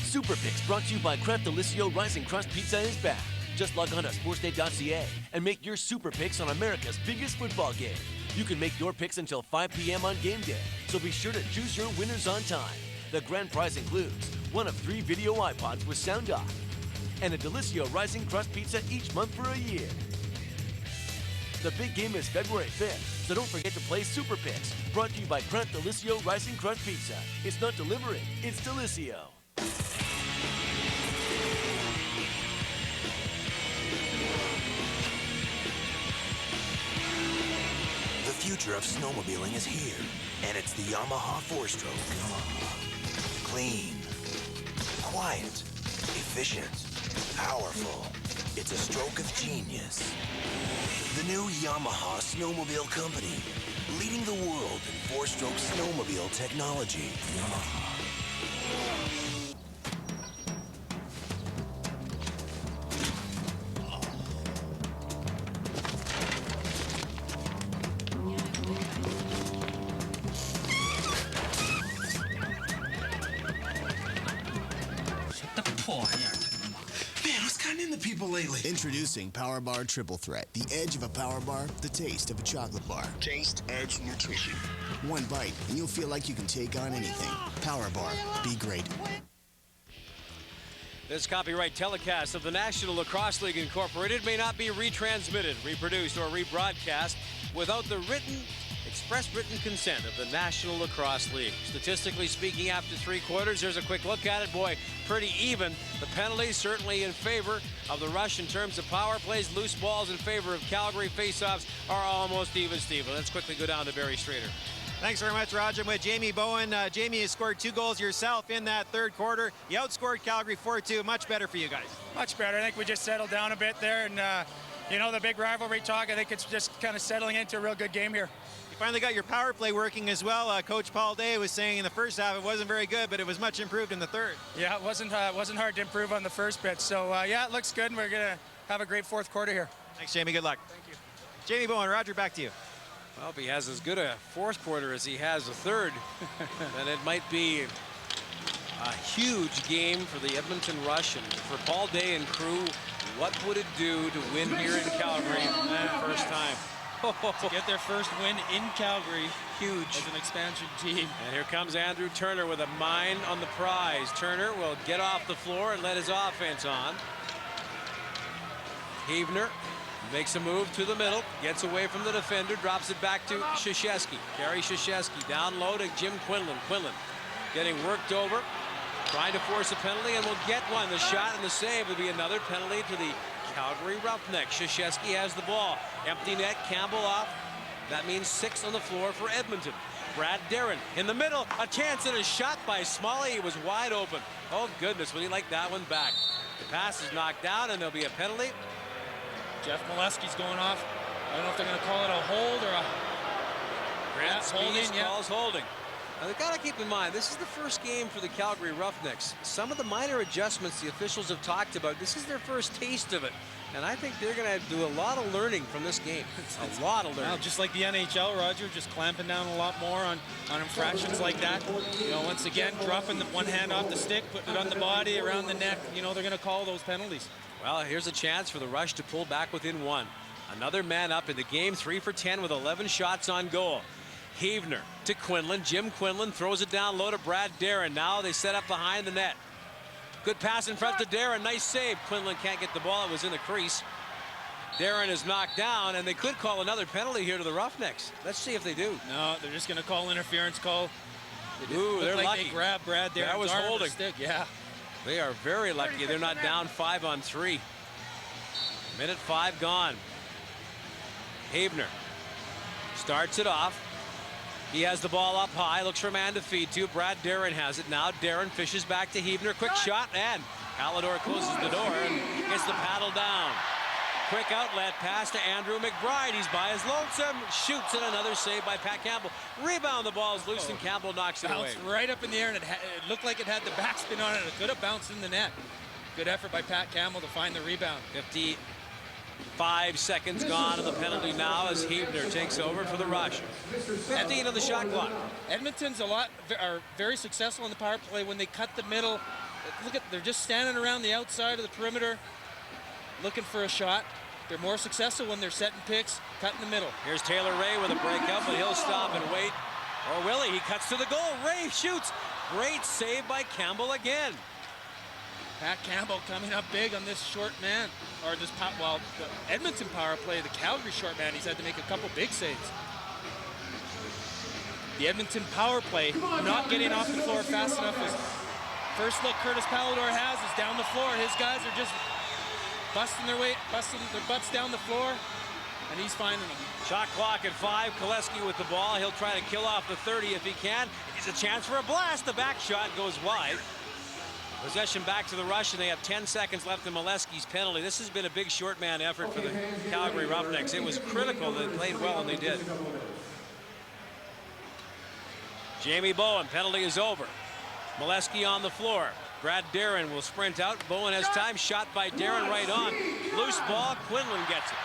Super Picks brought to you by Cref Delicioso Rising Crust Pizza is back. Just log on to sportsday.ca and make your Super Picks on America's biggest football game. You can make your picks until 5 p.m. on game day, so be sure to choose your winners on time. The grand prize includes one of 3 video iPods with sound off and a Delicioso Rising Crust Pizza each month for a year. The big game is February 5th, so don't forget to play Super Picks. Brought to you by Cref Delicioso Rising Crust Pizza. It's not delivering, it's Delicio. The future of snowmobiling is here, and it's the Yamaha 4-stroke. Clean, quiet, efficient, powerful. It's a stroke of genius. The new Yamaha Snowmobile Company, leading the world in 4-stroke snowmobile technology. Man, what's gotten into people lately? Introducing Power Bar Triple Threat. The edge of a Power Bar, the taste of a chocolate bar. Taste, edge, nutrition. One bite, and you'll feel like you can take on anything. Power Bar. Be great. This copyright telecast of the National Lacrosse League Incorporated may not be retransmitted, reproduced, or rebroadcast without the express written consent of the National Lacrosse League. Statistically speaking, after 3 quarters, here's a quick look at it. Boy, pretty even. The penalties certainly in favor of the Rush in terms of power plays. Loose balls in favor of Calgary. Faceoffs are almost even, Steven. Let's quickly go down to Barry Strader. Thanks very much, Roger. I'm with Jamie Bowen. Jamie has scored 2 goals yourself in that third quarter. You outscored Calgary 4-2. Much better for you guys. Much better. I think we just settled down a bit there, and you know, the big rivalry talk, I think it's just kind of settling into a real good game here. You finally got your power play working as well. Coach Paul Day was saying in the first half it wasn't very good, but it was much improved in the third. Yeah, it wasn't hard to improve on the first bit. So, yeah, it looks good, and we're going to have a great fourth quarter here. Thanks, Jamie. Good luck. Thank you. Jamie Bowen, Roger, back to you. Well, if he has as good a fourth quarter as he has a third, then it might be a huge game for the Edmonton Rush. And for Paul Day and crew, what would it do to win here in Calgary for the first time? To get their first win in Calgary, huge as an expansion team. And here comes Andrew Turner with a mind on the prize. Turner will get off the floor and let his offense on. Heavner makes a move to the middle, gets away from the defender, drops it back to Krzyzewski. Gary Krzyzewski down low to Jim Quinlan. Quinlan getting worked over, trying to force a penalty, and will get one. The shot and the save will be another penalty to the Calgary Roughnecks. Krzyzewski has the ball. Empty net, Campbell off. That means 6 on the floor for Edmonton. Brad Darren in the middle. A chance at a shot by Smalley. He was wide open. Oh, goodness, would he like that one back? The pass is knocked down, and there'll be a penalty. Jeff Molesky's going off. I don't know if they're going to call it a hold or a... Grant Spees calls holding. Now, they've got to keep in mind, this is the first game for the Calgary Roughnecks. Some of the minor adjustments the officials have talked about, this is their first taste of it. And I think they're going to do a lot of learning from this game. A lot of learning. Well, just like the NHL, Roger, just clamping down a lot more on infractions like that. You know, once again, dropping the one hand off the stick, putting it on the body, around the neck. You know, they're going to call those penalties. Well, here's a chance for the Rush to pull back within one. Another man up in the game, 3 for 10 with 11 shots on goal. Heavner to Quinlan. Jim Quinlan throws it down low to Brad Darren. Now they set up behind the net. Good pass in front to Darren. Nice save. Quinlan can't get the ball. It was in the crease. Darren is knocked down, and they could call another penalty here to the Roughnecks. Let's see if they do. No, they're just going to call interference call. Ooh, they're like lucky. They grabbed Brad Darren's that was arm holding. stick. Yeah. They are very lucky. They're not down 5 on 3. Minute 5 gone. Havener starts it off. He has the ball up high, looks for a man to feed to. Brad Darren has it now. Darren fishes back to Heavner. Quick shot, and Calidor closes the door and gets the paddle down. Quick outlet pass to Andrew McBride. He's by his lonesome. Shoots, and another save by Pat Campbell. Rebound, the ball is loose, and Campbell knocks it away. Bounced right up in the air, and it looked like it had the backspin on it. It could have bounced in the net. Good effort by Pat Campbell to find the rebound. 55 seconds gone on the penalty now as Heavner takes over for the Rush. 15 on the shot clock. Edmonton's are very successful in the power play when they cut the middle. Look at, they're just standing around the outside of the perimeter looking for a shot. They're more successful when they're setting picks, cutting the middle. Here's Taylor Ray with a breakup, but he'll stop and wait. Or will he? He cuts to the goal. Ray shoots. Great save by Campbell again. Pat Campbell coming up big on this short man, or this the Edmonton power play, the Calgary short man. He's had to make a couple big saves. The Edmonton power play not getting off the floor fast enough. First look Curtis Pallador has is down the floor. His guys are just busting their butts down the floor, and he's finding them. Shot clock at 5. Koleski with the ball. He'll try to kill off the 30 if he can. It's a chance for a blast. The back shot goes wide. Possession back to the Rush, and they have 10 seconds left in Molesky's penalty. This has been a big short man effort for the Calgary Roughnecks. It was critical. They played well, and they did. Jamie Bowen, penalty is over. Molesky on the floor. Brad Darren will sprint out. Bowen has time. Shot by Darren right on. Loose ball. Quinlan gets it.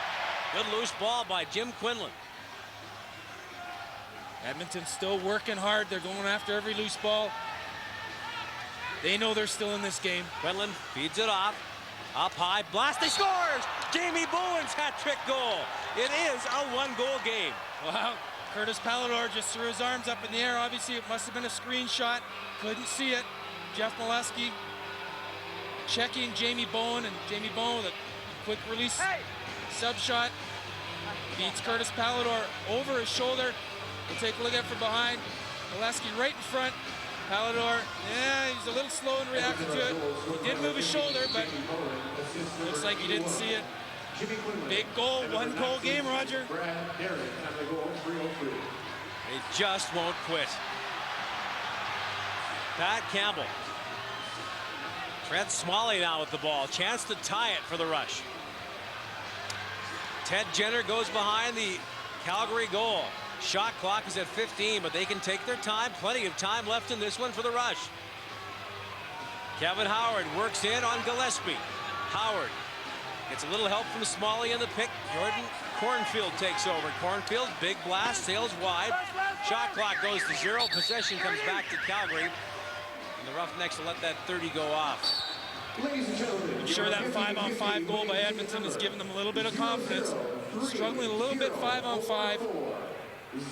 Good loose ball by Jim Quinlan. Edmonton's still working hard. They're going after every loose ball. They know they're still in this game. Quinlan feeds it off. Up high. Blast. He scores! Jamie Bowen's hat-trick goal. It is a 1-goal game. Wow. Curtis Pallador just threw his arms up in the air. Obviously, it must have been a screenshot. Couldn't see it. Jeff Molesky checking Jamie Bowen, and Jamie Bowen with a quick release sub shot. Beats Curtis Pallador over his shoulder. We'll take a look at it from behind. Molesky right in front. Pallador, yeah, he's a little slow in reacting to it. He did move his shoulder, but looks like he didn't see it. Big goal, 1-goal game, Roger. They just won't quit. Pat Campbell. Trent Smalley now with the ball. Chance to tie it for the Rush. Ted Jenner goes behind the Calgary goal. Shot clock is at 15, but they can take their time. Plenty of time left in this one for the Rush. Kevin Howard works in on Gillespie. Howard gets a little help from Smalley in the pick. Jordan Cornfield takes over. Cornfield, big blast, sails wide. Shot clock goes to 0. Possession comes back to Calgary. And the Roughnecks will let that 30 go off. I'm sure that 5-on-5 goal by Edmonton has given them a little bit of confidence. Struggling a little bit 5-on-5.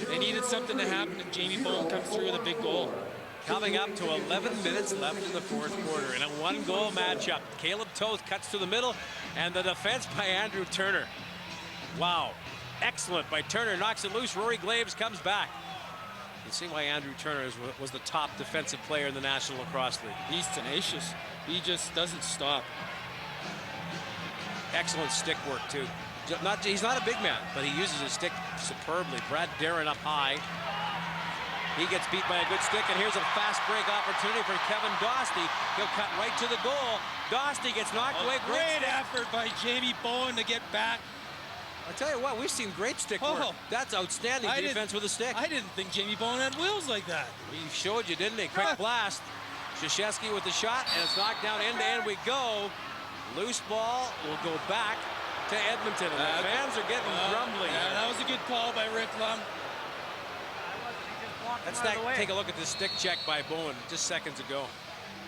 They needed something to happen, and Jamie Bowen comes through with a big goal. Coming up to 11 minutes left in the 4th quarter in a 1-goal matchup. Caleb Toth cuts to the middle, and the defense by Andrew Turner. Wow. Excellent by Turner. Knocks it loose. Rory Glaves comes back. You see why Andrew Turner was the top defensive player in the National Lacrosse League. He's tenacious. He just doesn't stop. Excellent stick work, too. He's not a big man, but he uses his stick superbly. Brad Darren up high. He gets beat by a good stick, and here's a fast break opportunity for Kevin Dostie. He'll cut right to the goal. Dostie gets knocked away. Great effort by Jamie Bowen to get back. I tell you what, we've seen great stick work. That's outstanding defense with a stick. I didn't think Jamie Bowen had wheels like that. He showed you, didn't he? Quick blast. Krzyzewski with the shot, and it's knocked down. End to end we go. Loose ball will go back to Edmonton, and the fans are getting grumbly. Yeah, that was a good call by Rick Lum. Let's take a look at the stick check by Bowen just seconds ago.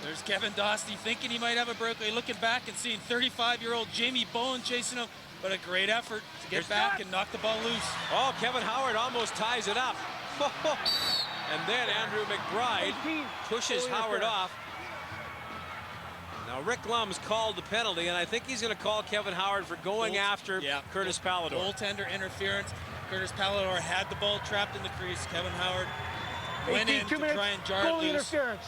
There's Kevin Dostie thinking he might have a breakaway, looking back and seeing 35-year-old Jamie Bowen chasing him, but a great effort to get back and knock the ball loose. Oh, Kevin Howard almost ties it up. And then Andrew McBride pushes Howard off. Now Rick Lum's called the penalty, and I think he's going to call Kevin Howard for going after Curtis Pallador. Goaltender interference. Curtis Pallador had the ball trapped in the crease. Kevin Howard went in to try and jar it loose. Interference.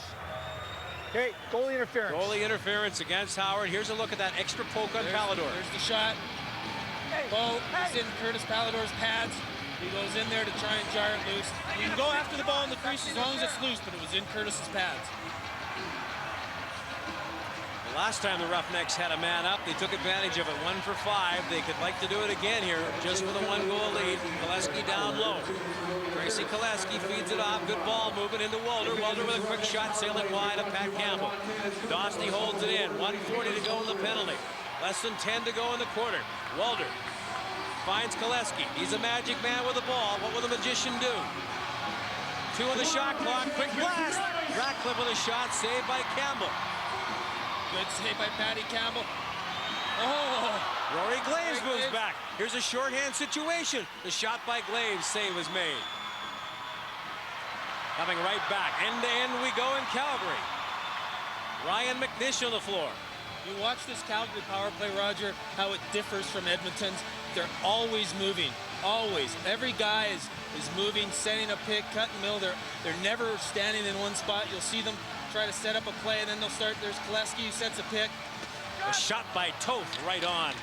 Okay, goalie interference. Goalie interference against Howard. Here's a look at that extra poke on Pallador. There's the shot. Ball is in Curtis Pallador's pads. He goes in there to try and jar it loose. You can go after the ball in the crease as long as it's loose, but it was in Curtis's pads. The last time the Roughnecks had a man up, they took advantage of it. 1 for 5. They could like to do it again here, just with a 1-goal lead. Koleski down low. Tracy Koleski feeds it off. Good ball moving into Walter. Walter with a quick shot, sailing wide of Pat Campbell. Dostie holds it in. 1:40 to go in the penalty. Less than 10 to go in the quarter. Walter finds Koleski. He's a magic man with the ball. What will the magician do? 2 on the shot clock. Quick blast. Ratcliffe with a shot. Saved by Campbell. Good save by Patty Campbell. Oh! Rory Glaves moves back. Here's a shorthand situation. The shot by Glaves. Save was made. Coming right back. End to end we go in Calgary. Ryan McNish on the floor. You watch this Calgary power play, Roger, how it differs from Edmonton's. They're always moving. Always. Every guy is moving, setting a pick, cutting the middle. They're never standing in one spot. You'll see them try to set up a play, and then they'll start. There's Koleski who sets a pick. A shot by Toth right on.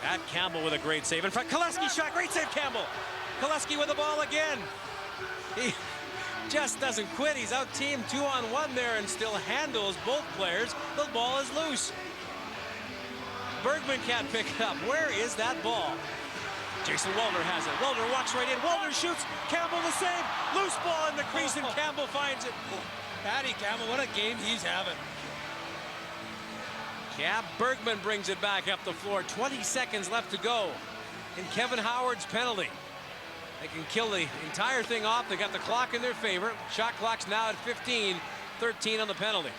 Pat Campbell with a great save. In front, Koleski shot. Great save, Campbell. Koleski with the ball again. He just doesn't quit. He's out team 2-on-1 there and still handles both players. The ball is loose. Bergman can't pick it up. Where is that ball? Jason Walter has it. Walter walks right in. Walter shoots. Campbell the save. Loose ball in the crease, and Campbell finds it. Patty Campbell, what a game he's having. Yeah, Bergman brings it back up the floor. 20 seconds left to go in Kevin Howard's penalty. They can kill the entire thing off. They got the clock in their favor. Shot clock's now at 15. 13 on the penalty.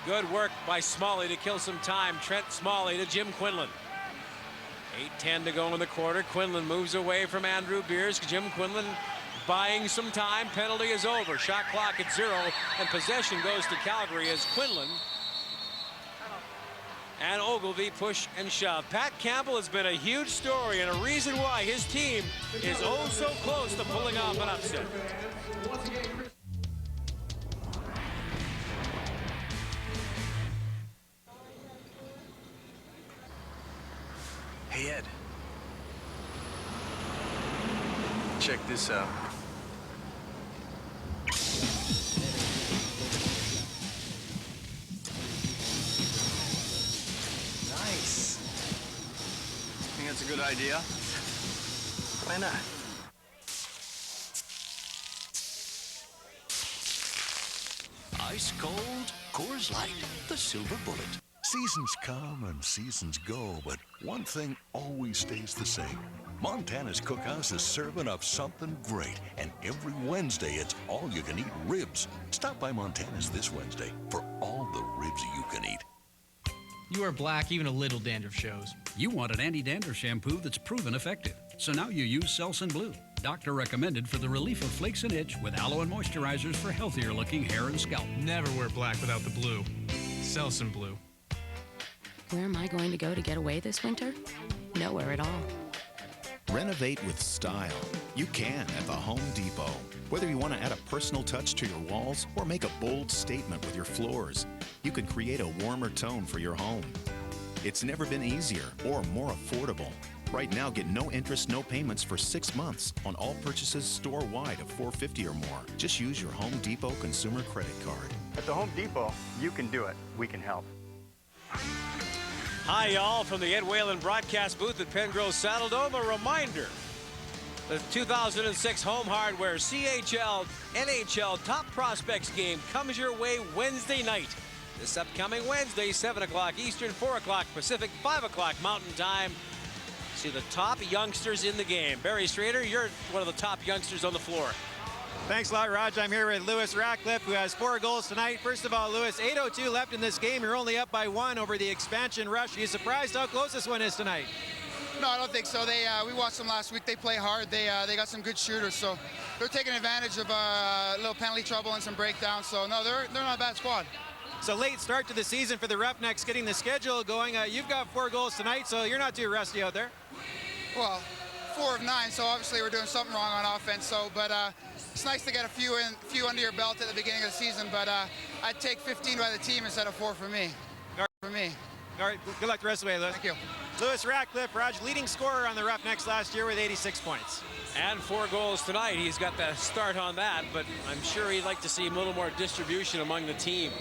Good work by Smalley to kill some time. Trent Smalley to Jim Quinlan. 8:10 to go in the quarter. Quinlan moves away from Andrew Beers. Jim Quinlan buying some time. Penalty is over. Shot clock at 0, and possession goes to Calgary as Quinlan and Ogilvie push and shove. Pat Campbell has been a huge story and a reason why his team is oh so close to pulling off an upset. Hey, Ed. Check this out. Nice. Think that's a good idea? Why not? Ice cold Coors Light, the silver bullet. Seasons come and seasons go, but one thing always stays the same. Montana's Cookhouse is serving up something great, and every Wednesday it's all-you-can-eat ribs. Stop by Montana's this Wednesday for all the ribs you can eat. You are black, even a little dandruff shows. You want an anti-dandruff shampoo that's proven effective. So now you use Selsun Blue. Doctor recommended for the relief of flakes and itch with aloe and moisturizers for healthier looking hair and scalp. Never wear black without the blue. Selsun Blue. Where am I going to go to get away this winter? Nowhere at all. Renovate with style. You can at the Home Depot. Whether you want to add a personal touch to your walls or make a bold statement with your floors, you can create a warmer tone for your home. It's never been easier or more affordable. Right now, get no interest, no payments for 6 months on all purchases store-wide of $450 or more. Just use your Home Depot consumer credit card. At the Home Depot, you can do it. We can help. Hi, y'all, from the Ed Whalen broadcast booth at Pengrove Saddledome. A reminder, the 2006 Home Hardware CHL NHL Top Prospects game comes your way Wednesday night. This upcoming Wednesday, 7 o'clock Eastern, 4 o'clock Pacific, 5 o'clock Mountain Time. See the top youngsters in the game. Barry Strader, you're one of the top youngsters on the floor. Thanks a lot, Raj. I'm here with Lewis Ratcliffe, who has 4 goals tonight. First of all, Lewis, 8:02 left in this game. You're only up by 1 over the expansion rush. Are you surprised how close this one is tonight? No, I don't think so. We watched them last week. They play hard. They got some good shooters, so they're taking advantage of a little penalty trouble and some breakdowns. So no, they're not a bad squad. So late start to the season for the Roughnecks, getting the schedule going. You've got 4 goals tonight, so you're not too rusty out there. Well, 4 of 9, so obviously we're doing something wrong on offense. So, but it's nice to get a few under your belt at the beginning of the season. But I'd take 15 by the team instead of 4 for me. All right, good luck the rest of the way, Lewis. Thank you. Lewis Ratcliffe, Raj, leading scorer on the Roughnecks last year with 86 points. And 4 goals tonight. He's got the start on that, but I'm sure he'd like to see a little more distribution among the team.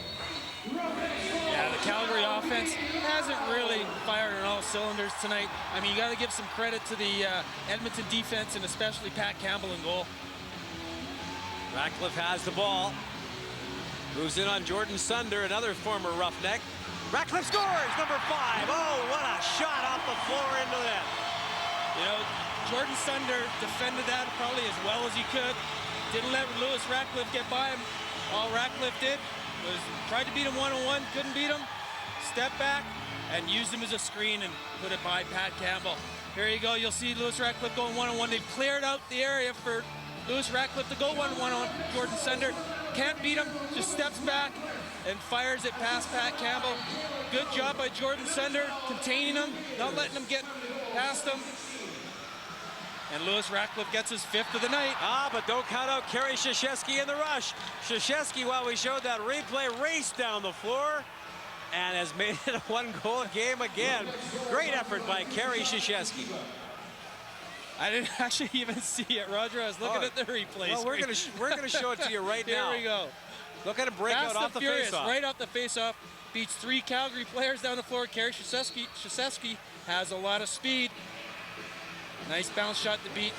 Yeah, the Calgary offense hasn't really fired on all cylinders tonight. I mean, you got to give some credit to the Edmonton defense and especially Pat Campbell in goal. Ratcliffe has the ball. Moves in on Jordan Sunder, another former Roughneck. Ratcliffe scores, number 5. Oh, what a shot off the floor into the net. You know, Jordan Sunder defended that probably as well as he could. Didn't let Lewis Ratcliffe get by him. All Ratcliffe did was tried to beat him one-on-one, couldn't beat him, step back, and used him as a screen and put it by Pat Campbell. Here you go, you'll see Lewis Ratcliffe going one-on-one. They've cleared out the area for Lewis Ratcliffe to go one-on-one on Jordan Sunder. Can't beat him, just steps back and fires it past Pat Campbell. Good job by Jordan Sunder, containing him, not letting him get past him. And Lewis Ratcliffe gets his 5th of the night. But don't count out Kerry Krzyzewski in the rush. Krzyzewski, while we showed that replay, raced down the floor and has made it a 1-goal game again. Great effort by Kerry Krzyzewski. I didn't actually even see it, Roger. I was looking at the replays. Well, we're gonna show it to you right now. Here we go. Look at a breakout off the face-off. Right off the face-off. Beats 3 Calgary players down the floor. Kerry Krzyzewski has a lot of speed. Nice bounce shot to beat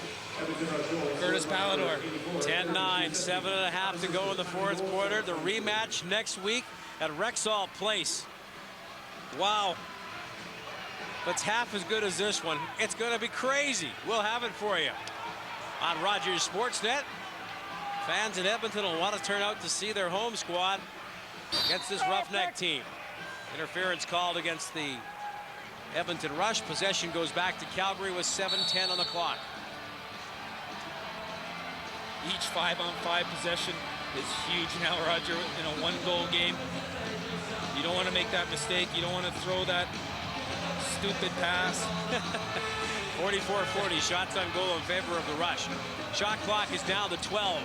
Curtis Palador. 10-9, 7.5 to go in the 4th quarter. The rematch next week at Rexall Place. Wow. That's half as good as this one. It's going to be crazy. We'll have it for you on Rogers Sportsnet. Fans in Edmonton will want to turn out to see their home squad against this Roughneck team. Interference called against the Edmonton Rush. Possession goes back to Calgary with 7:10 on the clock. Each 5-on-5 possession is huge now, Roger, in a 1-goal game. You don't want to make that mistake. You don't want to throw that stupid pass. 44-40, shots on goal in favor of the Rush. Shot clock is down to 12.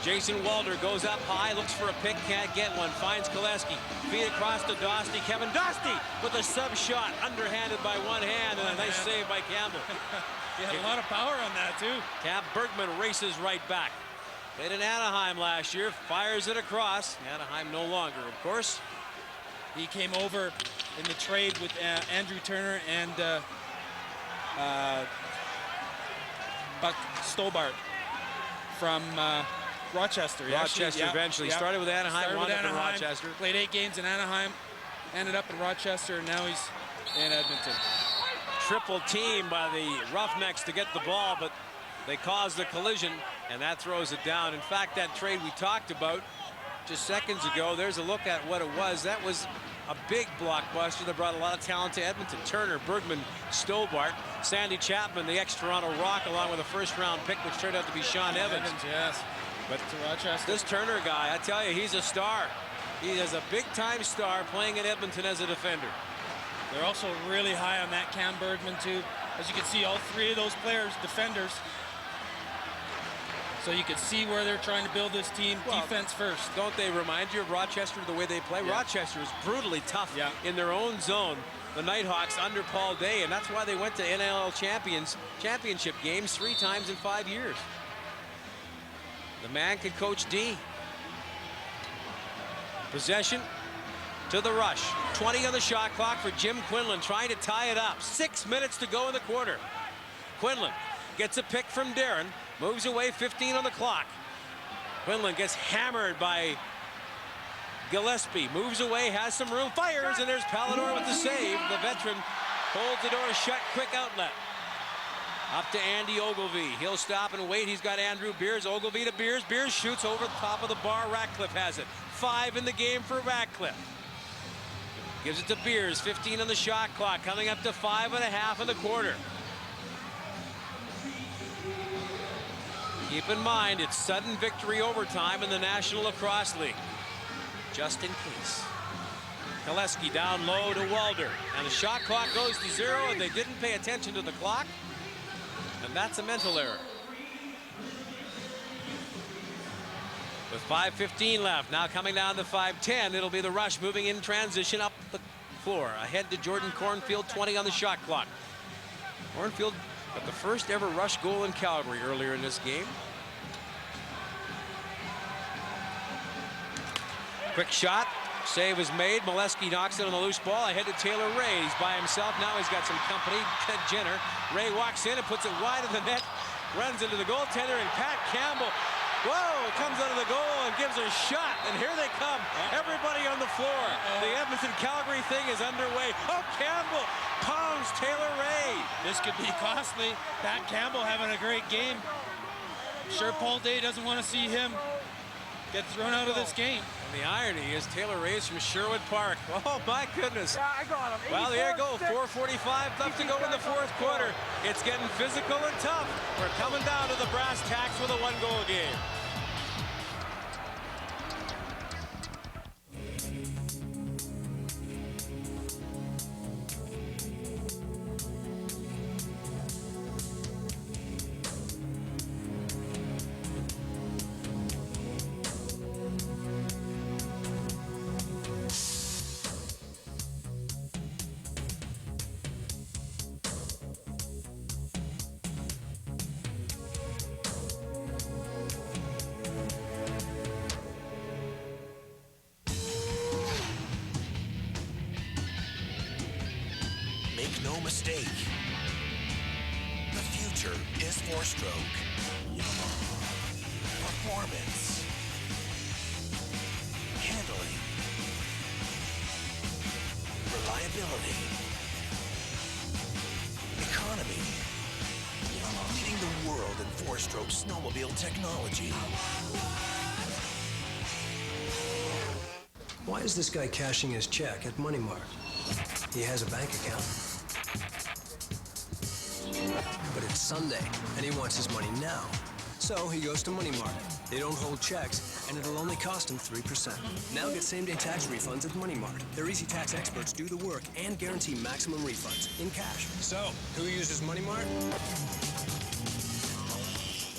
Jason Walder goes up high, looks for a pick, can't get one, finds Koleski. Feed across to Dosty. Kevin Dosty with a sub shot, underhanded by one hand, and a nice save by Campbell. He had a lot of power on that, too. Cam Bergman races right back. Played in Anaheim last year, fires it across. Anaheim no longer, of course. He came over in the trade with Andrew Turner and Buck Stobart from Rochester. Rochester eventually. Started with Anaheim, wound up in Rochester. Played 8 games in Anaheim, ended up in Rochester, and now he's in Edmonton. Triple team by the Roughnecks to get the ball, but they caused the collision, and that throws it down. In fact, that trade we talked about just seconds ago, there's a look at what it was. That was a big blockbuster that brought a lot of talent to Edmonton. Turner, Bergman, Stobart, Sandy Chapman, the ex-Toronto Rock, along with a first-round pick, which turned out to be Sean Evans. Yes. But to Rochester. This Turner guy, I tell you, he's a star. He is a big-time star playing in Edmonton as a defender. They're also really high on that Cam Bergman, too. As you can see, all 3 of those players, defenders. So you can see where they're trying to build this team, defense first. Don't they remind you of Rochester, the way they play? Yeah. Rochester is brutally tough in their own zone. The Nighthawks under Paul Day, and that's why they went to NLL championship games 3 times in 5 years. The man can coach D. Possession. to the rush. 20 on the shot clock for Jim Quinlan, trying to tie it up. 6 minutes to go in the quarter. Quinlan gets a pick from Darren, moves away, 15 on the clock. Quinlan gets hammered by Gillespie, moves away, has some room, fires, and there's Pallador with the save. The veteran holds the door shut, quick outlet. Up to Andy Ogilvie. He'll stop and wait. He's got Andrew Beers. Ogilvie to Beers. Beers shoots over the top of the bar. Ratcliffe has it. 5 in the game for Ratcliffe. Gives it to Beers. 15 on the shot clock. Coming up to 5.5 in the quarter. Keep in mind, it's sudden victory overtime in the National Lacrosse League. Just in case. Koleski down low to Walder. And the shot clock goes to 0, and they didn't pay attention to the clock. And that's a mental error. With 5:15 left, now coming down to 5:10, it'll be the Rush moving in transition up the floor. Ahead to Jordan Cornfield, 20 on the shot clock. Cornfield got the first ever Rush goal in Calgary earlier in this game. Quick shot. Save is made. Molesky knocks it on the loose ball. Ahead to Taylor Ray. He's by himself. Now he's got some company. Ted Jenner. Ray walks in and puts it wide of the net. Runs into the goaltender, and Pat Campbell, whoa, comes out of the goal and gives a shot. And here they come. Everybody on the floor. The Edmonton-Calgary thing is underway. Oh, Campbell pounds Taylor Ray. This could be costly. Pat Campbell having a great game. I'm sure Paul Day doesn't want to see him get thrown out of this game. And the irony is Taylor Ray's from Sherwood Park. Oh, my goodness. Yeah, I got him. Well, there you go. 4:45 left to go in the fourth quarter. It's getting physical and tough. We're coming down to the brass tacks with a one-goal game. Make no mistake, the future is four-stroke. Performance, handling, reliability, economy, leading the world in four-stroke snowmobile technology. Why is this guy cashing his check at Money Mart? He has a bank account. But it's Sunday, and he wants his money now. So he goes to Money Mart. They don't hold checks, and it'll only cost him 3%. Now get same-day tax refunds at Money Mart. Their easy tax experts do the work and guarantee maximum refunds in cash. So, who uses Money Mart?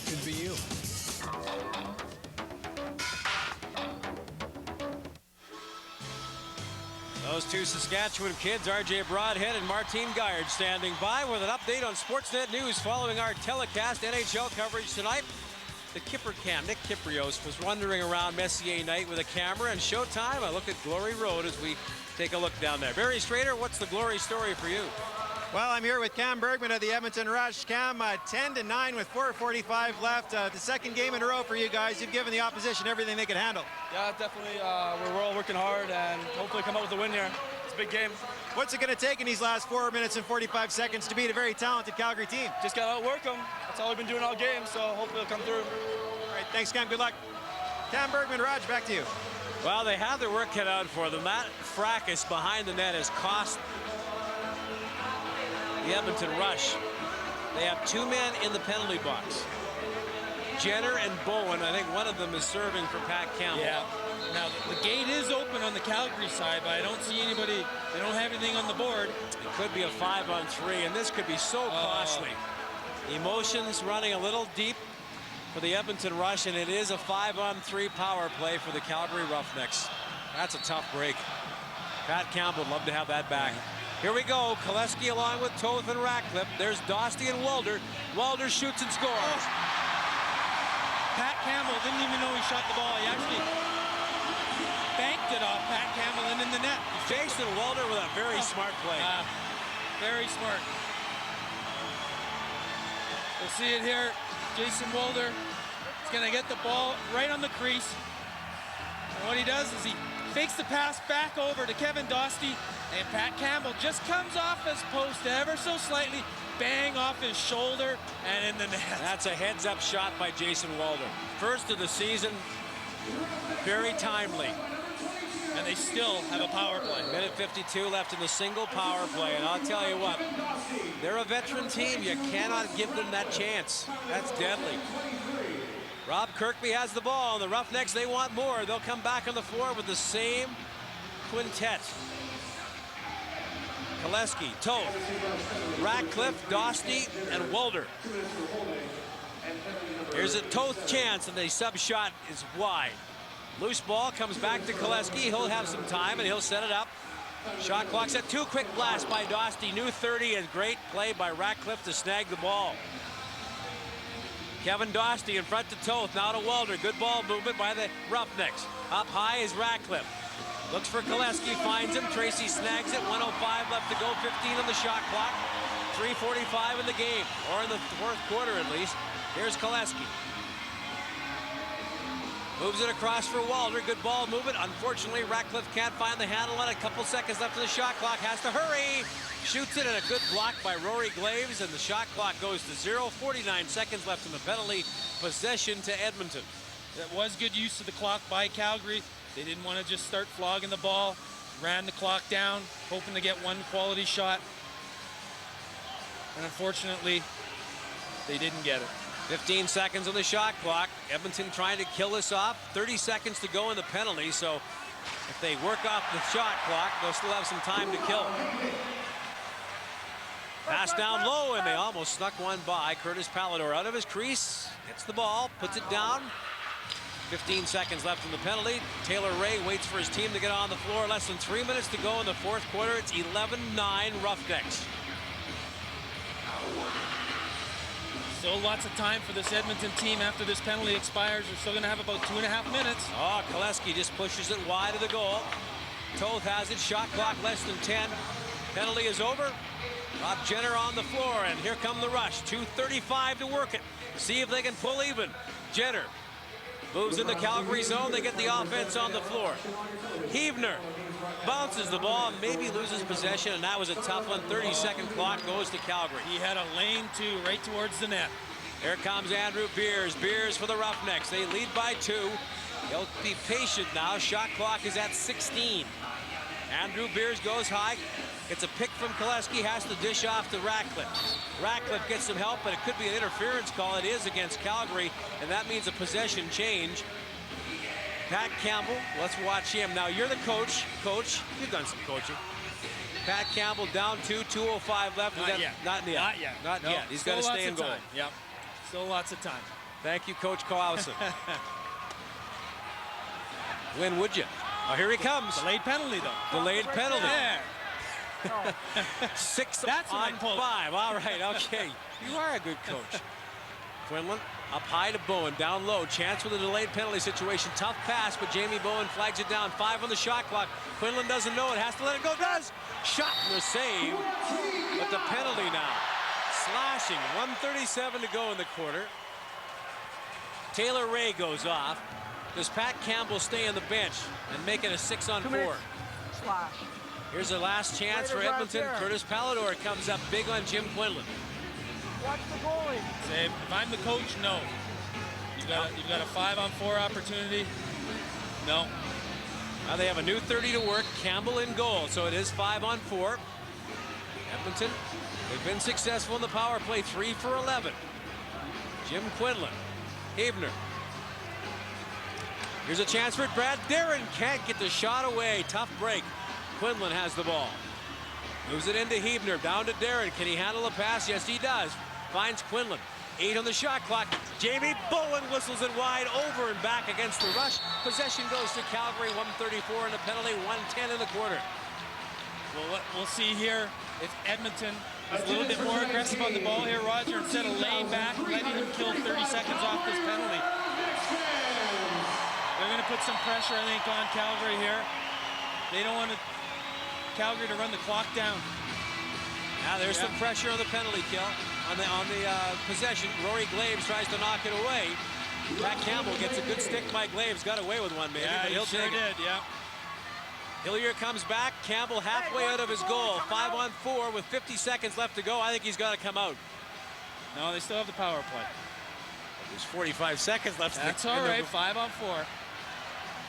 Could be you. Those two Saskatchewan kids, R.J. Broadhead and Martine Guyard, standing by with an update on Sportsnet News following our telecast NHL coverage tonight. The Kipper Cam, Nick Kiprios, was wandering around Messier Night with a camera, and Showtime, I look at Glory Road as we take a look down there. Barry Strader, what's the Glory story for you? Well, I'm here with Cam Bergman of the Edmonton Rush. Cam, 10-9 with 4:45 left. The second game in a row for you guys. You've given the opposition everything they could handle. Yeah, definitely. We're all working hard and hopefully come out with a win here. It's a big game. What's it going to take in these last 4 minutes and 45 seconds to beat a very talented Calgary team? Just got to outwork them. That's all we've been doing all game, so hopefully it'll come through. All right, thanks, Cam. Good luck. Cam Bergman, Raj, back to you. Well, they have their work cut out for them. That fracas behind the net has cost the Edmonton Rush. They have two men in the penalty box. Jenner and Bowen. I think one of them is serving for Pat Campbell. Yeah. Now, the gate is open on the Calgary side, but I don't see anybody. They don't have anything on the board. It could be a 5-on-3, and this could be so costly. Emotions running a little deep for the Edmonton Rush, and it is a 5-on-3 power play for the Calgary Roughnecks. That's a tough break. Pat Campbell would love to have that back. Here we go. Koleski along with Toth and Ratcliffe. There's Dosty and Walder. Walder shoots and scores. Pat Campbell didn't even know he shot the ball. He actually banked tipped it off Pat Campbell and in the net. Jason Walder with a very smart play. Very smart. We'll see it here. Jason Walder is going to get the ball right on the crease. And what he does is he fakes the pass back over to Kevin Dostie, and Pat Campbell just comes off his post ever so slightly, bang off his shoulder, and in the net. That's a heads-up shot by Jason Walder. First of the season, very timely. And they still have a power play. Minute 52 left in the single power play, and I'll tell you what, they're a veteran team. You cannot give them that chance. That's deadly. Rob Kirkby has the ball, and the Roughnecks, they want more. They'll come back on the floor with the same quintet. Koleski, Toth, Ratcliffe, Dostie, and Walder. Here's a Toth chance, and the sub shot is wide. Loose ball comes back to Koleski. He'll have some time, and he'll set it up. Shot clock's at 2. Quick blast by Dostie. New 30, and great play by Ratcliffe to snag the ball. Kevin Dostie in front to Toth. Now to Walder. Good ball movement by the Roughnecks. Up high is Ratcliffe. Looks for Koleski, finds him. Tracy snags it. 1:05 left to go. 15 on the shot clock. 3:45 in the game, or in the fourth quarter at least. Here's Koleski. Moves it across for Walder. Good ball movement. Unfortunately, Ratcliffe can't find the handle on it. A couple seconds left in the shot clock. Has to hurry. Shoots it, and a good block by Rory Glaves, and the shot clock goes to 0. 49 seconds left in the penalty. Possession to Edmonton. That was good use of the clock by Calgary. They didn't want to just start flogging the ball. Ran the clock down, hoping to get one quality shot. And unfortunately, they didn't get it. 15 seconds on the shot clock. Edmonton trying to kill this off. 30 seconds to go in the penalty, so if they work off the shot clock, they'll still have some time to kill. Pass down low, and they almost snuck one by. Curtis Pallador out of his crease, gets the ball, puts it down. 15 seconds left in the penalty. Taylor Ray waits for his team to get on the floor. Less than 3 minutes to go in the fourth quarter. It's 11-9 Roughnecks. Still lots of time for this Edmonton team after this penalty expires. They're still going to have about 2.5 minutes. Oh, Koleski just pushes it wide of the goal. Toth has it. Shot clock less than 10. Penalty is over. Rob Jenner on the floor, and here come the rush. 2:35 to work it. See if they can pull even. Jenner moves in the Calgary zone. They get the offense on the floor. Heavner bounces the ball, maybe loses possession, and that was a tough one. 30-second clock goes to Calgary. He had a lane, too, right towards the net. Here comes Andrew Beers. Beers for the Roughnecks. They lead by 2. They'll be patient now. Shot clock is at 16. Andrew Beers goes high. It's a pick from Koleski, has to dish off to Ratcliffe. Ratcliffe gets some help, but it could be an interference call. It is against Calgary, and that means a possession change. Pat Campbell, let's watch him. Now, you're the coach. Coach, you've done some coaching. Pat Campbell down 2, 2:05 left. Not yet. Not yet. Not yet. Not no, yet. He's got to stay in goal. Time. Yep. Still lots of time. Thank you, Coach Clausen. When would you? Oh, here he comes. Delayed penalty, though. Delayed penalty. There. 6 That's on 5. All right, okay. You are a good coach. Quinlan up high to Bowen, down low. Chance with a delayed penalty situation. Tough pass, but Jamie Bowen flags it down. 5 on the shot clock. Quinlan doesn't know it. Has to let it go. Does. Shot and the save. But the penalty now. Slashing. 1:37 to go in the quarter. Taylor Ray goes off. Does Pat Campbell stay on the bench and make it a 6-on-4? Slash. Here's the last chance for Edmonton. Curtis Pallador comes up big on Jim Quinlan. Watch the goalie. Say, if I'm the coach, no. You've got a 5-on-4 opportunity. No. Now they have a new 30 to work. Campbell in goal, so it is 5-on-4. Edmonton, they've been successful in the power play. 3 for 11. Jim Quinlan. Heavner. Here's a chance for Brad. Darren can't get the shot away. Tough break. Quinlan has the ball. Moves it into Heavner. Down to Darren. Can he handle the pass? Yes, he does. Finds Quinlan. 8 on the shot clock. Jamie Bowen whistles it wide over and back against the rush. Possession goes to Calgary. 1:34 in the penalty. 1:10 in the quarter. Well, we'll see here if Edmonton is a little bit more aggressive on the ball here, Roger, instead of laying back, letting them kill 30 seconds off this penalty. They're going to put some pressure, I think, on Calgary here. They don't want Calgary to run the clock down. Now there's some pressure on the penalty kill. On the possession, Rory Glaves tries to knock it away. Pat Campbell gets a good stick by Glaves. Got away with one, maybe, but he'll sure take it. Yeah. Hillier comes back. Campbell halfway out of his goal. 5-on-4 with 50 seconds left to go. I think he's got to come out. No, they still have the power play. There's 45 seconds left. That's all right. 5-on-4.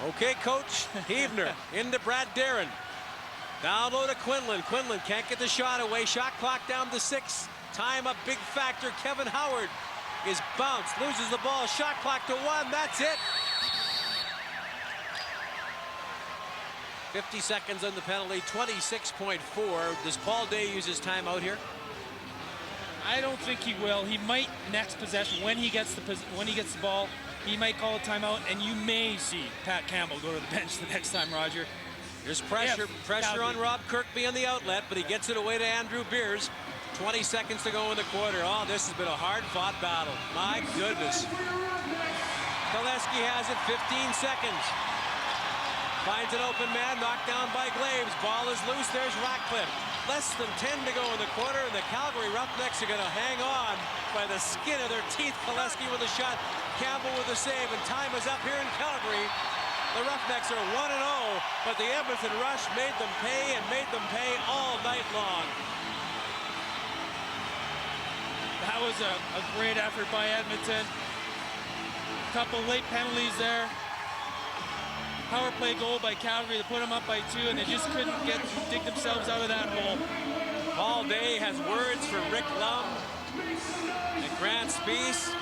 Okay, Coach. Heavner into Brad Darren. Down low to Quinlan. Quinlan can't get the shot away. Shot clock down to 6. Time a big factor. Kevin Howard is bounced. Loses the ball. Shot clock to 1. That's it. 50 seconds on the penalty. 26.4. Does Paul Day use his timeout here? I don't think he will. He might next possession when he gets the ball. He might call a timeout, and you may see Pat Campbell go to the bench the next time, Roger. There's pressure on Rob Kirkby on the outlet, but he gets it away to Andrew Beers. 20 seconds to go in the quarter. Oh, this has been a hard-fought battle. My goodness. Koleski has it, 15 seconds. Finds an open man, knocked down by Glaves. Ball is loose, there's Ratcliffe. Less than 10 to go in the quarter, and the Calgary Roughnecks are going to hang on by the skin of their teeth. Koleski with a shot, Campbell with a save, and time is up here in Calgary. The Roughnecks are 1-0, but the Edmonton Rush made them pay and made them pay all night long. That was a great effort by Edmonton. A couple late penalties there. Power play goal by Calgary to put them up by 2, and they just couldn't dig themselves out of that hole. Paul Day has words for Rick Lum and Grant Speece.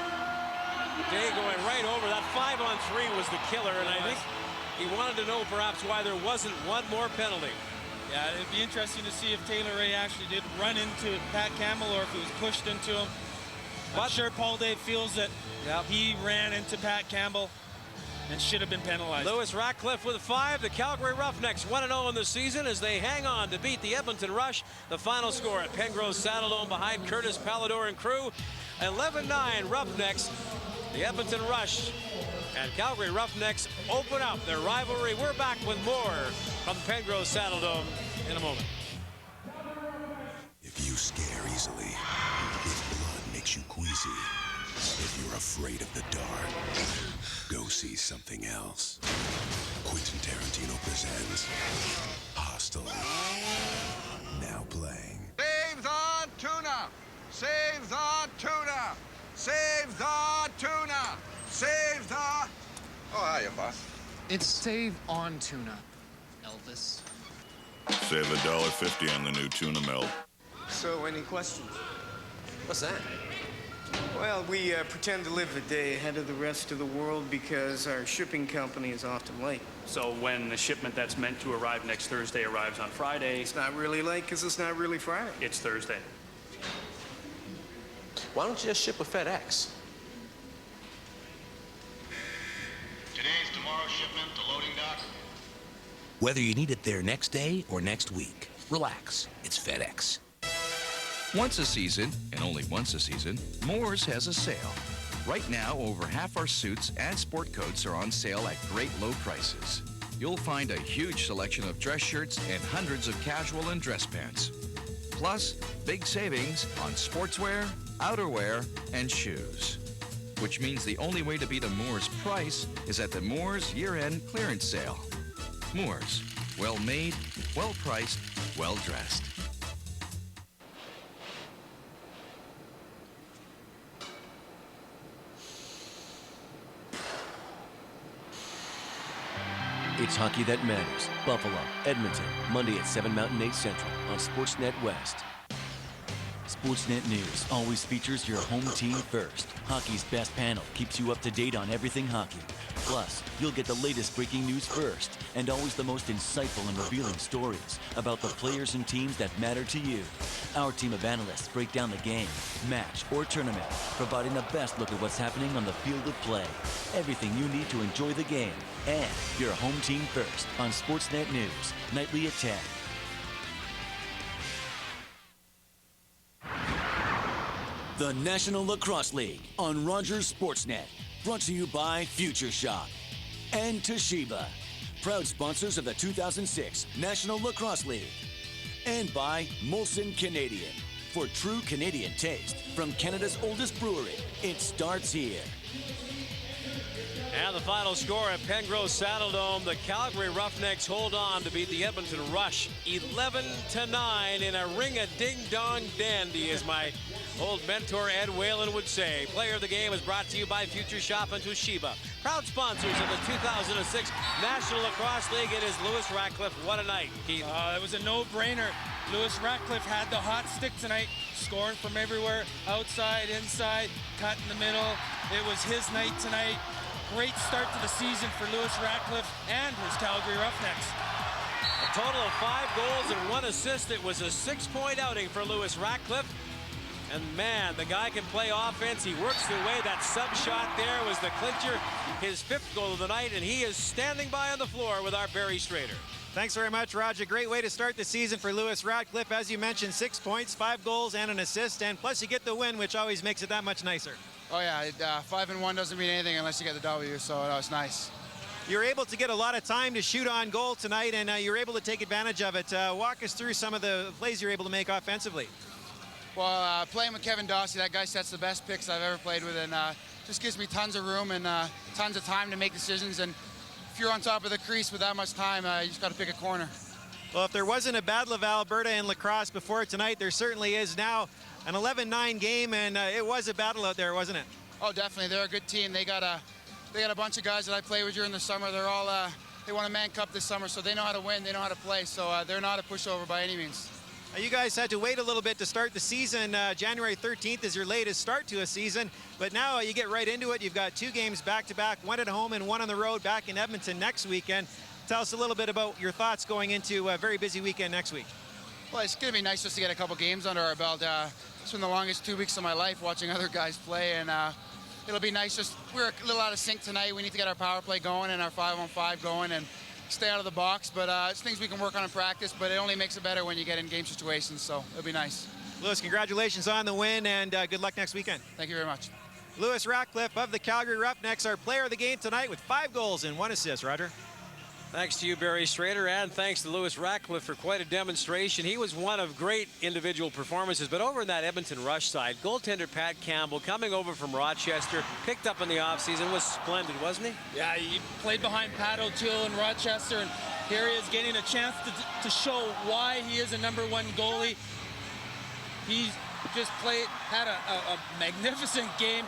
Day going right over. That 5-on-3 was the killer, and I think he wanted to know perhaps why there wasn't one more penalty. Yeah, it'd be interesting to see if Taylor Ray actually did run into Pat Campbell or if he was pushed into him. I'm sure Paul Day feels that he ran into Pat Campbell and should have been penalized. Lewis Ratcliffe with 5. The Calgary Roughnecks 1-0 in the season as they hang on to beat the Edmonton Rush. The final score at Pengrose Saddledome behind Curtis Pallador and crew. 11-9 Roughnecks. The Edmonton Rush and Calgary Roughnecks open up their rivalry. We're back with more from Pengrose Saddledome in a moment. If you scare easily, if blood makes you queasy, if you're afraid of the dark, go see something else. Quentin Tarantino presents Hostel. Now playing. Save the tuna! Save the tuna! Save the tuna! Save the... Oh, hiya, boss. It's Save on Tuna, Elvis. Save $1.50 on the new tuna melt. So, any questions? What's that? Well, we pretend to live a day ahead of the rest of the world because our shipping company is often late. So when the shipment that's meant to arrive next Thursday arrives on Friday... It's not really late because it's not really Friday. It's Thursday. Why don't you just ship with FedEx? Today's tomorrow's shipment to loading dock. Whether you need it there next day or next week, relax. It's FedEx. Once a season, and only once a season, Moore's has a sale. Right now, over half our suits and sport coats are on sale at great low prices. You'll find a huge selection of dress shirts and hundreds of casual and dress pants. Plus, big savings on sportswear, outerwear, and shoes. Which means the only way to beat a Moore's price is at the Moore's year-end clearance sale. Moore's, well-made, well-priced, well-dressed. It's hockey that matters. Buffalo, Edmonton, Monday at 7 Mountain, 8 Central on Sportsnet West. Sportsnet News always features your home team first. Hockey's best panel keeps you up to date on everything hockey. Plus, you'll get the latest breaking news first and always the most insightful and revealing stories about the players and teams that matter to you. Our team of analysts break down the game, match, or tournament, providing the best look at what's happening on the field of play. Everything you need to enjoy the game. And your home team first on Sportsnet News, nightly at 10. The National Lacrosse League on Rogers Sportsnet. Brought to you by Future Shock. And Toshiba, proud sponsors of the 2006 National Lacrosse League. And by Molson Canadian, for true Canadian taste from Canada's oldest brewery. It starts here. And the final score at Pengrove Saddledome, the Calgary Roughnecks hold on to beat the Edmonton Rush 11-9 in a ring-a-ding-dong dandy, as my old mentor Ed Whalen would say. Player of the game is brought to you by Future Shop and Toshiba, proud sponsors of the 2006 National Lacrosse League. It is Lewis Ratcliffe. What a night, Keith. It was a no-brainer. Lewis Ratcliffe had the hot stick tonight, scoring from everywhere, outside, inside, cut in the middle. It was his night tonight. Great start to the season for Lewis Ratcliffe and his Calgary Roughnecks. A total of 5 goals and 1 assist. It was a 6-point outing for Lewis Ratcliffe. And man, the guy can play offense. He works the way. That sub shot there was the clincher, his 5th goal of the night, and he is standing by on the floor with our Barry Strader. Thanks very much, Raj. A great way to start the season for Lewis Ratcliffe. As you mentioned, 6 points, 5 goals, and an assist, and plus you get the win, which always makes it that much nicer. Oh yeah, 5-1 doesn't mean anything unless you get the W, so that was nice. You're able to get a lot of time to shoot on goal tonight, and you're able to take advantage of it. Walk us through some of the plays you're able to make offensively. Well, playing with Kevin Dawsey, that guy sets the best picks I've ever played with, and just gives me tons of room and tons of time to make decisions. And if you're on top of the crease with that much time, you just got to pick a corner. Well, if there wasn't a Battle of Alberta in lacrosse before tonight, there certainly is now. An 11-9 game, and it was a battle out there, wasn't it? Oh, definitely. They're a good team. They got a bunch of guys that I played with during the summer. They're all they won a Man Cup this summer, so they know how to win. They know how to play, so they're not a pushover by any means. You guys had to wait a little bit to start the season. January 13th is your latest start to a season, but now you get right into it. You've got 2 games back-to-back, 1 at home and 1 on the road back in Edmonton next weekend. Tell us a little bit about your thoughts going into a very busy weekend next week. Well, it's going to be nice just to get a couple games under our belt. It's been the longest 2 weeks of my life watching other guys play, and it'll be nice. We're a little out of sync tonight. We need to get our power play going and our 5-on-5 going and stay out of the box, but it's things we can work on in practice, but it only makes it better when you get in game situations, so it'll be nice. Lewis, congratulations on the win, and good luck next weekend. Thank you very much. Lewis Ratcliffe of the Calgary Roughnecks, our player of the game tonight with 5 goals and 1 assist. Roger. Thanks to you, Barry Strader, and thanks to Lewis Ratcliffe for quite a demonstration. He was one of great individual performances, but over in that Edmonton Rush side, goaltender Pat Campbell, coming over from Rochester, picked up in the offseason, was splendid, wasn't he? Yeah, he played behind Pat O'Toole in Rochester, and here he is getting a chance to show why he is a #1 goalie. He's just had a magnificent game.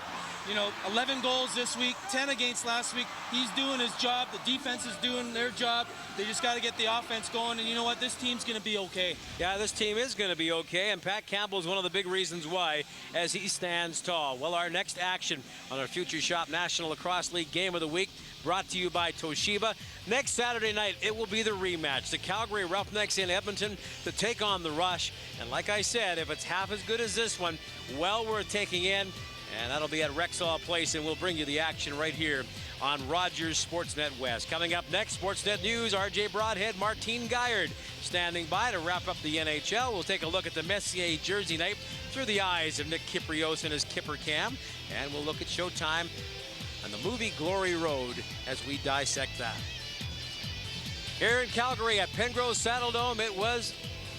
You know, 11 goals this week, 10 against last week. He's doing his job. The defense is doing their job. They just got to get the offense going. And you know what? This team's going to be okay. Yeah, this team is going to be okay. And Pat Campbell is one of the big reasons why, as he stands tall. Well, our next action on our Future Shop National Lacrosse League Game of the Week, brought to you by Toshiba. Next Saturday night, it will be the rematch. The Calgary Roughnecks in Edmonton to take on the Rush. And like I said, if it's half as good as this one, well worth taking in. And that'll be at Rexall Place, and we'll bring you the action right here on Rogers Sportsnet West. Coming up next, Sportsnet News, RJ Broadhead, Martine Guyard standing by to wrap up the NHL. We'll take a look at the Messier jersey night through the eyes of Nick Kyprios and his Kipper Cam. And we'll look at Showtime and the movie Glory Road as we dissect that. Here in Calgary at Pengrove Saddledome, it was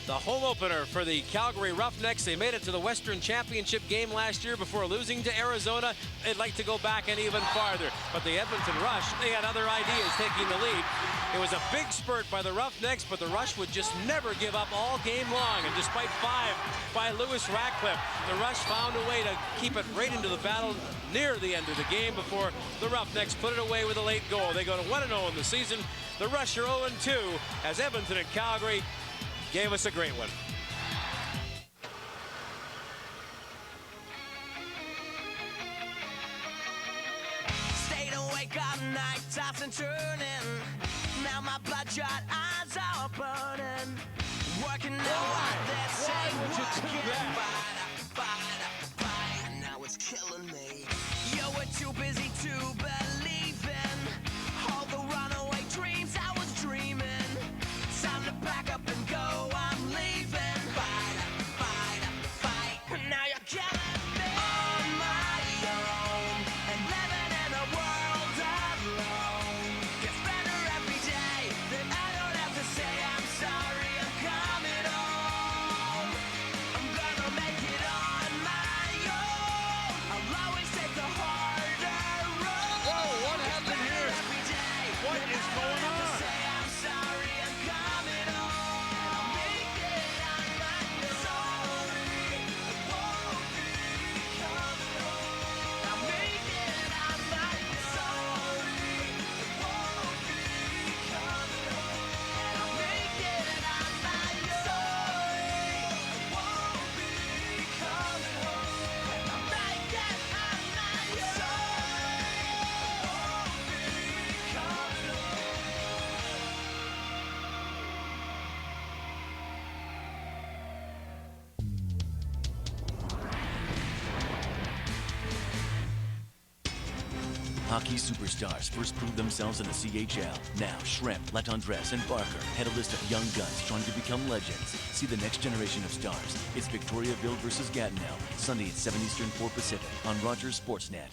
the home opener for the Calgary Roughnecks. They made it to the Western Championship game last year before losing to Arizona. They'd like to go back and even farther. But the Edmonton Rush, they had other ideas taking the lead. It was a big spurt by the Roughnecks, but the Rush would just never give up all game long. And despite 5 by Lewis Ratcliffe, the Rush found a way to keep it right into the battle near the end of the game before the Roughnecks put it away with a late goal. They go to 1-0 in the season. The Rush are 0-2 as Edmonton and Calgary gave us a great one. Stayed awake all night, tossing and turning. Now my bloodshot eyes are burning. Working out that same working. Fight. Now it's killing me. You were too busy to believe in all the runaway dreams I was dreaming. Time to pack up and go, I'm leaving. Fight. Now you're killing me. On my own and living in a world alone. Hockey superstars first proved themselves in the CHL. Now, Shrimp, Letondres, and Barker head a list of young guns trying to become legends. See the next generation of stars. It's Victoriaville versus Gatineau, Sunday at 7 Eastern, 4 Pacific on Rogers Sportsnet.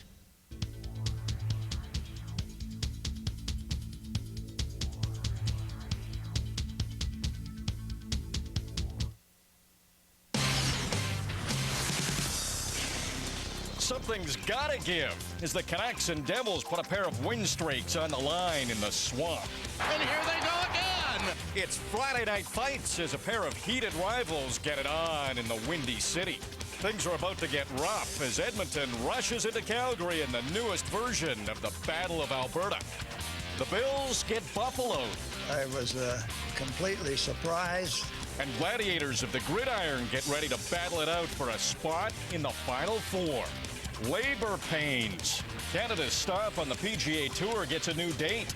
Something's gotta give as the Canucks and Devils put a pair of win streaks on the line in the swamp. And here they go again! It's Friday night fights as a pair of heated rivals get it on in the Windy City. Things are about to get rough as Edmonton rushes into Calgary in the newest version of the Battle of Alberta. The Bills get buffaloed. I was completely surprised. And gladiators of the gridiron get ready to battle it out for a spot in the Final Four. Labor pains. Canada's stop on the PGA Tour gets a new date.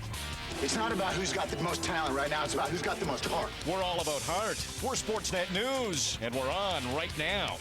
It's not about who's got the most talent right now. It's about who's got the most heart. We're all about heart. We're Sportsnet News, and we're on right now.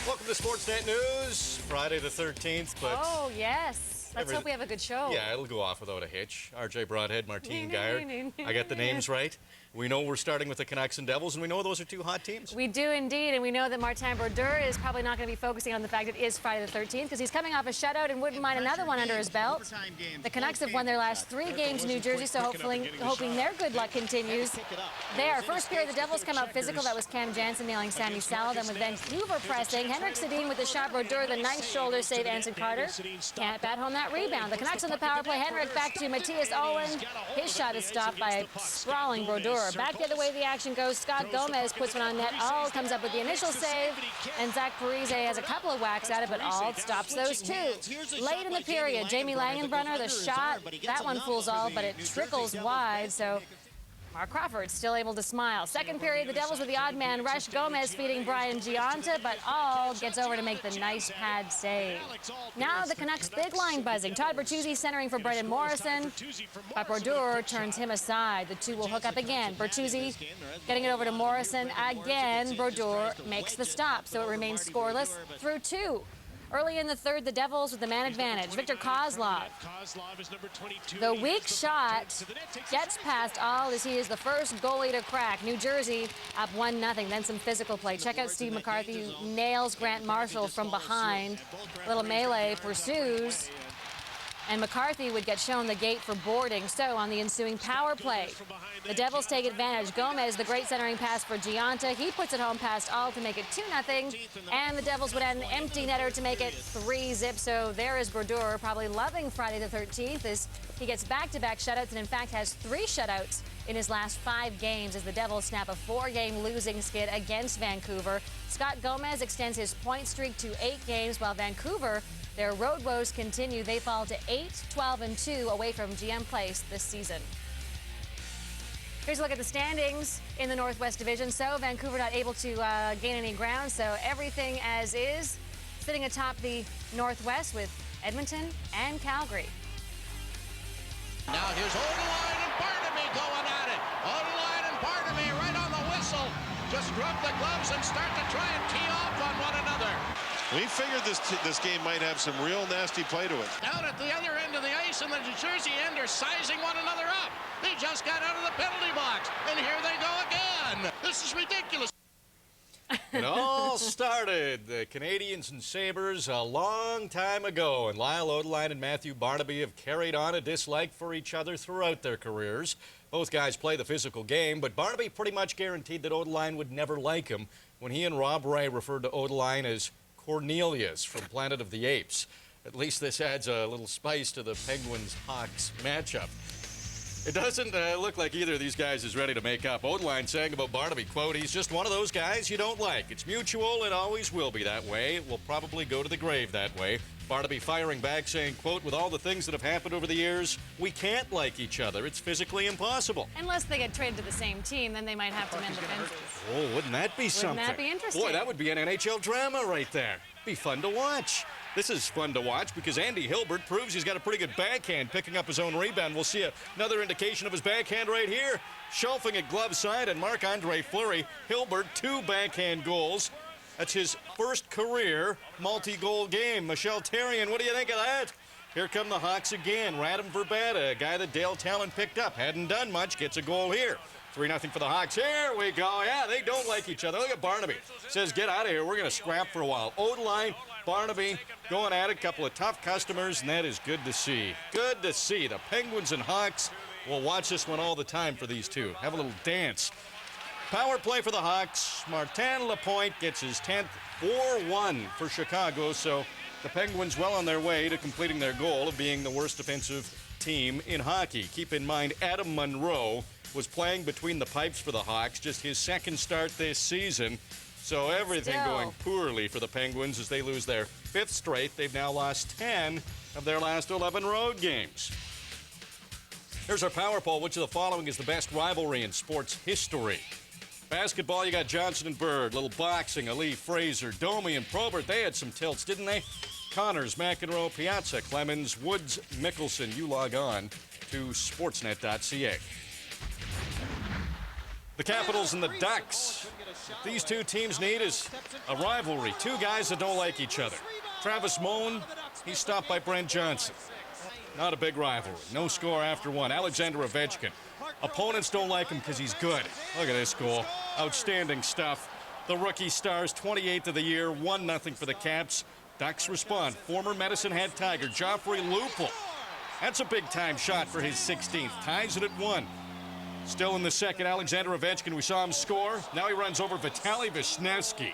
Welcome to Sportsnet News, Friday the 13th. But oh, yes. Let's hope we have a good show. Yeah, it'll go off without a hitch. RJ Broadhead, Martine Geyer. I got the names right. We know we're starting with the Canucks and Devils, and we know those are two hot teams. We do indeed, and we know that Martin Brodeur is probably not going to be focusing on the fact it is Friday the 13th because he's coming off a shutout and wouldn't mind another one under his belt. The Canucks have won their last 3 games in New Jersey, so hoping their good luck continues. There, first period, the Devils come out physical. That was Cam Jansen nailing Sammy Sal. Then with Vancouver pressing, Henrik Sedin with the shot. Brodeur, the nice shoulder save. Anson Carter can't bat home that rebound. The Canucks on the power play. Henrik back to Matthias Owen. His shot is stopped by a sprawling Brodeur. Back the other way the action goes. Scott Gomez puts one on net. All comes up with the initial save. And Zach Parise has a couple of whacks at it, but all stops those two. Late in the period, Jamie Langenbrunner, the shot, that one fools all, but it trickles wide, so Mark Crawford still able to smile. Second period, the Devils with the odd man rush. Gomez feeding Brian Giunta, but all gets over to make the nice pad save. Now the Canucks big line buzzing. Todd Bertuzzi centering for Brendan Morrison, but Brodeur turns him aside. The two will hook up again. Bertuzzi getting it over to Morrison again. Brodeur makes the stop, so it remains scoreless through 2. Early in the third, the Devils with the man advantage. Victor Kozlov. The weak shot gets past all as he is the first goalie to crack. New Jersey up 1-0. Then some physical play. Check out Steve McCarthy, who nails Grant Marshall from behind. Little melee pursues. And McCarthy would get shown the gate for boarding. So on the ensuing power play, the Devils take advantage. Gomez, the great centering pass for Giunta. He puts it home past all to make it 2-0. And the Devils would add an empty netter to make it 3-0. So there is Brodeur, probably loving Friday the 13th as he gets back-to-back shutouts and in fact has 3 shutouts in his last 5 games as the Devils snap a 4-game losing skid against Vancouver. Scott Gomez extends his point streak to 8 games while Vancouver, their road woes continue. They fall to 8-12-2 away from GM Place this season. Here's a look at the standings in the Northwest Division. So Vancouver not able to gain any ground, so everything as is. Sitting atop the Northwest with Edmonton and Calgary. Now here's Odeline and Barnaby going at it. Odeline and Barnaby right on the whistle. Just rub the gloves and start to try and tee off on one another. We figured this game might have some real nasty play to it. Down at the other end of the ice and the New Jersey end are sizing one another up. They just got out of the penalty box, and here they go again. This is ridiculous. It all started, the Canadians and Sabres, a long time ago, and Lyle Odeline and Matthew Barnaby have carried on a dislike for each other throughout their careers. Both guys play the physical game, but Barnaby pretty much guaranteed that Odeline would never like him when he and Rob Ray referred to Odeline as Cornelius from Planet of the Apes. At least this adds a little spice to the Penguins-Hawks matchup. It doesn't look like either of these guys is ready to make up. Odeline saying about Barnaby, quote, he's just one of those guys you don't like. It's mutual and always will be that way. It will probably go to the grave that way. Barnaby firing back saying, quote, with all the things that have happened over the years, we can't like each other. It's physically impossible. Unless they get traded to the same team, then they might have to mend the fences. Oh, wouldn't that be something? Wouldn't that be interesting? Boy, that would be an NHL drama right there. Be fun to watch. This is fun to watch because Andy Hilbert proves he's got a pretty good backhand, picking up his own rebound. We'll see another indication of his backhand right here. Shelving at glove side, and Marc-Andre Fleury. Hilbert, 2 backhand goals. That's his first career multi-goal game. Michel Therrien, what do you think of that? Here come the Hawks again. Radim Verbata, a guy that Dale Talon picked up. Hadn't done much, gets a goal here. 3-0 for the Hawks. Here we go. Yeah, they don't like each other. Look at Barnaby. Says, get out of here. We're going to scrap for a while. Odeline, Barnaby going at it. A couple of tough customers, and that is good to see. Good to see. The Penguins and Hawks will watch this one all the time for these two. Have a little dance. Power play for the Hawks. Martin Lapointe gets his 10th, 4-1 for Chicago. So the Penguins well on their way to completing their goal of being the worst defensive team in hockey. Keep in mind, Adam Monroe was playing between the pipes for the Hawks, just his second start this season. So everything going poorly for the Penguins as they lose their 5th straight. They've now lost 10 of their last 11 road games. Here's our power poll. Which of the following is the best rivalry in sports history? Basketball, you got Johnson and Bird. Little boxing, Ali, Fraser, Domi, and Probert. They had some tilts, didn't they? Connors, McEnroe, Piazza, Clemens, Woods, Mickelson. You log on to sportsnet.ca. The Capitals and the Ducks. What these two teams need is a rivalry. 2 guys that don't like each other. Travis Moan, he's stopped by Brent Johnson. Not a big rivalry. No score after 1. Alexander Ovechkin. Opponents don't like him because he's good. Look at this goal. Outstanding stuff. The rookie Stars, 28th of the year, 1-0 for the Caps. Ducks respond. Former Medicine Hat Tiger, Joffrey Lupul. That's a big-time shot for his 16th. Ties it at 1. Still in the second, Alexander Ovechkin. We saw him score. Now he runs over Vitaly Vishnevsky.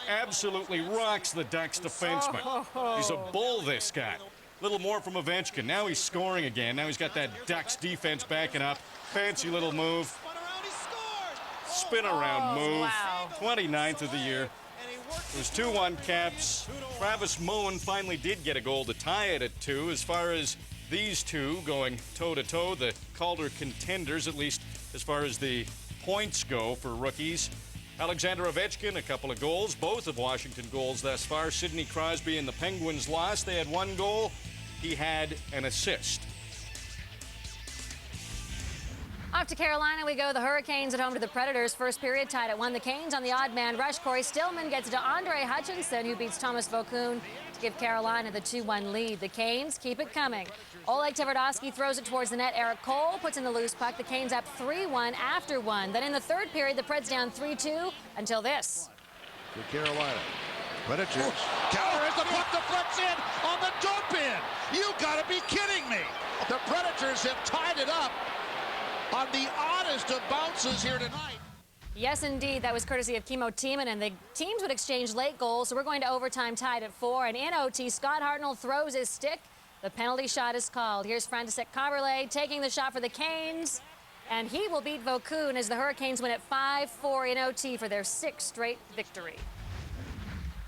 Absolutely rocks the Ducks defenseman. He's a bull, this guy. Little more from Ovechkin. Now he's scoring again. Now he's got that Ducks defense backing up. Fancy little move. Spin around move. Wow. 29th of the year. It was 2-1 Caps. Travis Moan finally did get a goal to tie it at 2. As far as these two going toe-to-toe, the Calder contenders, at least as far as the points go for rookies. Alexander Ovechkin, a couple of goals. Both of Washington goals thus far. Sidney Crosby and the Penguins lost. They had 1 goal. He had an assist. Off to Carolina we go. The Hurricanes at home to the Predators. First period tied at 1. The Canes on the odd man rush. Corey Stillman gets to Andre Hutchinson, who beats Thomas Vokoun to give Carolina the 2-1 lead. The Canes keep it coming. Oleg Tverdovsky throws it towards the net. Eric Cole puts in the loose puck. The Canes up 3-1 after 1. Then in the third period, the Preds down 3-2 until this. For Carolina. Predators. Counter as the puck deflects in on the dump in. You gotta be kidding me. The Predators have tied it up on the oddest of bounces here tonight. Yes, indeed. That was courtesy of Kimmo Timonen. The teams would exchange late goals, so we're going to overtime tied at 4. And in OT, Scott Hartnell throws his stick. The penalty shot is called. Here's František Kaberle taking the shot for the Canes. And he will beat Vokoun as the Hurricanes win at 5-4 in OT for their 6th straight victory.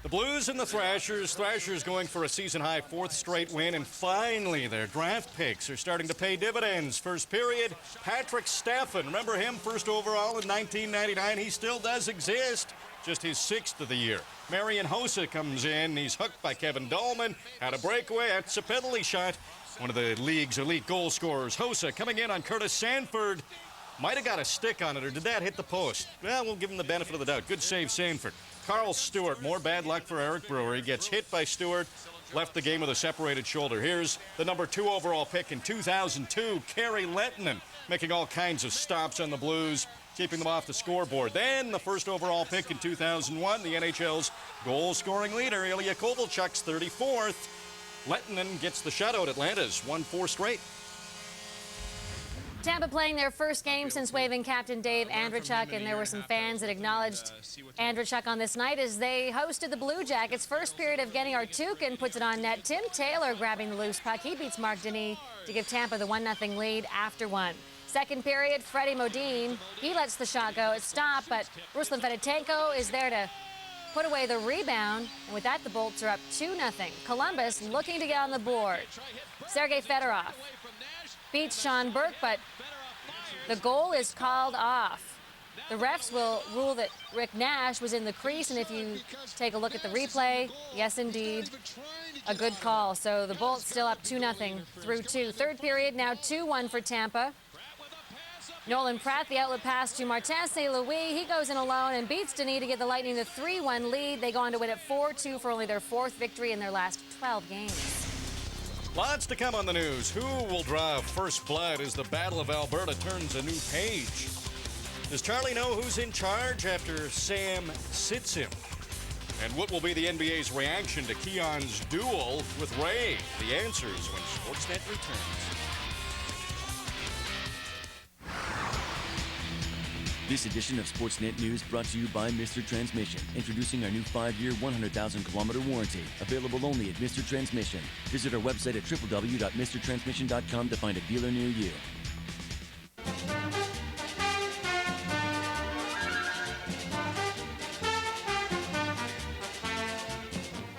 The Blues and the Thrashers. Thrashers going for a season-high 4th straight win. And finally, their draft picks are starting to pay dividends. First period, Patrick Staffen. Remember him, first overall in 1999. He still does exist. Just his 6th of the year. Marian Hossa comes in. He's hooked by Kevin Dahlman. Had a breakaway. That's a penalty shot. One of the league's elite goal scorers. Hossa coming in on Curtis Sanford. Might have got a stick on it, or did that hit the post? Well, we'll give him the benefit of the doubt. Good save, Sanford. Carl Stewart, more bad luck for Eric Brewer. He gets hit by Stewart, left the game with a separated shoulder. Here's the number 2 overall pick in 2002, Kari Lehtinen, making all kinds of stops on the Blues, keeping them off the scoreboard. Then the first overall pick in 2001, the NHL's goal-scoring leader, Ilya Kovalchuk's 34th. Lehtinen gets the shutout. Atlanta's won 4 straight. Tampa playing their first game since waiving captain Dave Andreychuk, and there were some fans that acknowledged Andreychuk on this night as they hosted the Blue Jackets. First period of Evgeny Artukin puts it on net. Tim Taylor grabbing the loose puck. He beats Mark Denis to give Tampa the 1-0 lead after 1. Second period, Freddie Modin, he lets the shot go. It's stopped, but Ruslan Fedotenko is there to put away the rebound, and with that, the Bolts are up 2-0. Columbus looking to get on the board. Sergei Fedorov beats Sean Burke, but the goal is called off. The refs will rule that Rick Nash was in the crease, and if you take a look at the replay, yes, indeed, a good call. So the Bolts still up 2-0 through 2. Third period, now 2-1 for Tampa. Nolan Pratt, the outlet pass to Martin St. Louis. He goes in alone and beats Denis to get the Lightning the 3-1 lead. They go on to win at 4-2 for only their 4th victory in their last 12 games. Lots to come on the news. Who will draw first blood as the Battle of Alberta turns a new page? Does Charlie know who's in charge after Sam sits him? And what will be the NBA's reaction to Keon's duel with Ray? The answers when Sportsnet returns. This edition of Sportsnet News brought to you by Mr. Transmission. Introducing our new 5-year, 100,000-kilometer warranty. Available only at Mr. Transmission. Visit our website at www.mrtransmission.com to find a dealer near you.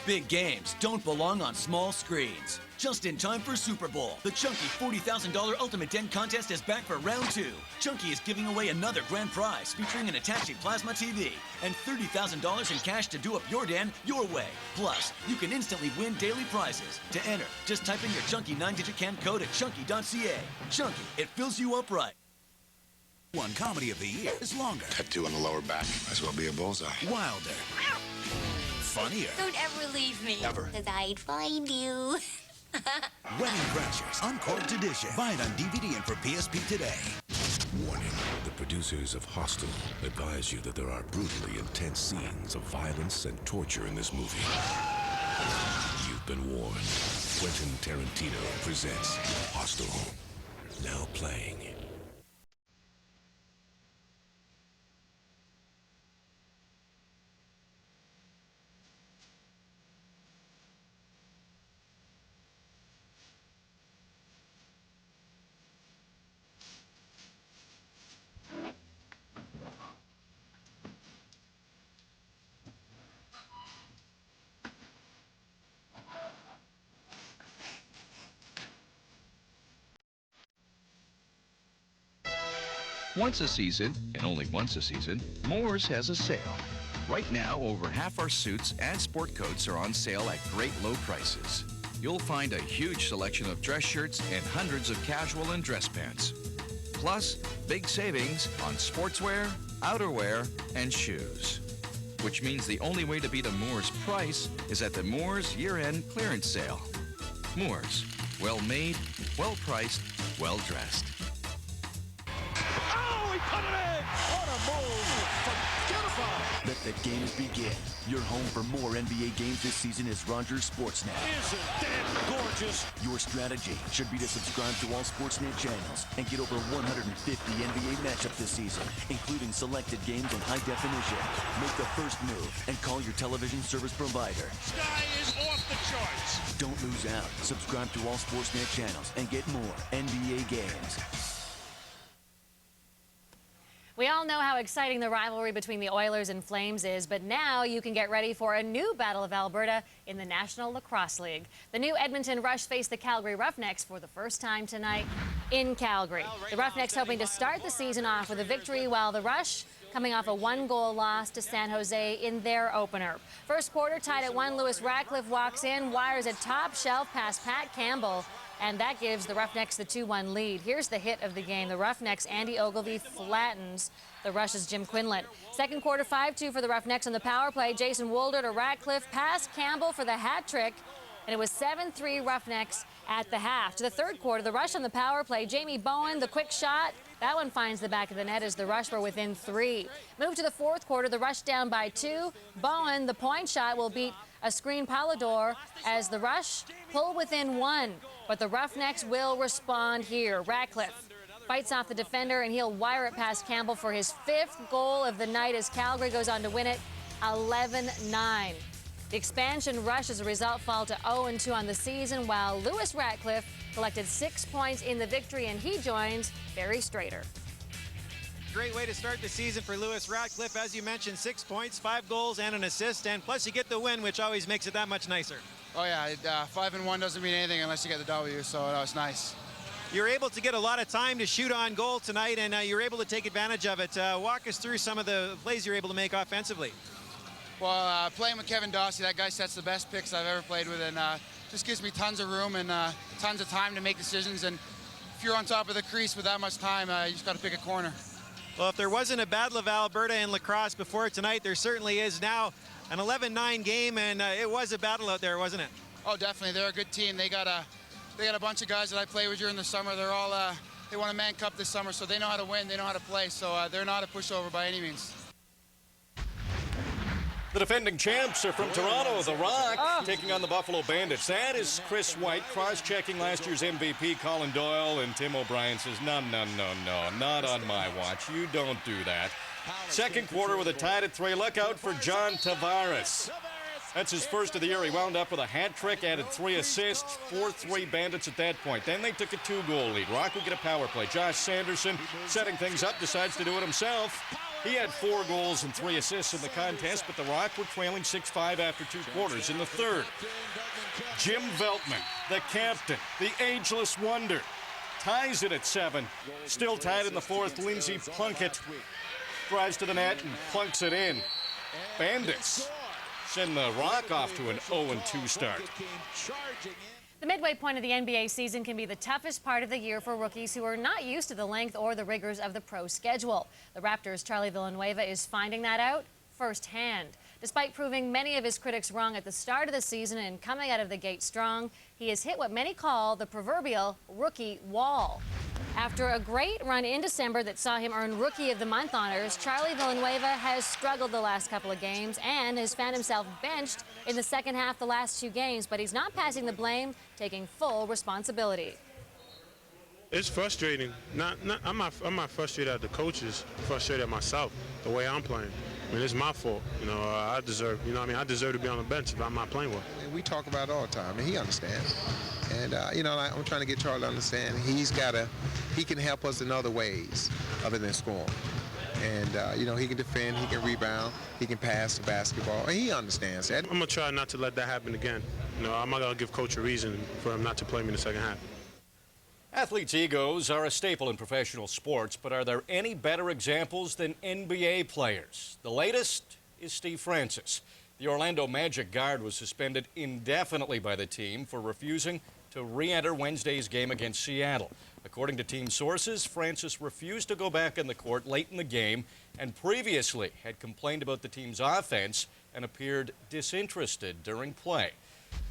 Big games don't belong on small screens. Just in time for Super Bowl, the Chunky $40,000 Ultimate Den Contest is back for round 2. Chunky is giving away another grand prize featuring an attaching plasma TV and $30,000 in cash to do up your den your way. Plus, you can instantly win daily prizes. To enter, just type in your Chunky 9-digit CAN code at chunky.ca. Chunky, it fills you up right. One comedy of the year is longer. Tattoo on the lower back. Might as well be a bullseye. Wilder. Funnier. Don't ever leave me. Ever. Because I'd find you. Wedding Crashers, Uncorked Edition. Buy it on DVD and for PSP today. Warning. The producers of Hostel advise you that there are brutally intense scenes of violence and torture in this movie. You've been warned. Quentin Tarantino presents Hostel. Now playing. Once a season, and only once a season, Moore's has a sale. Right now, over half our suits and sport coats are on sale at great low prices. You'll find a huge selection of dress shirts and hundreds of casual and dress pants. Plus, big savings on sportswear, outerwear, and shoes. Which means the only way to beat a Moore's price is at the Moore's year-end clearance sale. Moore's, well-made, well-priced, well-dressed. Put it in! What a move! Forget about it! Let the games begin. Your home for more NBA games this season is Rogers Sportsnet. Isn't that gorgeous? Your strategy should be to subscribe to all Sportsnet channels and get over 150 NBA matchups this season, including selected games in high definition. Make the first move and call your television service provider. Sky is off the charts. Don't lose out. Subscribe to all Sportsnet channels and get more NBA games. We all know how exciting the rivalry between the Oilers and Flames is, but now you can get ready for a new Battle of Alberta in the National Lacrosse League. The new Edmonton Rush face the Calgary Roughnecks for the first time tonight in Calgary. The Roughnecks hoping to start the season off with a victory, while the Rush coming off a 1-goal loss to San Jose in their opener. First quarter tied at 1. Lewis Ratcliffe walks in, wires a top shelf past Pat Campbell, and that gives the Roughnecks the 2-1 lead. Here's the hit of the game. The Roughnecks' Andy Ogilvie flattens the Rush's Jim Quinlan. Second quarter, 5-2 for the Roughnecks on the power play. Jason Wolder to Ratcliffe, past Campbell for the hat trick, and it was 7-3 Roughnecks at the half. To the third quarter, the Rush on the power play. Jamie Bowen, the quick shot. That one finds the back of the net as the Rush were within 3. Move to the fourth quarter, the Rush down by 2. Bowen, the point shot, will beat a screen Palador as the Rush pull within 1. But the Roughnecks will respond here. Ratcliffe fights off the defender, and he'll wire it past Campbell for his 5th goal of the night as Calgary goes on to win it 11-9. The expansion Rush, as a result, fall to 0-2 on the season, while Lewis Ratcliffe collected 6 points in the victory, and he joins Barry Strader. Great way to start the season for Lewis Ratcliffe. As you mentioned, 6 points, 5 goals, and an assist, and plus you get the win, which always makes it that much nicer. Oh yeah, 5-1 doesn't mean anything unless you get the W, so that was nice. You're able to get a lot of time to shoot on goal tonight, and you're able to take advantage of it. Walk us through some of the plays you're able to make offensively. Well, playing with Kevin Dawsey, that guy sets the best picks I've ever played with, and just gives me tons of room and tons of time to make decisions. And if you're on top of the crease with that much time, you just got to pick a corner. Well, if there wasn't a Battle of Alberta and lacrosse before tonight, there certainly is now. An 11-9 game, and it was a battle out there, wasn't it? Oh, definitely. They're a good team. They got a bunch of guys that I play with during the summer. They're all they won a Man Cup this summer, so they know how to win. They know how to play, so they're not a pushover by any means. The defending champs are from Toronto, the Rock, taking on the Buffalo Bandits. That is Chris White cross-checking last year's MVP, Colin Doyle, and Tim O'Brien says, no, not on my watch. You don't do that. Second quarter with a tied at 3. Look out for John Tavares. That's his first of the year. He wound up with a hat trick, added 3 assists, 4-3 Bandits at that point. Then they took a 2-goal lead. Rock will get a power play. Josh Sanderson setting things up, decides to do it himself. He had 4 goals and 3 assists in the contest, but the Rock were trailing 6-5 after 2 quarters. In the third, Jim Veltman, the captain, the ageless wonder, ties it at 7. Still tied in the fourth, Lindsey Plunkett drives to the net and plunks it in. Bandits send the Rock off to an 0-2 start. The midway point of the NBA season can be the toughest part of the year for rookies who are not used to the length or the rigors of the pro schedule. The Raptors' Charlie Villanueva is finding that out firsthand. Despite proving many of his critics wrong at the start of the season and coming out of the gate strong, he has hit what many call the proverbial rookie wall. After a great run in December that saw him earn Rookie of the Month honors, Charlie Villanueva has struggled the last couple of games and has found himself benched in the second half the last 2 games, but he's not passing the blame, taking full responsibility. It's frustrating. I'm not frustrated at the coaches. I'm frustrated at myself, the way I'm playing. I mean, it's my fault. I deserve, I deserve to be on the bench if I'm not playing well. We talk about it all the time, and he understands. And, I'm trying to get Charlie to understand he can help us in other ways other than scoring. And, he can defend, he can rebound, he can pass the basketball, and he understands that. I'm going to try not to let that happen again. I'm not going to give Coach a reason for him not to play me in the second half. Athletes' egos are a staple in professional sports, but are there any better examples than NBA players? The latest is Steve Francis. The Orlando Magic guard was suspended indefinitely by the team for refusing to re-enter Wednesday's game against Seattle. According to team sources, Francis refused to go back in the court late in the game and previously had complained about the team's offense and appeared disinterested during play.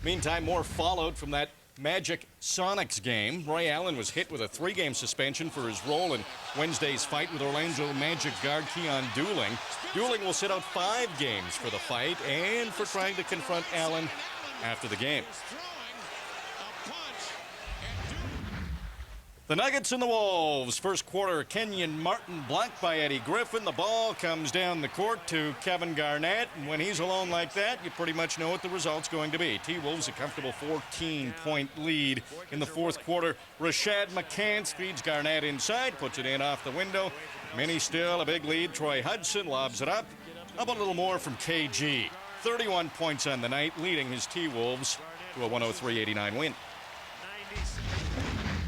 Meantime, more followed from that Magic Sonics game. Ray Allen was hit with a 3-game suspension for his role in Wednesday's fight with Orlando Magic guard Keon Dooling. Dooling will sit out 5 games for the fight and for trying to confront Allen after the game. The Nuggets and the Wolves. First quarter, Kenyon Martin blocked by Eddie Griffin. The ball comes down the court to Kevin Garnett, and when he's alone like that, you pretty much know what the result's going to be. T-Wolves a comfortable 14-point lead in the fourth quarter. Rashad McCants feeds Garnett inside, puts it in off the window. Many still a big lead. Troy Hudson lobs it up. Up a little more from KG. 31 points on the night, leading his T-Wolves to a 103-89 win.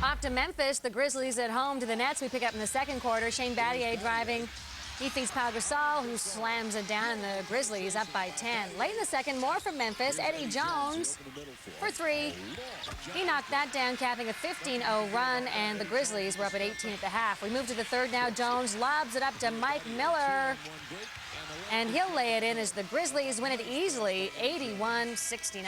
Off to Memphis, the Grizzlies at home to the Nets. We pick up in the second quarter. Shane Battier driving. He feeds Pau Gasol, who slams it down, and the Grizzlies up by 10. Late in the second, more from Memphis. Eddie Jones for 3. He knocked that down, capping a 15-0 run, and the Grizzlies were up at 18 at the half. We move to the third now. Jones lobs it up to Mike Miller, and he'll lay it in as the Grizzlies win it easily, 81-69.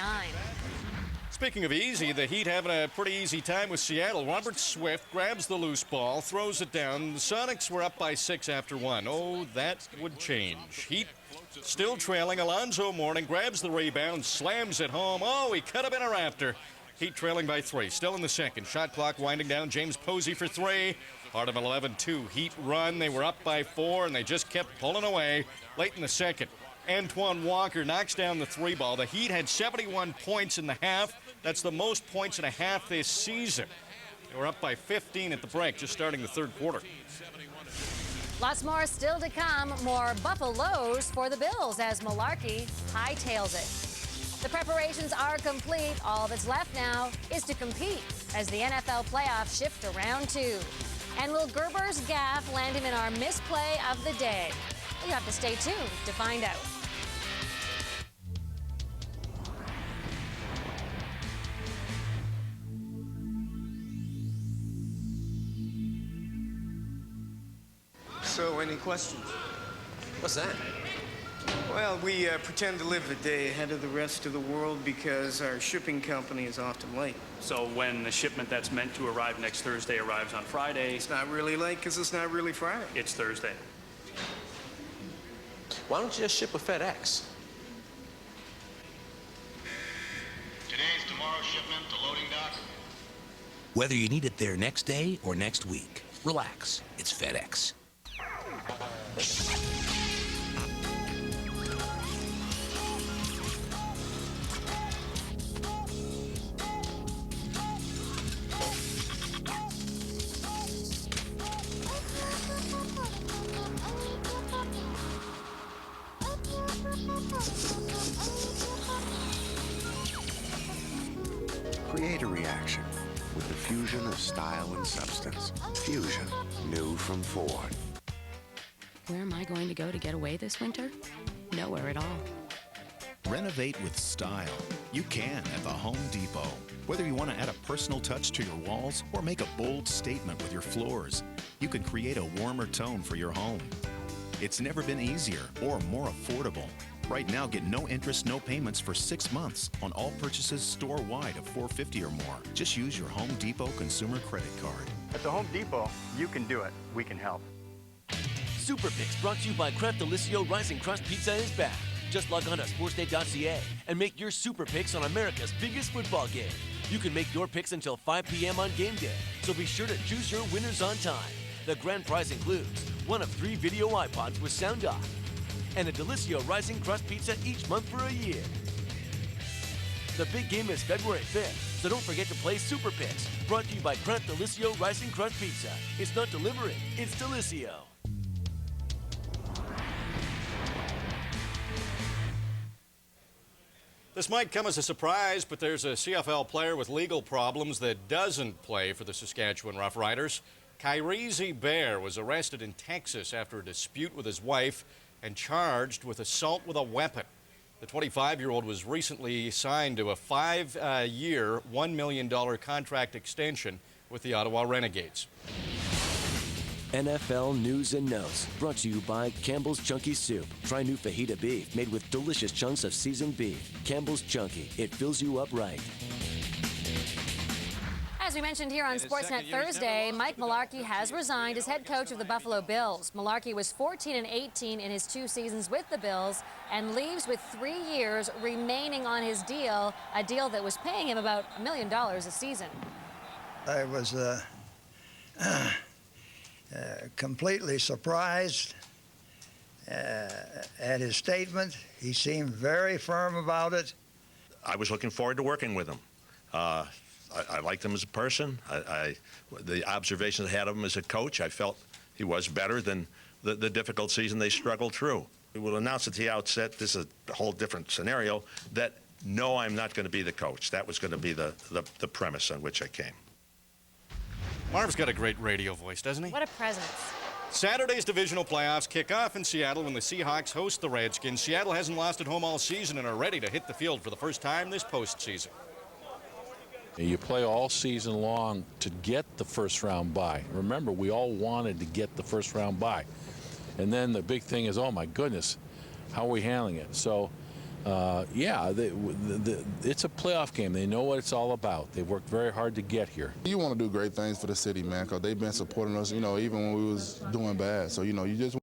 Speaking of easy, the Heat having a pretty easy time with Seattle. Robert Swift grabs the loose ball, throws it down. The Sonics were up by 6 after 1. Oh, that would change. Heat still trailing. Alonzo Mourning grabs the rebound, slams it home. Oh, he could have been a Raptor. Heat trailing by 3. Still in the second. Shot clock winding down. James Posey for 3. Part of an 11-2 Heat run. They were up by 4, and they just kept pulling away. Late in the second, Antoine Walker knocks down the 3 ball. The Heat had 71 points in the half. That's the most points in a half this season. They were up by 15 at the break, just starting the third quarter. Lots more still to come. More Buffaloes for the Bills as Malarkey hightails it. The preparations are complete. All that's left now is to compete as the NFL playoffs shift to round 2. And will Gerber's gaffe land him in our misplay of the day? You have to stay tuned to find out. So, any questions? What's that? Well, we pretend to live a day ahead of the rest of the world because our shipping company is often late. So when the shipment that's meant to arrive next Thursday arrives on Friday... It's not really late because it's not really Friday. It's Thursday. Why don't you just ship with FedEx? Today's tomorrow's shipment to loading dock. Whether you need it there next day or next week, relax. It's FedEx. Create a reaction with the fusion of style and substance. Fusion, new from Ford. Where am I going to go to get away this winter? Nowhere at all. Renovate with style. You can at the Home Depot. Whether you want to add a personal touch to your walls or make a bold statement with your floors, you can create a warmer tone for your home. It's never been easier or more affordable. Right now, get no interest, no payments for 6 months on all purchases store-wide of $450 or more. Just use your Home Depot consumer credit card. At the Home Depot, you can do it. We can help. Super Picks brought to you by Kraft Delissio Rising Crust Pizza is back. Just log on to sportsday.ca and make your Super Picks on America's biggest football game. You can make your picks until 5 p.m. on game day, so be sure to choose your winners on time. The grand prize includes one of 3 video iPods with sound off and a Delissio Rising Crust Pizza each month for a year. The big game is February 5th, so don't forget to play Super Picks. Brought to you by Kraft Delissio Rising Crust Pizza. It's not delivering, it's Delissio. This might come as a surprise, but there's a CFL player with legal problems that doesn't play for the Saskatchewan Roughriders. Kyrie Bear was arrested in Texas after a dispute with his wife and charged with assault with a weapon. The 25-year-old was recently signed to a 5-year, $1 million contract extension with the Ottawa Renegades. NFL News and Notes, brought to you by Campbell's Chunky Soup. Try new fajita beef made with delicious chunks of seasoned beef. Campbell's Chunky, it fills you up right. As we mentioned here on Sportsnet Thursday, Mike Mularkey has resigned as head coach of the Buffalo Bills. Mularkey was 14-18 in his 2 seasons with the Bills and leaves with 3 years remaining on his deal, a deal that was paying him about $1 million a season. I was completely surprised at his statement. He seemed very firm about it. I was looking forward to working with him. I liked him as a person. The observations I had of him as a coach, I felt he was better than the difficult season they struggled through. We will announce at the outset, this is a whole different scenario, that no, I'm not going to be the coach. That was going to be the premise on which I came. Marv's got a great radio voice, doesn't he? What a presence. Saturday's divisional playoffs kick off in Seattle when the Seahawks host the Redskins. Seattle hasn't lost at home all season and are ready to hit the field for the first time this postseason. You play all season long to get the first round bye. Remember, we all wanted to get the first round bye. And then the big thing is, oh my goodness, how are we handling it? So, yeah, it's a playoff game. They know what it's all about. They worked very hard to get here. You want to do great things for the city, man, because they've been supporting us, you know, even when we was doing bad. So, you know, you just